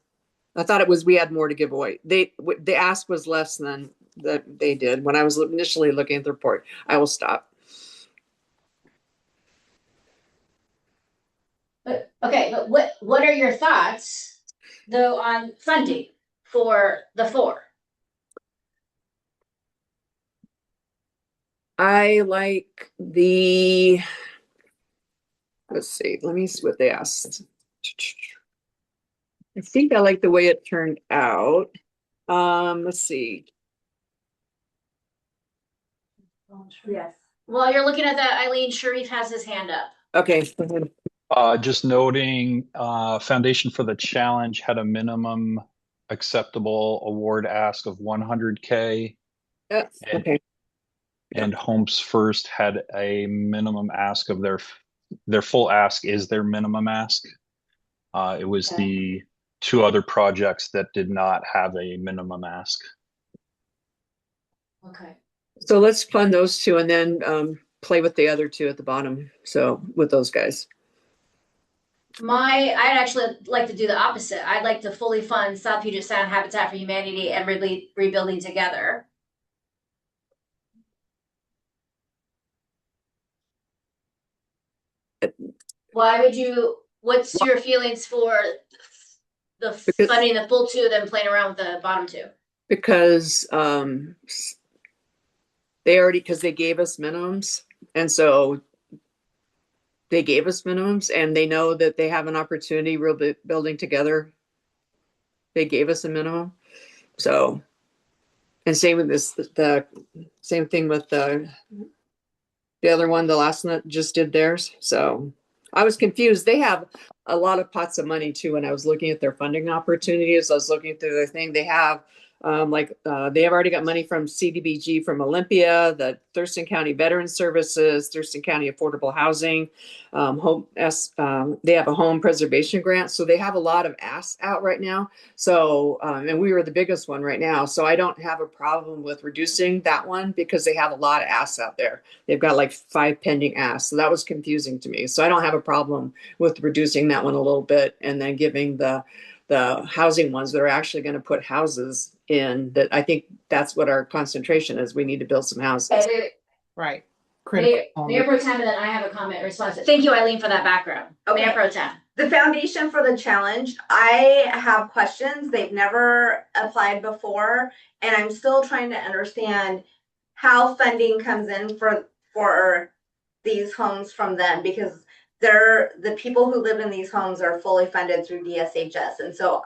I thought it was we had more to give away. The ask was less than that they did when I was initially looking at the report. I will stop. Okay, but what are your thoughts though on funding for the 4? I like the. Let's see. Let me see what they asked. I think I like the way it turned out. Let's see. Yes. While you're looking at that, Eileen, Sharif has his hand up. Okay. Just noting, Foundation for the Challenge had a minimum acceptable award ask of 100K. Okay. And Homes First had a minimum ask of their full ask is their minimum ask. It was the two other projects that did not have a minimum ask. Okay. So let's fund those two and then play with the other two at the bottom. So with those guys. I'd actually like to do the opposite. I'd like to fully fund South Puget Sound Habitat for Humanity and Rebuilding Together. What's your feelings for funding the full two, then playing around with the bottom two? Because they gave us minimums. And so they gave us minimums and they know that they have an opportunity building together. They gave us a minimum. So, and same with the same thing with the other one, the last one that just did theirs. So I was confused. They have a lot of pots of money too. When I was looking at their funding opportunities, I was looking through their thing. They have they have already got money from CDBG, from Olympia, the Thurston County Veterans Services, Thurston County Affordable Housing, they have a home preservation grant. So they have a lot of asks out right now. So, and we were the biggest one right now. So I don't have a problem with reducing that one because they have a lot of asks out there. They've got like 5 pending asks. So that was confusing to me. So I don't have a problem with reducing that one a little bit and then giving the housing ones that are actually going to put houses in. That I think that's what our concentration is. We need to build some houses. Right. Mayor Pro Tem, and then I have a comment in response. Thank you, Eileen, for that background. Okay. Mayor Pro Tem. The foundation for the challenge, I have questions. They've never applied before, and I'm still trying to understand how funding comes in for these homes from them, because the people who live in these homes are fully funded through DSHS. And so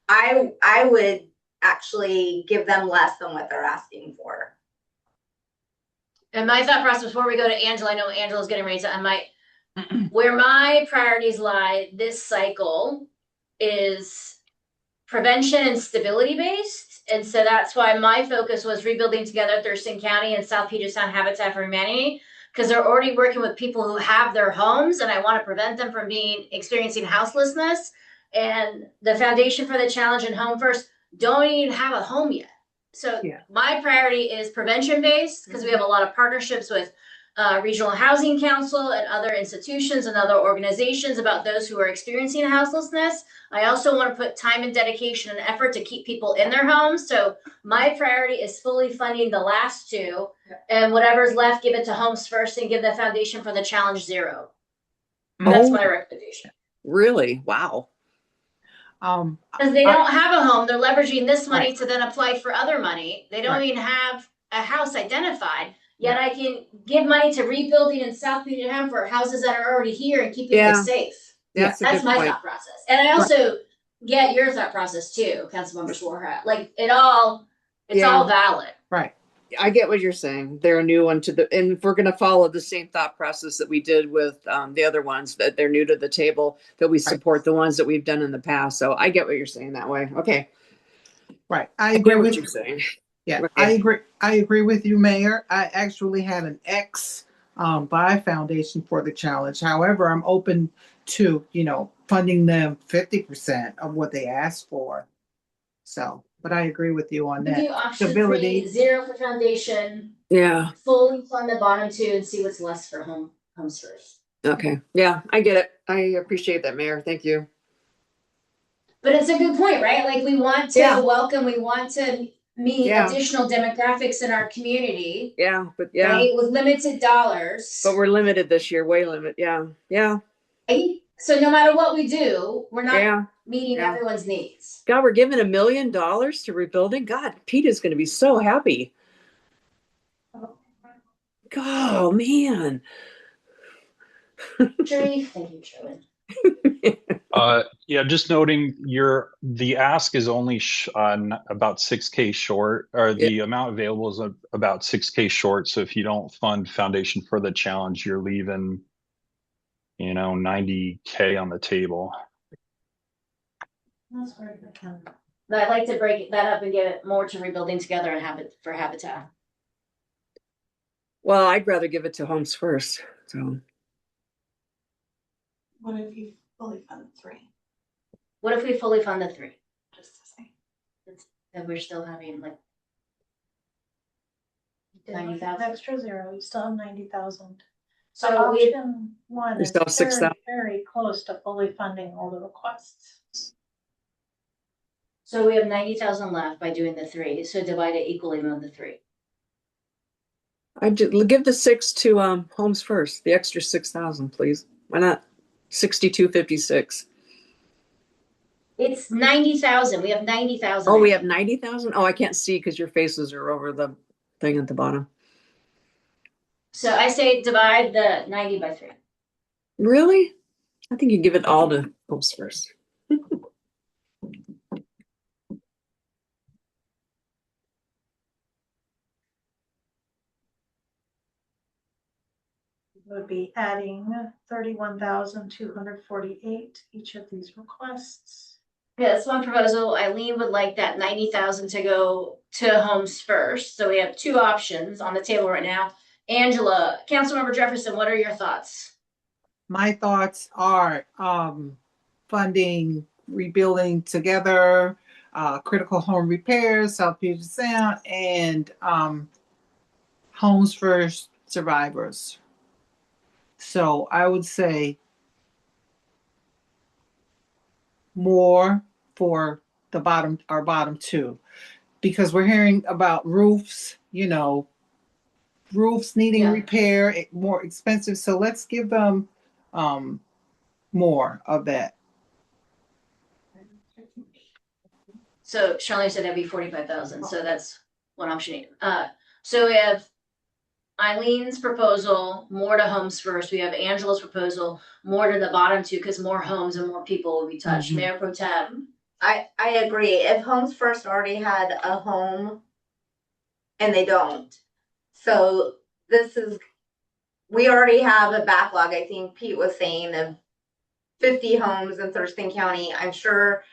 I would actually give them less than what they're asking for. And my thought process before we go to Angela, I know Angela's getting ready to where my priorities lie this cycle is prevention and stability based. And so that's why my focus was Rebuilding Together Thurston County and South Puget Sound Habitat for Humanity, because they're already working with people who have their homes, and I want to prevent them from experiencing houselessness. And the Foundation for the Challenge and Home First don't even have a home yet. So my priority is prevention based, because we have a lot of partnerships with Regional Housing Council and other institutions and other organizations about those who are experiencing houselessness. I also want to put time and dedication and effort to keep people in their homes. So my priority is fully funding the last two, and whatever's left, give it to Homes First and give the Foundation for the Challenge 0. That's my recommendation. Really? Wow. Because they don't have a home, they're leveraging this money to then apply for other money. They don't even have a house identified. Yet I can give money to Rebuilding in South Puget Sound for houses that are already here and keeping them safe. That's my thought process. And I also get your thought process too, Councilmember Swarhat. Like it's all valid. Right. I get what you're saying. They're a new one and if we're going to follow the same thought process that we did with the other ones, that they're new to the table, that we support the ones that we've done in the past. So I get what you're saying that way. Okay. Right. I agree with what you're saying. Yeah, Okay. I agree with you, Mayor. I actually had an X by Foundation for the Challenge. However, I'm open to, funding them 50% of what they asked for. So, but I agree with you on that. Do option Stability. 3, 0 for Foundation. Yeah. Fully fund the bottom two and see what's less for Homes First. Okay. Yeah, I get it. I appreciate that, Mayor. Thank you. But it's a good point, right? Like we want to welcome, we want to meet additional demographics in our community. Yeah, but right? With limited dollars. But we're limited this year, way limited. Yeah. Right? So no matter what we do, we're not meeting everyone's needs. God, we're giving $1 million to Rebuilding. God, Pete is going to be so happy. Oh man. Thank you, Sherwin. Just noting the ask is only about 6K short, or the amount available is about 6K short. So if you don't fund Foundation for the Challenge, you're leaving, 90K on the table. But I'd like to break that up and give it more to Rebuilding Together and for Habitat. Well, I'd rather give it to Homes First. So What if you fully fund 3? What if we fully fund the 3? Just to say. Then we're still having like Then with 90,000. an extra zero, you still have 90,000. So So we- option one We is still have 6,000. very close to fully funding all the requests. So we have 90,000 left by doing the 3. So divide it equally among the 3. I'd give the 6 to Homes First. The extra 6,000, please. Why not 62.56? It's 90,000. We have 90,000. Oh, we have 90,000. Oh, I can't see because your faces are over the thing at the bottom. So I say divide the 90 by 3. Really? I think you give it all to Homes First. Would be adding 31,248 each of these requests. Yeah, that's one proposal. Eileen would like that 90,000 to go to Homes First. So we have 2 options on the table right now. Angela, Councilmember Jefferson, what are your thoughts? My thoughts are funding Rebuilding Together, Critical Home Repairs, South Puget Sound, and Homes First Survivors. So I would say more for the our bottom 2, because we're hearing about roofs, roofs needing repair, more expensive. So let's give them more of that. So Charlene said that'd be 45,000. So that's one option. So we have Eileen's proposal, more to Homes First. We have Angela's proposal, more to the bottom 2, because more homes and more people will be touched. Mhm. Mayor Pro Tem. I agree. If Homes First already had a home and they don't. So we already have a backlog. I think Pete was saying of 50 homes in Thurston County. I'm sure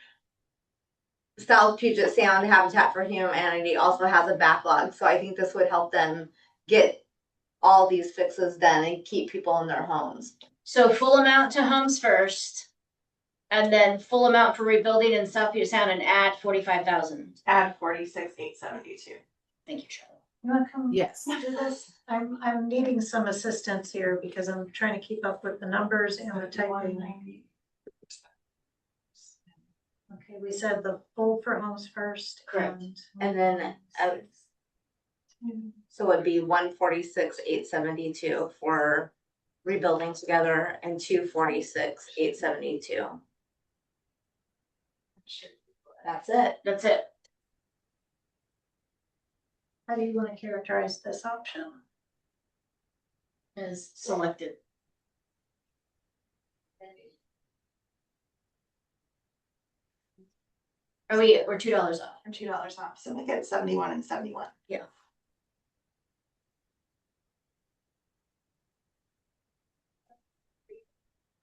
South Puget Sound Habitat for Humanity also has a backlog. So I think this would help them get all these fixes done and keep people in their homes. So full amount to Homes First, and then full amount for rebuilding in South Puget Sound, and add 45,000. Add 46,872. Thank you, Charlotte. You want to come Yes. do this? I'm needing some assistance here because I'm trying to keep up with the numbers and the typing. Okay, we said the full for Homes First. Correct. And then so it'd be 146,872 for Rebuilding Together and 246,872. That's it. That's it. How do you want to characterize this option? As selected. We're $2 off. Or $2 off. So they get 71 and 71. Yeah.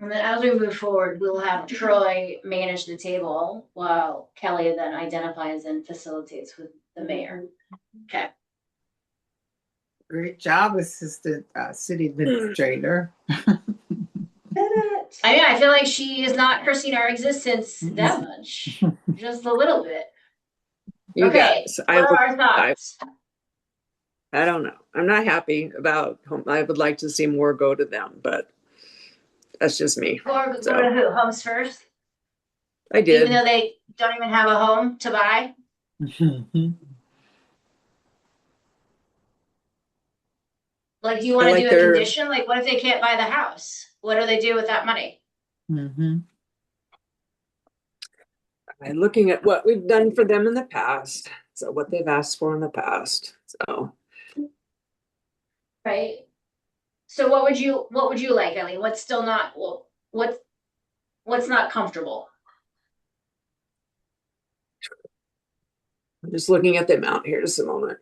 And then as we move forward, we'll have Troy manage the table while Kelly then identifies and facilitates with the mayor. Okay. Great job, Assistant City Administrator. I mean, I feel like she is not cursing our existence that much, just a little bit. You Okay, guys, what are our thoughts? I don't know. I'm not happy about home. I would like to see more go to them, but that's just me. Go So, to who? Homes First? I did. Even though they don't even have a home to buy? Like, do you want to I like do a their- condition? Like, what if they can't buy the house? What do they do with that money? I'm looking at what we've done for them in the past. So what they've asked for in the past. So Right? So what would you like, Eileen? What's still not, well, what's not comfortable? I'm just looking at the amount here just a moment.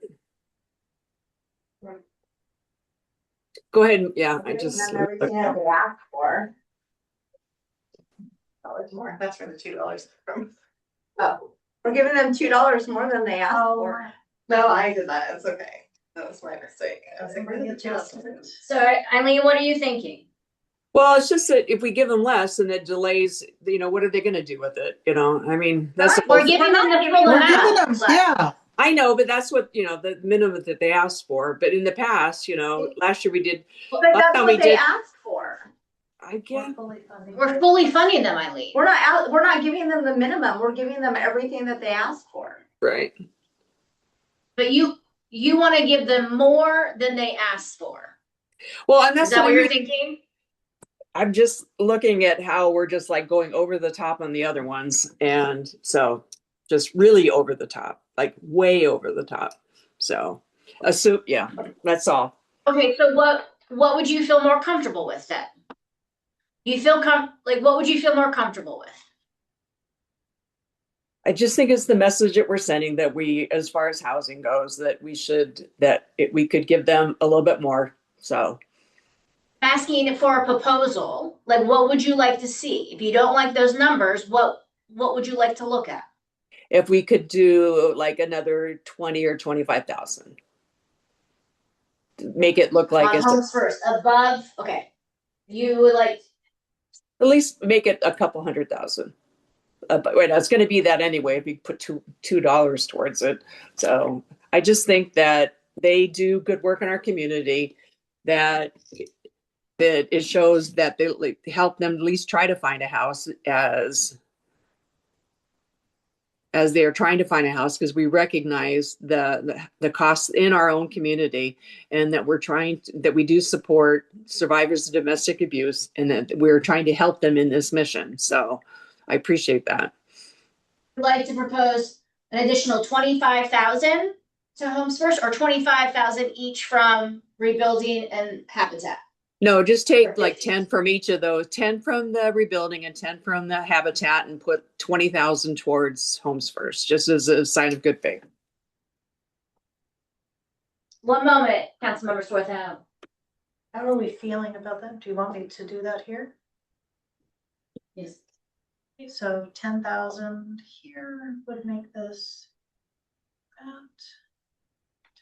Go ahead. Yeah, I just Everything that we asked for. $2 more. That's for the $2 from. Oh, we're giving them $2 more than they asked for. No, I did that. It's okay. That was my mistake. I was like, where did the just? So Eileen, what are you thinking? Well, it's just that if we give them less and it delays, what are they going to do with it? I mean, that's the We're whole giving them the full We're giving amount. them, yeah. I know, but that's what, the minimum that they asked for. But in the past, last year we did. But last that's time what we they did- asked for. I get. We're fully funding them, Eileen. We're not giving them the minimum. We're giving them everything that they asked for. Right. But you want to give them more than they asked for. Well, and that's Is that what I you're mean. thinking? I'm just looking at how we're just like going over the top on the other ones. And so just really over the top, like way over the top. So, yeah, that's all. Okay, so what would you feel more comfortable with then? You feel what would you feel more comfortable with? I just think it's the message that we're sending that we, as far as housing goes, that we could give them a little bit more. So. Asking for a proposal, like what would you like to see? If you don't like those numbers, what would you like to look at? If we could do like another 20 or 25,000, make it look like On it's Homes First above. Okay, you would like at least make it a couple $100,000. But wait, it's going to be that anyway if you put $2 towards it. So I just think that they do good work in our community. That it shows that they help them at least try to find a house as they're trying to find a house, because we recognize the costs in our own community, and that that we do support survivors of domestic abuse, and that we're trying to help them in this mission. So I appreciate that. I'd like to propose an additional 25,000 to Homes First, or 25,000 each from Rebuilding and Habitat. No, just take like 10 from each of those, 10 from the Rebuilding and 10 from the Habitat, and put 20,000 towards Homes First, just as a sign of good faith. One moment, Councilmember Swarthout. How are we feeling about that? Do you want me to do that here? Yes. So 10,000 here would make this that.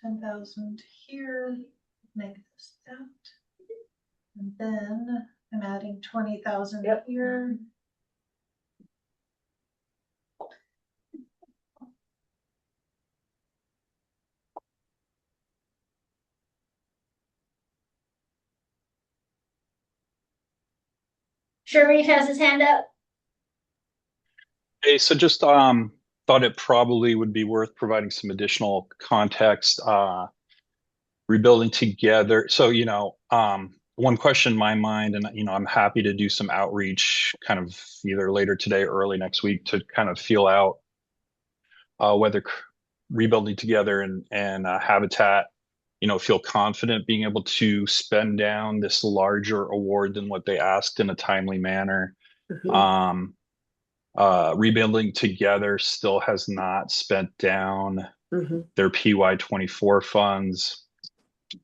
10,000 here would make this that. And then I'm adding 20,000 here. Sharif has his hand up. Hey, so just thought it probably would be worth providing some additional context. Rebuilding Together. So, one question in my mind, and I'm happy to do some outreach kind of either later today or early next week to kind of feel out whether Rebuilding Together and Habitat, feel confident being able to spend down this larger award than what they asked in a timely manner. Mm-hmm. Rebuilding Together still has not spent down their PY24 funds.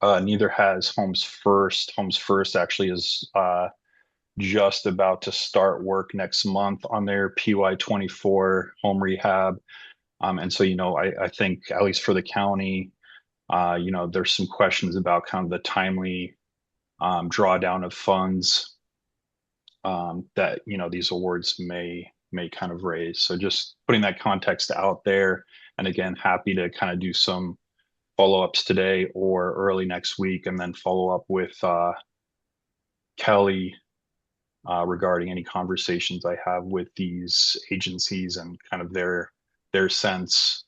Neither has Homes First. Homes First actually is just about to start work next month on their PY24 home rehab. And so, I think at least for the county, there's some questions about kind of the timely drawdown of funds that, these awards may kind of raise. So just putting that context out there. And again, happy to kind of do some follow-ups today or early next week, and then follow up with Kelly regarding any conversations I have with these agencies and kind of their sense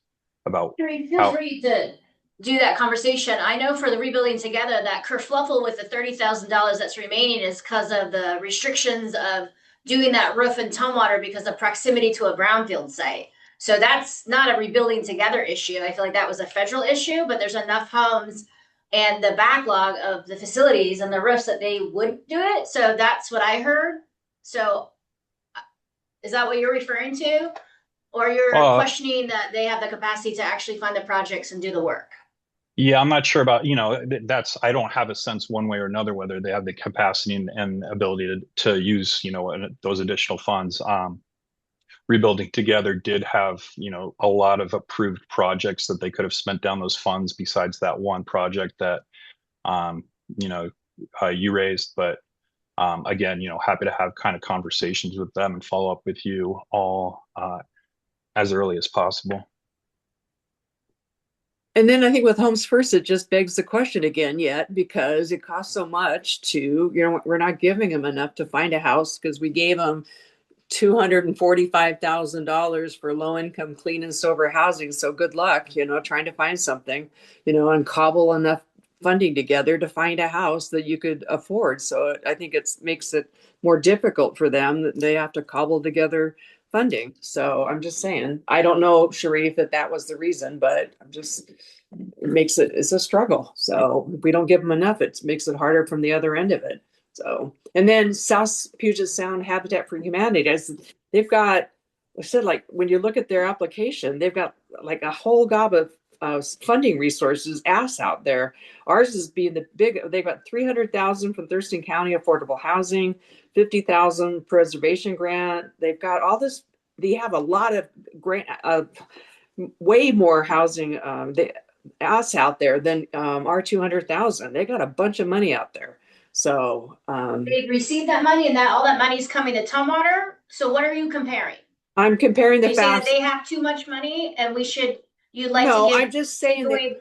about Feel free to do that conversation. I know for the Rebuilding Together, that kerfluffle with the $30,000 that's remaining is because of the restrictions of doing that roof and tumwater because of proximity to a brownfield site. So that's not a Rebuilding Together issue. I feel like that was a federal issue, but there's enough homes and the backlog of the facilities and the roofs that they wouldn't do it. So that's what I heard. So is that what you're referring to? Or you're questioning that they have the capacity to actually fund the projects and do the work? Yeah, I'm not sure about, I don't have a sense one way or another whether they have the capacity and ability to use, those additional funds. Rebuilding Together did have, you know, a lot of approved projects that they could have spent down those funds besides that one project that, you know, you raised. But again, you know, happy to have kind of conversations with them and follow up with you all as early as possible. And then I think with Homes First, it just begs the question again yet, because it costs so much to, you know, we're not giving them enough to find a house because we gave them $245,000 for low income, clean and sober housing. So good luck, you know, trying to find something, you know, and cobble enough funding together to find a house that you could afford. So I think it makes it more difficult for them that they have to cobble together funding. So I'm just saying, I don't know, Sharif, that was the reason, but I'm just, it's a struggle. So if we don't give them enough, it makes it harder from the other end of it. So, and then South Puget Sound Habitat for Humanity, they've got, I said, like, when you look at their application, they've got like a whole gob of funding resources out there. Ours is being the big, they've got 300,000 from Thurston County Affordable Housing, 50,000 preservation grant. They've got all this, they have a lot of grant, way more housing out there than our 200,000. They got a bunch of money out there. So they've received that money, and that all that money is coming to Tumwater. So what are you comparing? I'm comparing the Are you saying that facts. they have too much money and you'd like No, to give I'm just saying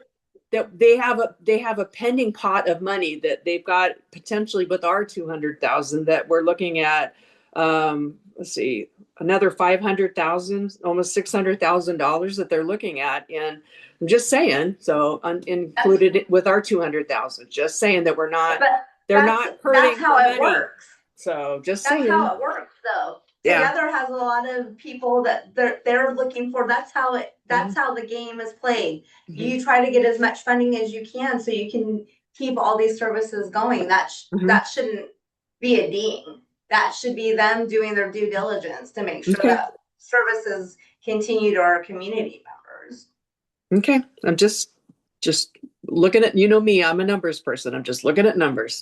that they have a pending pot of money that they've got potentially with our 200,000 that we're looking at. Let's see, another 500,000, almost $600,000 that they're looking at. And I'm just saying, so included it with our 200,000, just saying that we're not, they're not hurting That's how for it money. works. So just That's saying. how it works, though. Yeah. Together has a lot of people that they're looking for. That's how how the game is played. Mhm. You try to get as much funding as you can so you can keep all these services going. That shouldn't be a ding. That should be them doing their due diligence to make sure Okay. that services continue to our community members. Okay. I'm just looking at, you know me, I'm a numbers person. I'm just looking at numbers.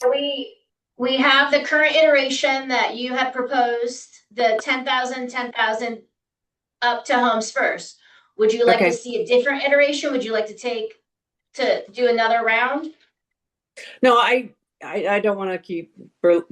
We have the current iteration that you had proposed, the 10,000 up to Homes First. Would you like Okay. to see a different iteration? Would you like to do another round? No, I don't want to keep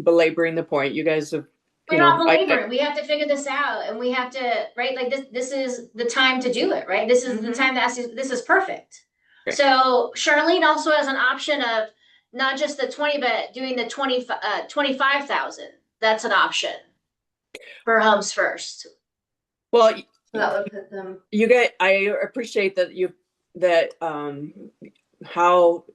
belaboring the point. You guys have, We're not belaboring. We have to figure this out, and we have to, right? Like this is the time to do it, right? This is the time this is perfect. Great. So Charlene also has an option of not just the 20, but doing the 25,000. That's an option for Homes First. Well, That would put them. you guys, I appreciate that how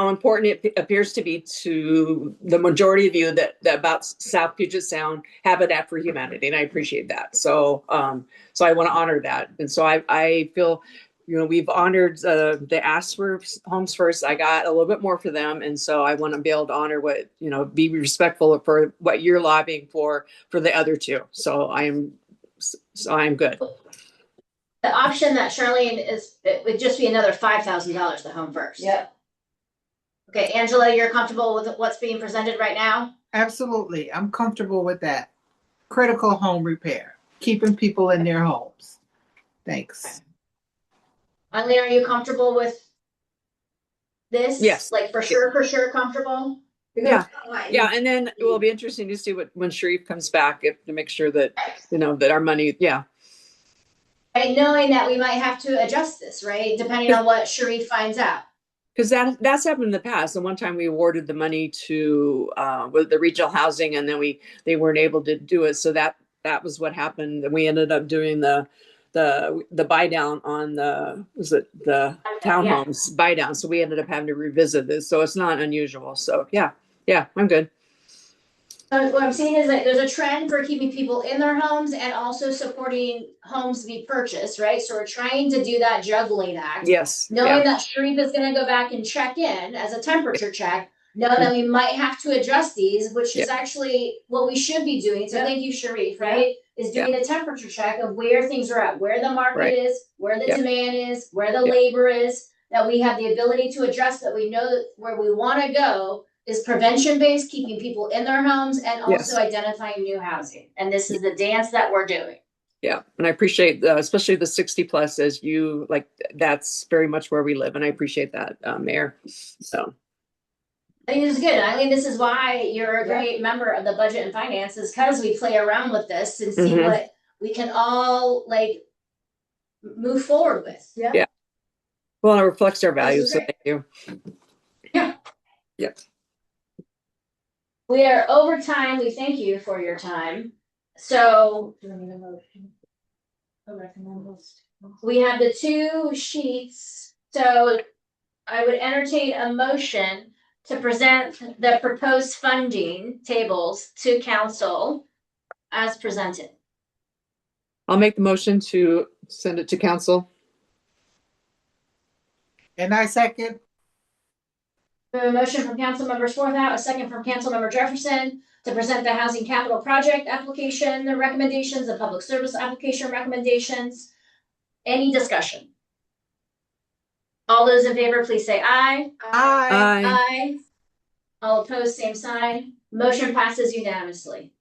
important it appears to be to the majority of you that about South Puget Sound Habitat for Humanity, and I appreciate that. So so I want to honor that, and so I feel, you know, we've honored the ask for Homes First. I got a little bit more for them, and so I want to be able to honor what, you know, be respectful for what you're lobbying for the other two. So I'm good. The option that Charlene it would just be another $5,000 to Home First. Yep. Okay, Angela, you're comfortable with what's being presented right now? Absolutely. I'm comfortable with that. Critical home repair, keeping people in their homes. Thanks. Eileen, are you comfortable with this? Yes. Like for sure comfortable? Yeah. Yeah. And then it will be interesting to see when Sharif comes back to make sure that, you know, that our money, yeah. And knowing that we might have to adjust this, right? Depending on what Sharif finds out. Because that's happened in the past. And one time we awarded the money to with the regional housing, and then they weren't able to do it. So that was what happened. And we ended up doing the buy down on the townhomes buy down. So we ended up having to revisit this. So it's not unusual. So yeah, I'm good. So what I'm seeing is that there's a trend for keeping people in their homes and also supporting homes to be purchased, right? So we're trying to do that juggling act. Yes. Knowing that Sharif is going to go back and check in as a temperature check, know that we might have to adjust these, which is actually what we should be doing. So thank you, Sharif, right? Is doing a temperature check of where things are at, where the market is, where the demand is, where the labor is, that we have the ability to adjust, that we know that where we want to go is prevention-based, keeping people in their homes, and also identifying new housing. And this is the dance that we're doing. Yeah, and I appreciate especially the 60 plus as you like. That's very much where we live, and I appreciate that, Mayor. So I think this is good. I think this is why you're a great member of the budget and finance, is because we play around with this and see what we can all like move forward with. yeah. Well, it reflects our values. So great. thank you. Yeah. Yep. We are over time. We thank you for your time. So do we need a motion? We have the 2 sheets. So I would entertain a motion to present the proposed funding tables to council as presented. I'll make the motion to send it to council. And I second. We have a motion from Councilmember Swarthout, a second from Councilmember Jefferson to present the housing capital project application, the recommendations, the public service application recommendations. Any discussion? All those in favor, please say aye. Aye. Aye. All opposed, same sign. Motion passes unanimously.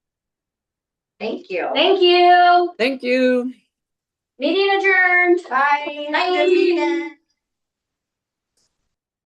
Thank you. Thank you. Thank you. Meeting adjourned. Bye. Bye. Good weekend.